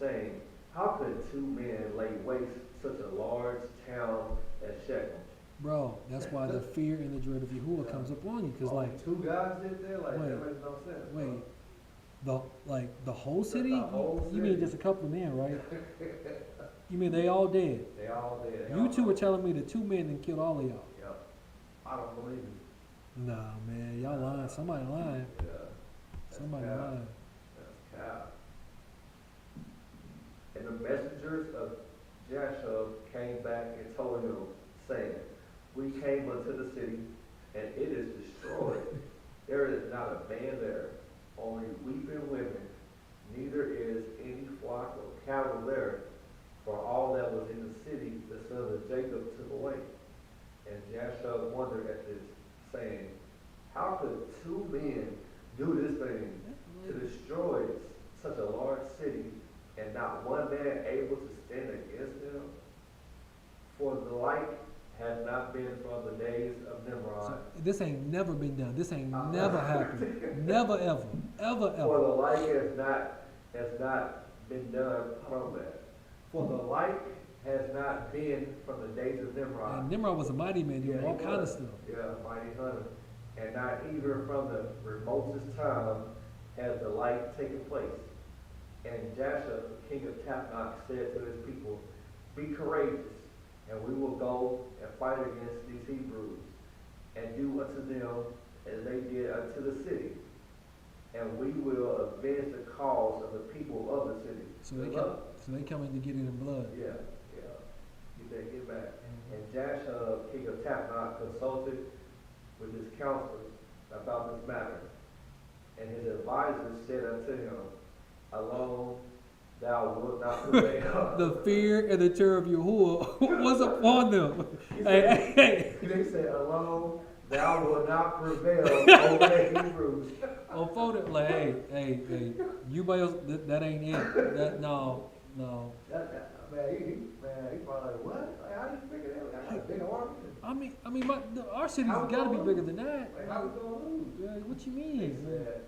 Speaker 3: saying, How could two men lay waste such a large town as Shechem?
Speaker 1: Bro, that's why the fear and the dread of Yahuah comes upon you. Because, like,
Speaker 3: two guys did there? Like,
Speaker 1: wait,
Speaker 3: that makes no sense.
Speaker 1: wait, the whole city?
Speaker 3: The whole
Speaker 1: You mean
Speaker 3: city.
Speaker 1: just a couple of men, right? You mean they all dead?
Speaker 3: They all did.
Speaker 1: You two were telling me that 2 men and killed all of y'all.
Speaker 3: Yep. I don't believe it.
Speaker 1: Nah, man, y'all lying. Somebody lying.
Speaker 3: Yeah. That's
Speaker 1: Somebody
Speaker 3: cap.
Speaker 1: lying.
Speaker 3: That's cap. And the messengers of Yahuah came back and told him, saying, We came unto the city, and it is destroyed. There is not a man there, only weeping women, neither is any flock of cattle there, for all that was in the city the sons of Jacob took away. And Yahuah wondered at this, saying, How could 2 men do this thing to destroy such a large city, and not one man able to stand against them? For the like has not been from the days of Nimrod.
Speaker 1: So, this ain't never been done. This ain't never happened. Never, ever. Ever,
Speaker 3: For
Speaker 1: ever.
Speaker 3: the like has not been done from that. For the like has not been from the days of Nimrod.
Speaker 1: And Nimrod was a mighty man doing
Speaker 3: Yeah,
Speaker 1: all
Speaker 3: he
Speaker 1: kind of
Speaker 3: was.
Speaker 1: stuff.
Speaker 3: Yeah, mighty hunter. And not even from the remotest time has the like taken place. And Yahuah, the king of Tapnach, said to his people, Be courageous, and we will go and fight against these Hebrews, and do unto them as they did unto the city. And we will avenge the cause of the people of the city.
Speaker 1: So they coming to get it in blood.
Speaker 3: Yeah. You better get back. And Yahuah, king of Tapnach, consulted with his counselors about this matter. And his advisors said unto him, Alone thou wilt not prevail.
Speaker 1: The fear and the terror of Yahuah was upon them. Hey.
Speaker 3: They said, Alone thou wilt not prevail over the Hebrews.
Speaker 1: Oh, phone it like, hey, you might that ain't it. That no.
Speaker 3: Man, he probably like, what? Like, how do you figure that? I got a big army.
Speaker 1: I mean, our city's
Speaker 3: How we
Speaker 1: got to be
Speaker 3: gonna
Speaker 1: bigger
Speaker 3: lose?
Speaker 1: than that.
Speaker 3: Like, how we gonna lose?
Speaker 1: What you
Speaker 3: He
Speaker 1: mean? Man?
Speaker 3: said,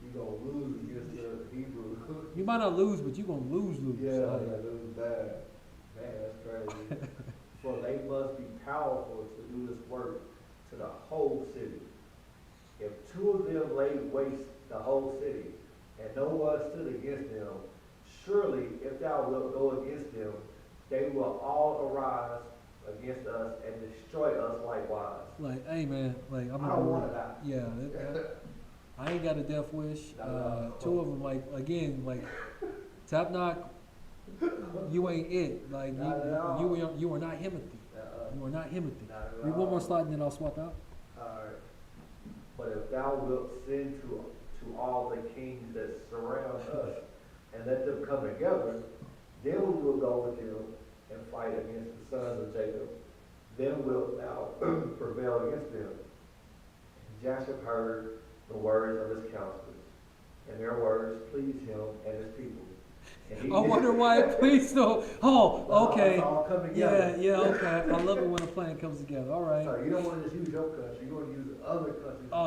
Speaker 3: you gonna lose against the Hebrews.
Speaker 1: You might not lose, but you gonna lose.
Speaker 3: Yeah,
Speaker 1: Like,
Speaker 3: yeah, lose bad. Man, that's crazy. For they must be powerful to do this work to the whole city. If 2 of them laid waste the whole city, and no one stood against them, surely if thou wilt go against them, they will all arise against us and destroy us likewise.
Speaker 1: Like, hey man, like I'm
Speaker 3: I don't want to die.
Speaker 1: Yeah, I ain't got a death wish. 2 of them, like again, like Tapnach, you ain't it. Like you are not Himothy. You are not Himothy. Read one more slide and then I'll swap out.
Speaker 3: Alright. But if thou wilt send to all the kings that surround us, and let them come together, then we will go with them and fight against the sons of Jacob. Then wilt thou prevail against them. And Yahuah heard the words of his counselors, and their words pleased him and his people. And he
Speaker 1: I wonder why it pleased so. Oh, okay.
Speaker 3: It's all come together.
Speaker 1: Yeah, okay. I love it when a plan comes together. All right.
Speaker 3: So you don't want to just use your country, you want to use other countries.
Speaker 1: Oh,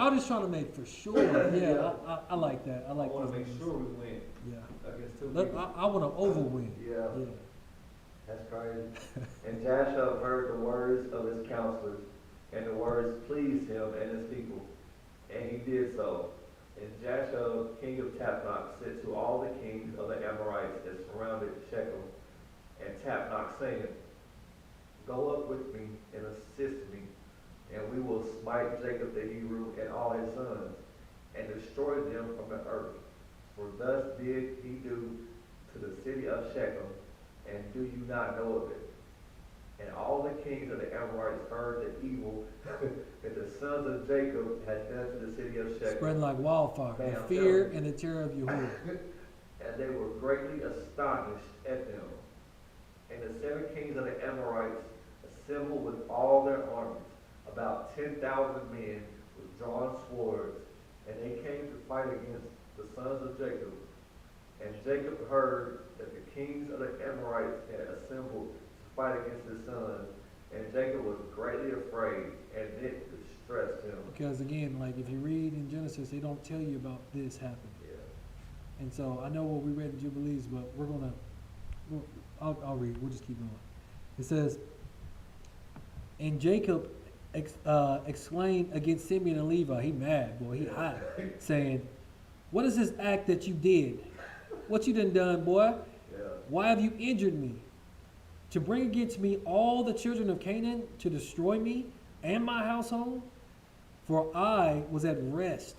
Speaker 1: I'm just trying to make for sure. Yeah, I like that. I like.
Speaker 3: I want to
Speaker 1: those
Speaker 3: make
Speaker 1: ones.
Speaker 3: sure we win
Speaker 1: Yeah.
Speaker 3: against 2
Speaker 1: Look,
Speaker 3: people.
Speaker 1: I want to overwin.
Speaker 3: Yeah.
Speaker 1: Yeah.
Speaker 3: That's crazy. And Yahuah heard the words of his counselors, and the words pleased him and his people. And he did so. And Jashub, king of Tapnach, said to all the kings of the Amorites that surrounded Shechem and Tapnach, saying, Go up with me and assist me, and we will smite Jacob the Hebrew and all his sons, and destroy them from the earth. For thus did he do to the city of Shechem, and do you not know of it? And all the kings of the Amorites heard the evil that the sons of Jacob had done to the city of Shechem.
Speaker 1: Spreading like wildfire. The fear and the terror of Yahuah.
Speaker 3: And they were greatly astonished at them. And the 7 kings of the Amorites assembled with all their armies, about 10,000 men with drawn swords, and they came to fight against the sons of Jacob. And Jacob heard that the kings of the Amorites had assembled to fight against his sons, and Jacob was greatly afraid, and it distressed him.
Speaker 1: Because again, like if you read in Genesis, they don't tell you about this happening.
Speaker 3: Yeah.
Speaker 1: And so I know what we read in Jubilees, but I'll read. We'll just keep going. It says, and Jacob exclaimed against Simeon and Levi. He mad, boy. He hot, saying, "What is this act that you did? What you done, boy?
Speaker 3: Yeah.
Speaker 1: Why have you injured me? To bring against me all the children of Canaan to destroy me and my household? For I was at rest,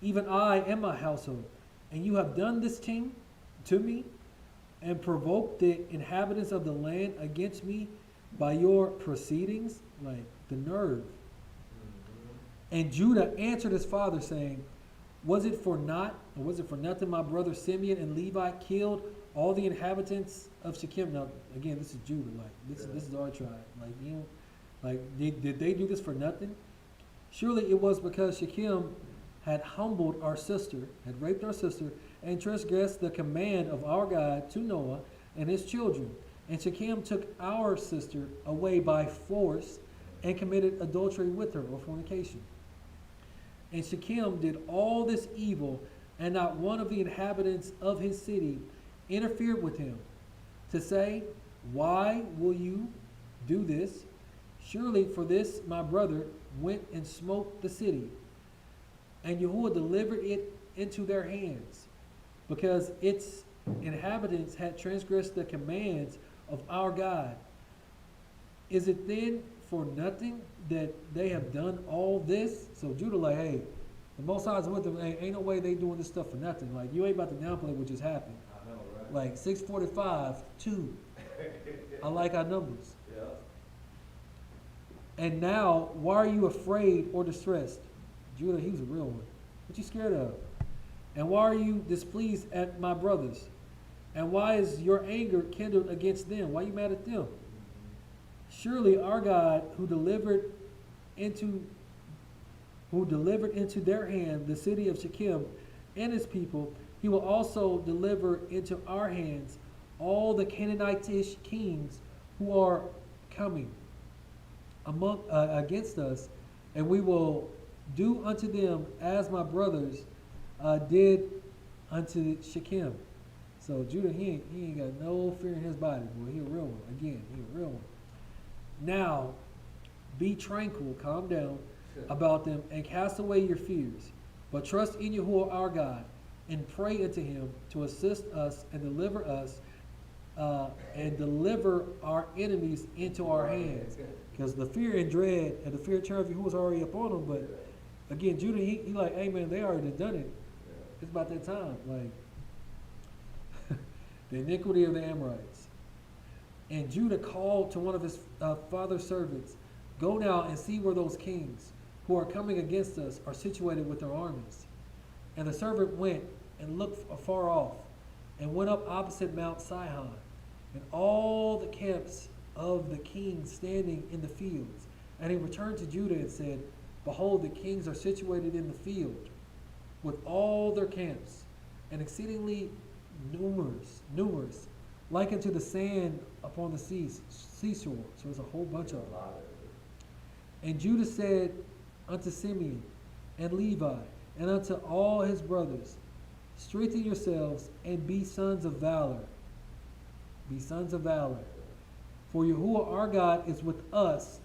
Speaker 1: even I and my household. And you have done this thing to me and provoked the inhabitants of the land against me by your proceedings." Like the nerve. And Judah answered his father, saying, was it for nothing my brother Simeon and Levi killed all the inhabitants of Shechem? Now again, this is Judah. Like this is our tribe. Like did they do this for nothing? Surely it was because Shechem had humbled our sister, had raped our sister, and transgressed the command of our God to Noah and his children. And Shechem took our sister away by force and committed adultery with her, or fornication. And Shechem did all this evil, and not one of the inhabitants of his city interfered with him, to say, why will you do this? Surely for this my brother went and smote the city, and Yahuah delivered it into their hands, because its inhabitants had transgressed the commands of our God. Is it then for nothing that they have done all this? So Judah like, hey, the Most High's with them. Hey, ain't no way they doing this stuff for nothing. Like, you ain't about to downplay what just happened.
Speaker 3: I know, right?
Speaker 1: Like 645, 2. I like our numbers.
Speaker 3: Yeah.
Speaker 1: And now, why are you afraid or distressed? Judah, he was a real one. What you scared of? And why are you displeased at my brothers? And why is your anger kindled against them? Why are you mad at them? Surely our God, who delivered into their hand the city of Shechem and his people, he will also deliver into our hands all the Canaanitish kings who are coming against us, and we will do unto them as my brothers did unto Shechem. So Judah, he ain't got no fear in his body, boy. He a real one. Again, he a real one. Now, be tranquil, calm down about them, and cast away your fears. But trust in Yahuah our God, and pray unto him to assist us and deliver us, and deliver our enemies into our hands. Because the fear and dread and the fear and terror of Yahuah was already upon them. But again, Judah, he like, hey man, they already done it. It's about that time. Like, the iniquity of the Amorites. And Judah called to one of his father's servants, go now and see where those kings who are coming against us are situated with their armies. And the servant went and looked afar off, and went up opposite Mount Sihon, and all the camps of the kings standing in the fields. And he returned to Judah and said, behold, the kings are situated in the field, with all their camps, and exceedingly numerous, like unto the sand upon the seashore. So there's a whole bunch of them. And Judah said unto Simeon and Levi and unto all his brothers, strengthen yourselves and be sons of valor. Be sons of valor. For Yahuah our God is with us.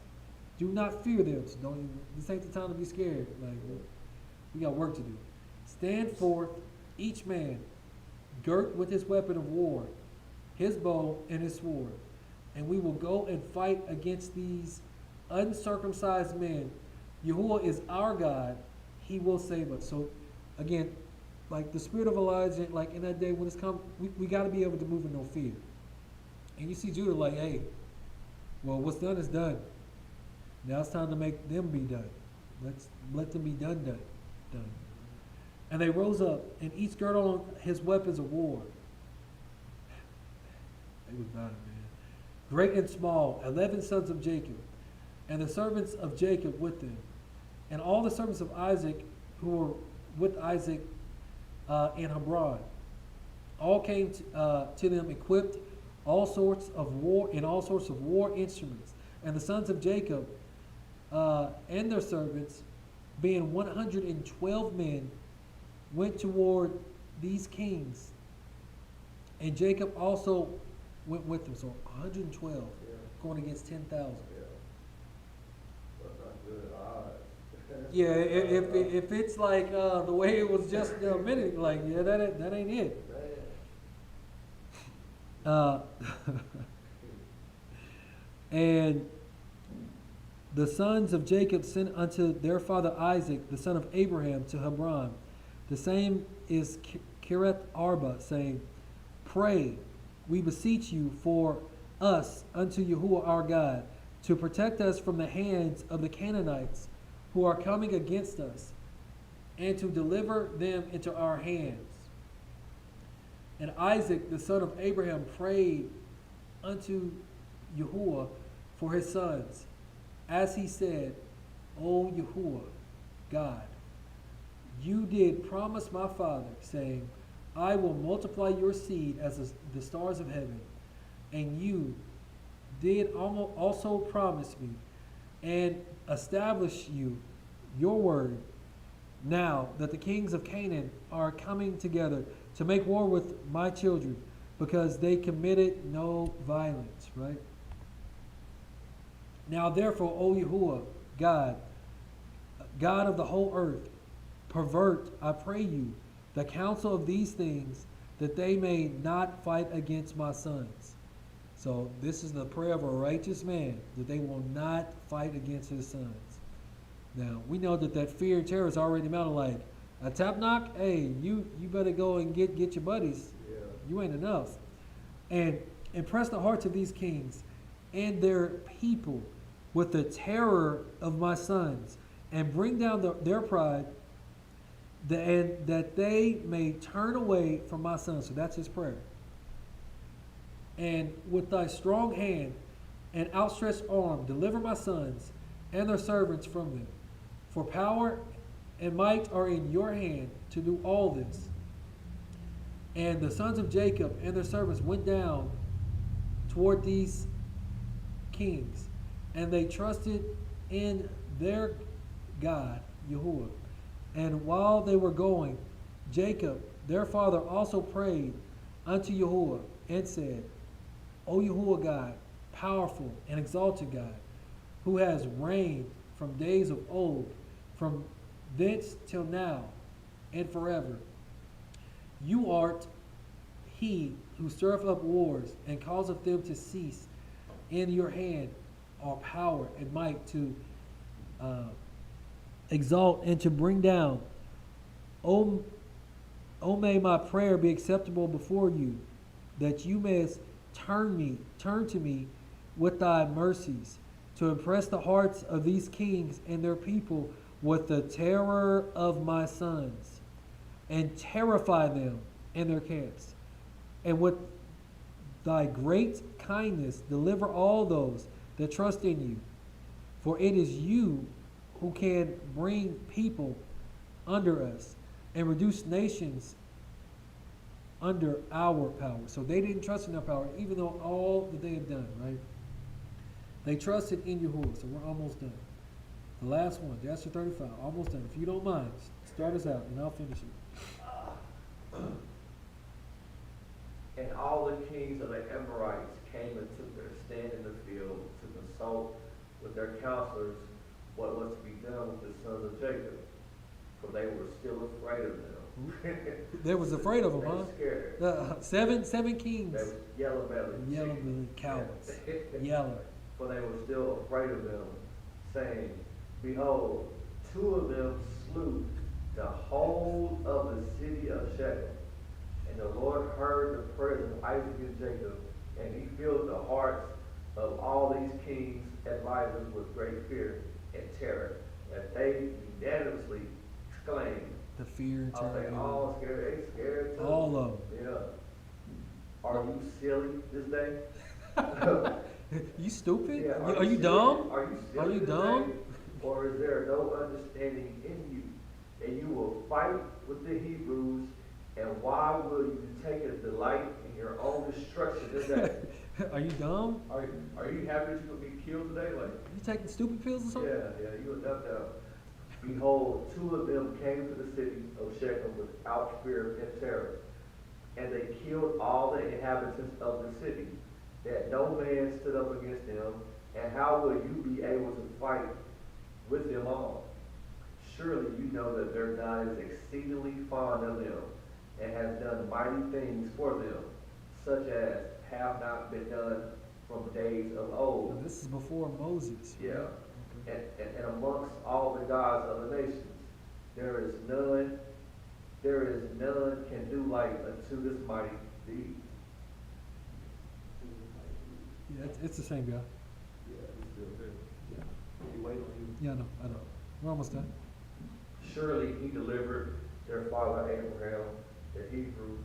Speaker 1: Do not fear them. So this ain't the time to be scared. Like, We got work to do. Stand forth, each man, girt with his weapon of war, his bow and his sword, and we will go and fight against these uncircumcised men. Yahuah is our God. He will save us. So, again, like the spirit of Elijah, like in that day when it's come, we got to be able to move in no fear. And you see Judah like, hey, well, what's done is done. Now it's time to make them be done. Let them be done. And they rose up, and each girded on his weapons of war. They was about it, man. Great and small, 11 sons of Jacob, and the servants of Jacob with them, and all the servants of Isaac who were with Isaac in Hebron. All came to them equipped all sorts of war instruments. And the sons of Jacob and their servants, being 112 men, went toward these kings. And Jacob also went with them. So 112 going against 10,000.
Speaker 3: Yeah. That's not good odds.
Speaker 1: Yeah, if it's like the way it was just a minute, like, yeah, that ain't it. And the sons of Jacob sent unto their father Isaac, the son of Abraham, to Hebron. The same is Kireth Arba, saying, Pray, we beseech you, for us unto Yahuah our God, to protect us from the hands of the Canaanites who are coming against us, and to deliver them into our hands. And Isaac, the son of Abraham, prayed unto Yahuah for his sons, as he said, O Yahuah, God, you did promise my father, saying, I will multiply your seed as the stars of heaven. And you did also promise me and establish your word, now that the kings of Canaan are coming together to make war with my children, because they committed no violence, right? Now therefore, O Yahuah, God of the whole earth, pervert, I pray you, the counsel of these things, that they may not fight against my sons. So this is the prayer of a righteous man, that they will not fight against his sons. Now, we know that fear and terror is already mounted, like, a tap knock, hey, you better go and get your buddies.
Speaker 3: Yeah.
Speaker 1: You ain't enough. And impress the hearts of these kings and their people with the terror of my sons, and bring down their pride, and that they may turn away from my sons. So that's his prayer. And with thy strong hand and outstretched arm, deliver my sons and their servants from them. For power and might are in your hand to do all this. And the sons of Jacob and their servants went down toward these kings, and they trusted in their God, Yahuah. And while they were going, Jacob, their father, also prayed unto Yahuah and said, O Yahuah God, powerful and exalted God, who has reigned from days of old, from thence till now and forever. You art he who stirreth up wars and causeth them to cease. In your hand are power and might to exalt and to bring down. O may my prayer be acceptable before you, that you mayest turn to me with thy mercies, to impress the hearts of these kings and their people with the terror of my sons, and terrify them and their camps. And with thy great kindness deliver all those that trust in you. For it is you who can bring people under us and reduce nations under our power. So they didn't trust in their power, even though all that they had done, right? They trusted in Yahuah. So we're almost done. The last one, Jasher 35, almost done. If you don't mind, start us out and I'll finish it.
Speaker 3: And all the kings of the Amorites came and took their stand in the field to consult with their counselors what was to be done with the sons of Jacob. for they were still afraid of them.
Speaker 1: They was afraid of
Speaker 3: They
Speaker 1: them,
Speaker 3: were
Speaker 1: huh?
Speaker 3: scared.
Speaker 1: Seven kings.
Speaker 3: They were yellow bellied.
Speaker 1: Yellow bellied cowards. Yeller.
Speaker 3: For they were still afraid of them, saying, Behold, 2 of them slew the whole of the city of Shechem. And the Lord heard the prayers of Isaac and Jacob, and he filled the hearts of all these kings advisors with great fear and terror, that they unanimously exclaimed.
Speaker 1: The fear and
Speaker 3: Are
Speaker 1: terror.
Speaker 3: they all scared? They scared too.
Speaker 1: All of
Speaker 3: Yeah. Are you silly this day?
Speaker 1: them. You stupid?
Speaker 3: Yeah,
Speaker 1: Are you dumb?
Speaker 3: Are you
Speaker 1: Are
Speaker 3: silly
Speaker 1: you
Speaker 3: this
Speaker 1: dumb?
Speaker 3: day? Or is there no understanding in you? And you will fight with the Hebrews, and why will you take a delight in your own destruction this day?
Speaker 1: Are you dumb?
Speaker 3: Are you happy that you're going to be killed today? Like,
Speaker 1: You taking stupid pills or
Speaker 3: yeah,
Speaker 1: something?
Speaker 3: you would left out. Behold, 2 of them came to the city of Shechem without fear and terror, and they killed all the inhabitants of the city, that no man stood up against them. And how will you be able to fight with them all? Surely you know that their God is exceedingly fond of them, and has done mighty things for them, such as have not been done from days of old.
Speaker 1: Now, this is before Moses. Right?
Speaker 3: Yeah.
Speaker 1: Okay.
Speaker 3: And amongst all the gods of the nations, there is none can do like unto this mighty deed.
Speaker 1: Yeah, it's the same guy.
Speaker 3: Yeah, he's still there.
Speaker 1: Yeah.
Speaker 3: You wait on you.
Speaker 1: Yeah, I know. We're almost done.
Speaker 3: Surely he delivered their father Abraham, the Hebrew,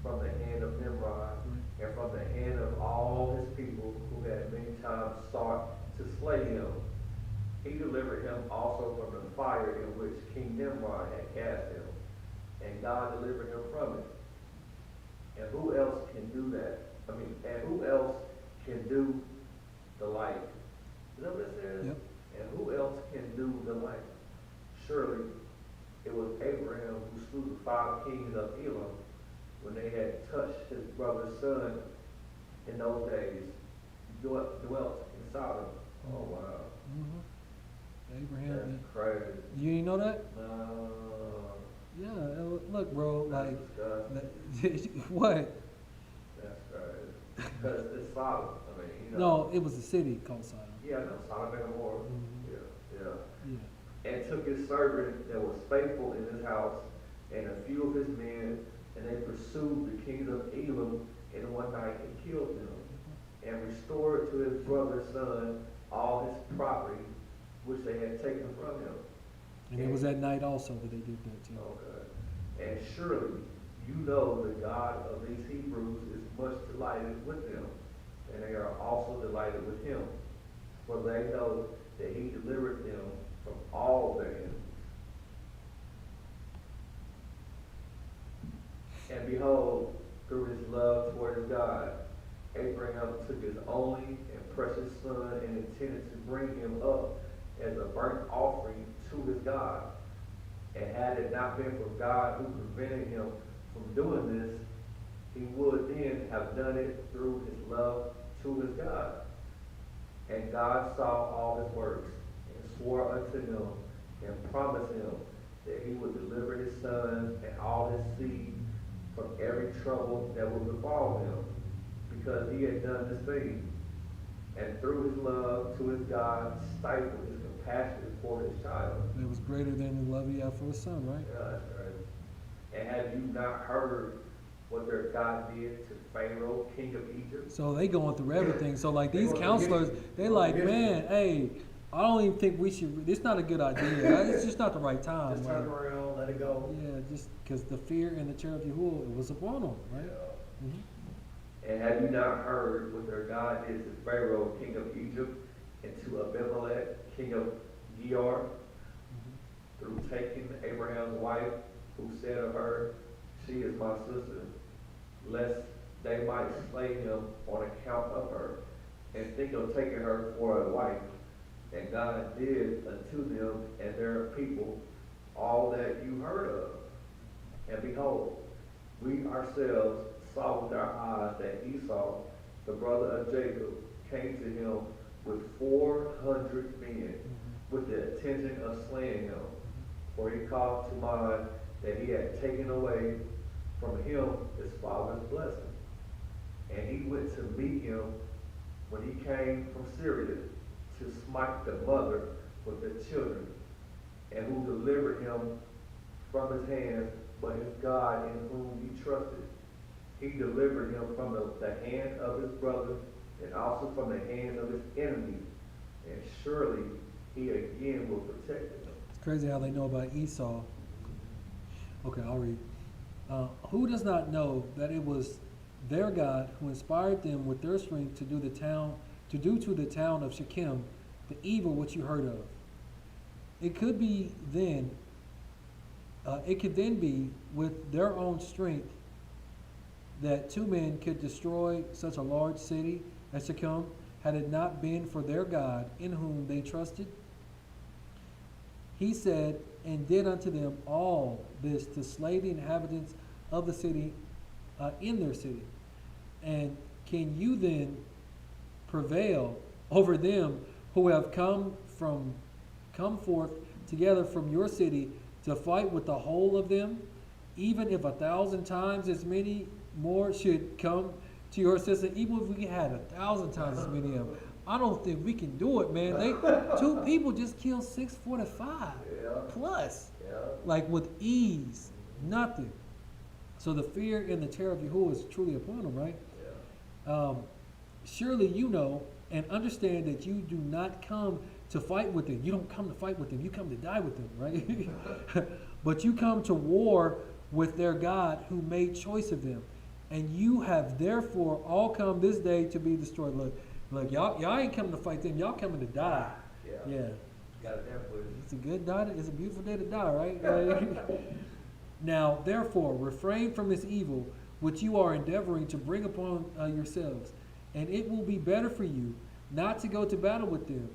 Speaker 3: from the hand of Nimrod, and from the hand of all his people who had many times sought to slay him. He delivered him also from the fire in which King Nimrod had cast him, and God delivered him from it. And who else can do that? And who else can do the like? You know what it says?
Speaker 1: Yep.
Speaker 3: And who else can do the like? Surely it was Abraham who slew the 5 kings of Elam when they had touched his brother's son in those days, dwelt in Sodom. Oh, wow.
Speaker 1: Mm-hmm. Abraham.
Speaker 3: That's crazy.
Speaker 1: You didn't know that?
Speaker 3: No.
Speaker 1: Yeah. Look, bro.
Speaker 3: That's
Speaker 1: Like,
Speaker 3: disgusting.
Speaker 1: what?
Speaker 3: That's crazy. Because it's Sodom. I mean, you know.
Speaker 1: No, it was a city called Sodom.
Speaker 3: Yeah, no, Sodom and Gomorrah.
Speaker 1: Mhm.
Speaker 3: Yeah.
Speaker 1: Yeah.
Speaker 3: And took his servant that was faithful in his house, and a few of his men, and they pursued the kings of Elam in one night and killed them, and restored to his brother's son all his property, which they had taken from him.
Speaker 1: And it was at night also that they did that too.
Speaker 3: Okay. And surely you know the God of these Hebrews is much delighted with them, and they are also delighted with him, for they know that he delivered them from all their enemies. And behold, through his love toward his God, Abraham took his only and precious son and intended to bring him up as a burnt offering to his God. And had it not been for God who prevented him from doing this, he would then have done it through his love to his God. And God saw all his works, and swore unto him, and promised him that he would deliver his sons and all his seed from every trouble that would befall him, because he had done this thing, and through his love to his God stifled his compassion for his child.
Speaker 1: It was greater than the love he had for his son, right?
Speaker 3: Yeah, that's right. And have you not heard what their God did to Pharaoh, king of Egypt?
Speaker 1: So they going through everything. So like
Speaker 3: They
Speaker 1: these
Speaker 3: going through
Speaker 1: counselors,
Speaker 3: history.
Speaker 1: they like,
Speaker 3: History.
Speaker 1: man, hey, I don't even think we should. It's not a good idea. It's just not the right time.
Speaker 3: Just
Speaker 1: Like,
Speaker 3: turn around, let it go.
Speaker 1: yeah, just because the fear and the terror of Yahuah, it was upon them, right?
Speaker 3: Yeah.
Speaker 1: Mm-hmm.
Speaker 3: And have you not heard what their God did to Pharaoh, king of Egypt, and to Abimelech, king of Gerar, through taking Abraham's wife, who said of her, she is my sister, lest they might slay him on account of her, and think of taking her for a wife. And God did unto them and their people all that you heard of. And behold, we ourselves saw with our eyes that Esau, the brother of Jacob, came to him with 400 men, with the intention of slaying him.
Speaker 2: For he called to mind that he had taken away from him his father's blessing. And he went to meet him when he came from Syria to smite the mother with the children, and who delivered him from his hands, but his God in whom he trusted. He delivered him from the hand of his brother, and also from the hand of his enemies, and surely he again will protect him.
Speaker 1: It's crazy how they know about Esau. Okay, I'll read. Who does not know that it was their God who inspired them with their strength to do to the town of Shechem the evil which you heard of? It could then be with their own strength that two men could destroy such a large city as Shechem, had it not been for their God in whom they trusted. He said and did unto them all this to slay the inhabitants of the city in their city. And can you then prevail over them who have come forth together from your city to fight with the whole of them, even if 1,000 times as many more should come to your assistance? Even if we had 1,000 times as many of them, I don't think we can do it, man. Two people just killed 645 plus, like with ease, nothing. So the fear and the terror of Yahuah is truly upon them, right? Surely you know and understand that you do not come to fight with them. You don't come to fight with them. You come to die with them, right? But you come to war with their God who made choice of them. And you have therefore all come this day to be destroyed. Look, y'all ain't coming to fight them. Y'all coming to die. Yeah.
Speaker 3: Got it there for you.
Speaker 1: It's a good die. It's a beautiful day to die, right? Now, therefore, refrain from this evil which you are endeavoring to bring upon yourselves. And it will be better for you not to go to battle with them,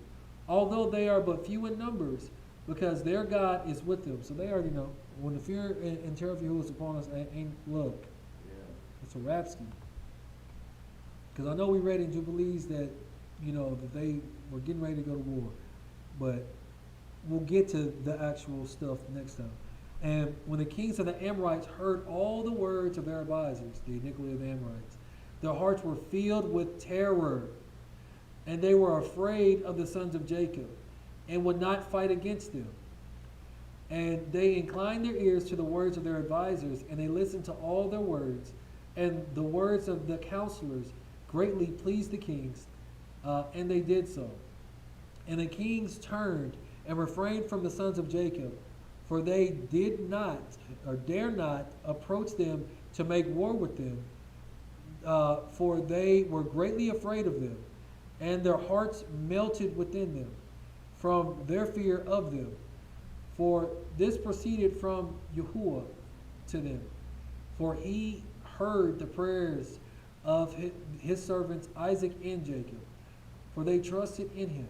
Speaker 1: although they are but few in numbers, because their God is with them. So they already know. When the fear and terror of Yahuah is upon us, look, it's a rap scheme. Because I know we read in Jubilees that, that they were getting ready to go to war. But we'll get to the actual stuff next time. And when the kings of the Amorites heard all the words of their advisors, the iniquity of the Amorites, their hearts were filled with terror, and they were afraid of the sons of Jacob, and would not fight against them. And they inclined their ears to the words of their advisors, and they listened to all their words, and the words of the counselors greatly pleased the kings, and they did so. And the kings turned and refrained from the sons of Jacob, for they did not or dare not approach them to make war with them, for they were greatly afraid of them, and their hearts melted within them from their fear of them. For this proceeded from Yahuah to them, for he heard the prayers of his servants Isaac and Jacob, for they trusted in him.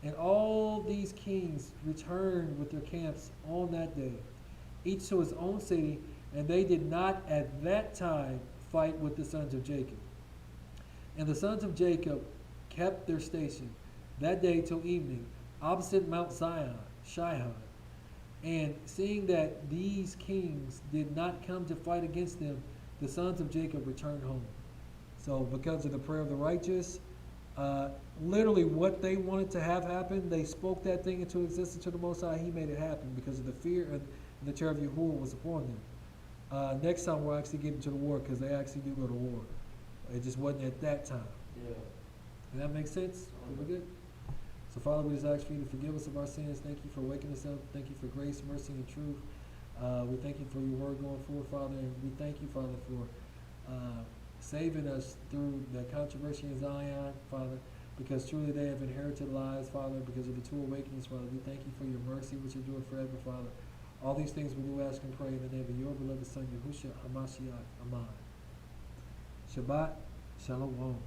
Speaker 1: And all these kings returned with their camps on that day, each to his own city, and they did not at that time fight with the sons of Jacob. And the sons of Jacob kept their station that day till evening, opposite Mount Shihon. And seeing that these kings did not come to fight against them, the sons of Jacob returned home. So because of the prayer of the righteous, literally what they wanted to have happen, they spoke that thing into existence to the Most High. He made it happen because of the fear and the terror of Yahuah was upon them. Next time we'll actually get into the war, because they actually do go to war. It just wasn't at that time.
Speaker 3: Yeah.
Speaker 1: Does that make sense? We good? So Father, we just ask for you to forgive us of our sins. Thank you for waking us up. Thank you for grace, mercy, and truth. We thank you for your word going forward, Father, and we thank you, Father, for saving us through the controversy in Zion, Father, because truly they have inherited lies, Father, because of the two awakenings, Father. We thank you for your mercy, which endure forever, Father. All these things we do ask and pray in the name of your beloved Son, Yahushua HaMashiach. Amen. Shabbat Shalom.